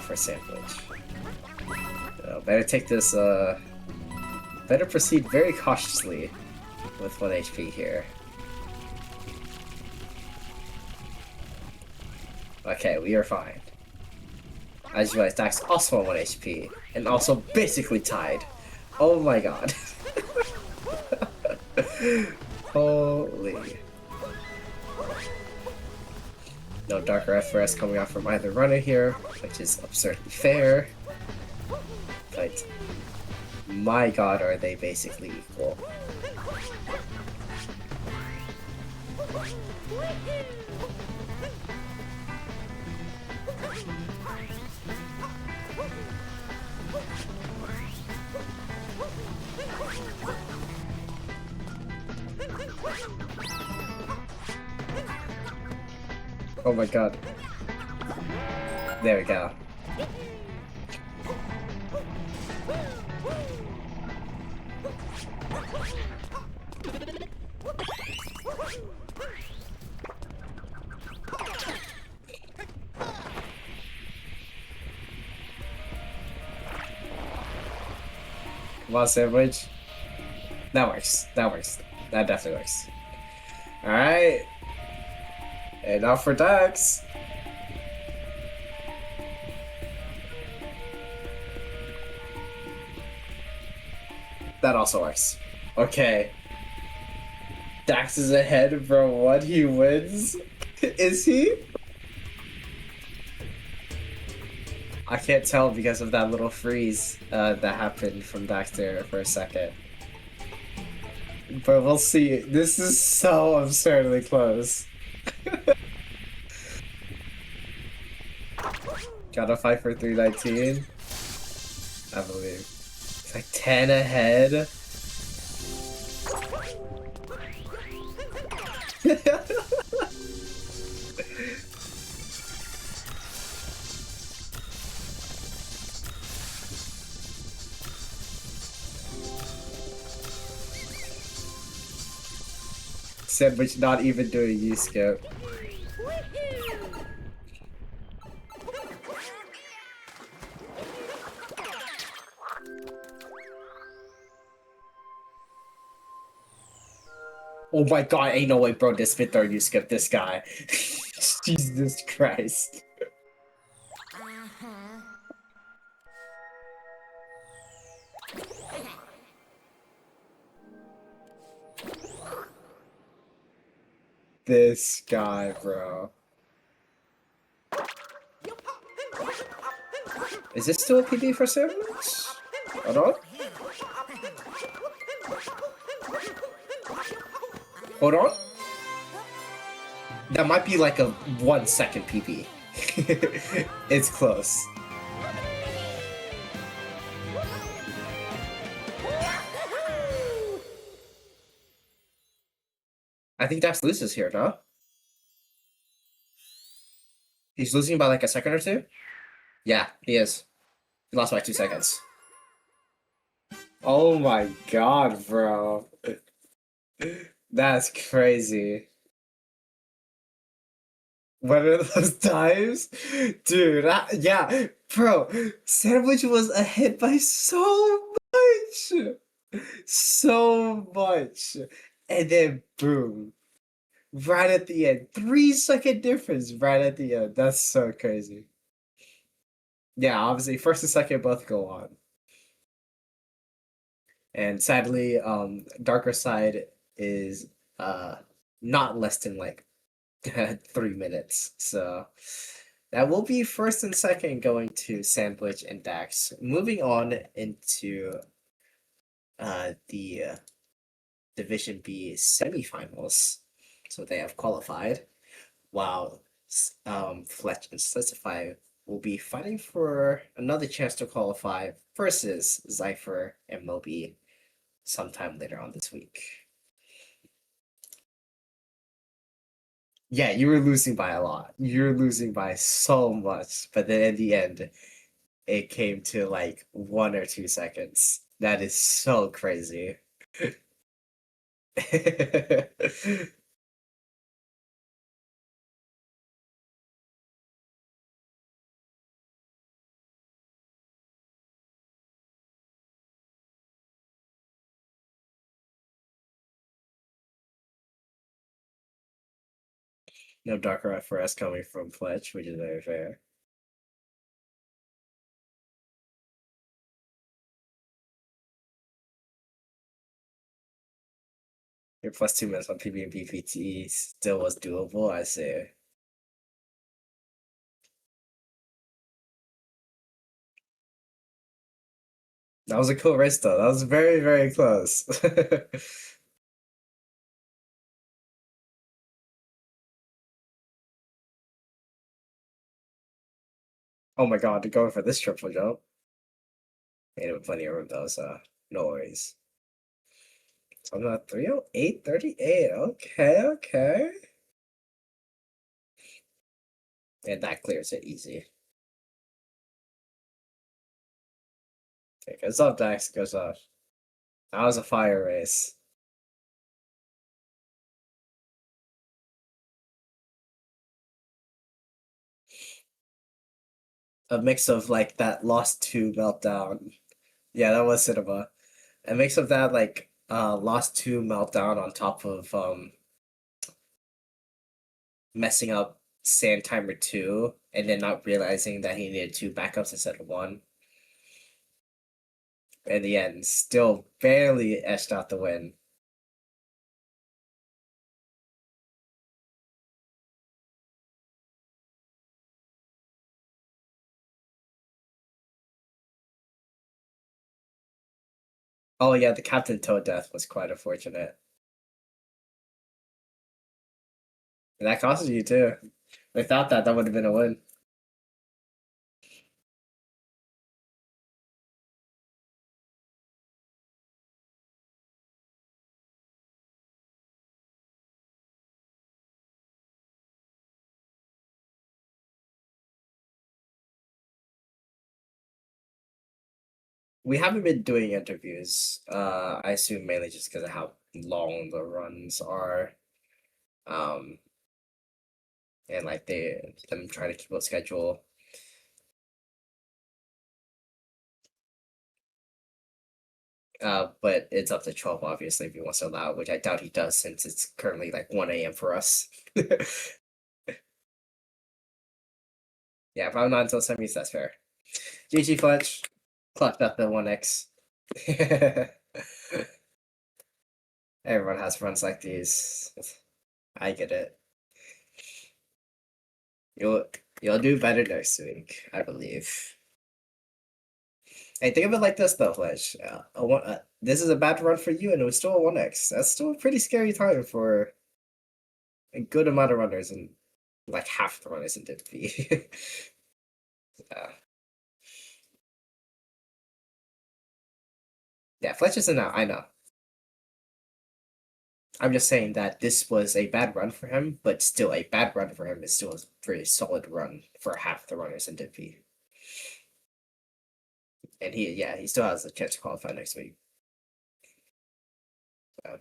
For Samdwidge. Better take this, better proceed very cautiously with 1 HP here. Okay, we are fine. As you realize, Dax also on 1 HP, and also basically tied. Oh my god. Holy. No Darker FRS coming out from either runner here, which is absurdly fair. But my god, are they basically equal. Oh my god. There we go. Come on, sandwich. That works. That works. That definitely works. Alright. And now for Dax. That also works. Okay. Dax is ahead for what he wins. Is he? I can't tell because of that little freeze that happened from Dax there for a second. But we'll see. This is so absurdly close. Gotta fight for 319. I believe. It's like 10 ahead. Sandwich not even doing U-skip. Oh my god, ain't no way, bro, this fifth third U-skip this guy. Jesus Christ. This guy, bro. Is this still a PB for Sandwich? Hold on. Hold on. That might be like a 1 second PB. It's close. I think Dax loses here, no? He's losing by like a second or two? Yeah, he is. He lost by 2 seconds. Oh my god, bro. That's crazy. What are those times? Dude, yeah, bro, Sandwich was ahead by so much! So much. And then, boom. Right at the end. 3-second difference right at the end. That's so crazy. Yeah, obviously, first and second both go on. And sadly, Darker Side is not less than like 3 minutes. So that will be first and second going to Sandwich and Dax. Moving on into the Division B semifinals. So they have qualified, while Fletch and Slitzify will be fighting for another chance to qualify versus Zypher and Moby sometime later on this week. Yeah, you were losing by a lot. You're losing by so much, but then in the end, it came to like 1 or 2 seconds. That is so crazy. No Darker FRS coming from Fletch, which is very fair. Your plus 2 minutes on PB and BPT still was doable, I say. That was a cool race though. That was very, very close. Oh my god, going for this triple jump. Made him plenty of room though, so no worries. So I'm at 308.38. Okay, okay. And that clears it easy. Okay, goes off, Dax, goes off. That was a fire race. A mix of like that lost 2 meltdown. Yeah, that was cinema. A mix of that, like, lost 2 meltdown on top of messing up sand timer 2, and then not realizing that he needed 2 backups instead of 1. In the end, still barely edged out the win. Oh yeah, the Captain Toad death was quite unfortunate. And that cost you too. Without that, that would have been a win. We haven't been doing interviews. I assume mainly just because of how long the runs are. Um, and like them trying to keep a schedule. But it's up to 12 obviously if he wants to allow, which I doubt he does since it's currently like 1 a.m. for us. Yeah, probably not until semis, that's fair. GG Fletch. Clucked up the 1x. Everyone has runs like these. I get it. You'll do better next week, I believe. Hey, think of it like this though, Fletch. This is a bad run for you, and it was still a 1x. That's still a pretty scary time for a good amount of runners, and like half the runners in Div B. Yeah, Fletch isn't out, I know. I'm just saying that this was a bad run for him, but still a bad run for him is still a pretty solid run for half the runners in Div B. And he still has a chance to qualify next week. So,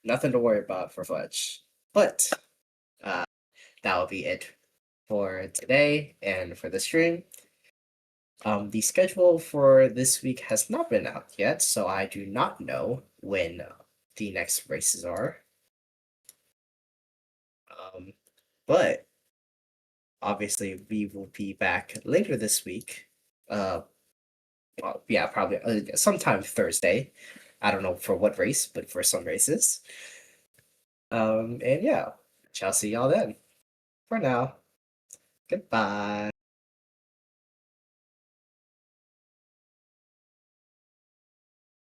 nothing to worry about for Fletch. But that will be it for today and for the stream. The schedule for this week has not been out yet, so I do not know when the next races are. But obviously we will be back later this week. Well, yeah, probably sometime Thursday. I don't know for what race, but for some races. And yeah, shall see y'all then. For now, goodbye.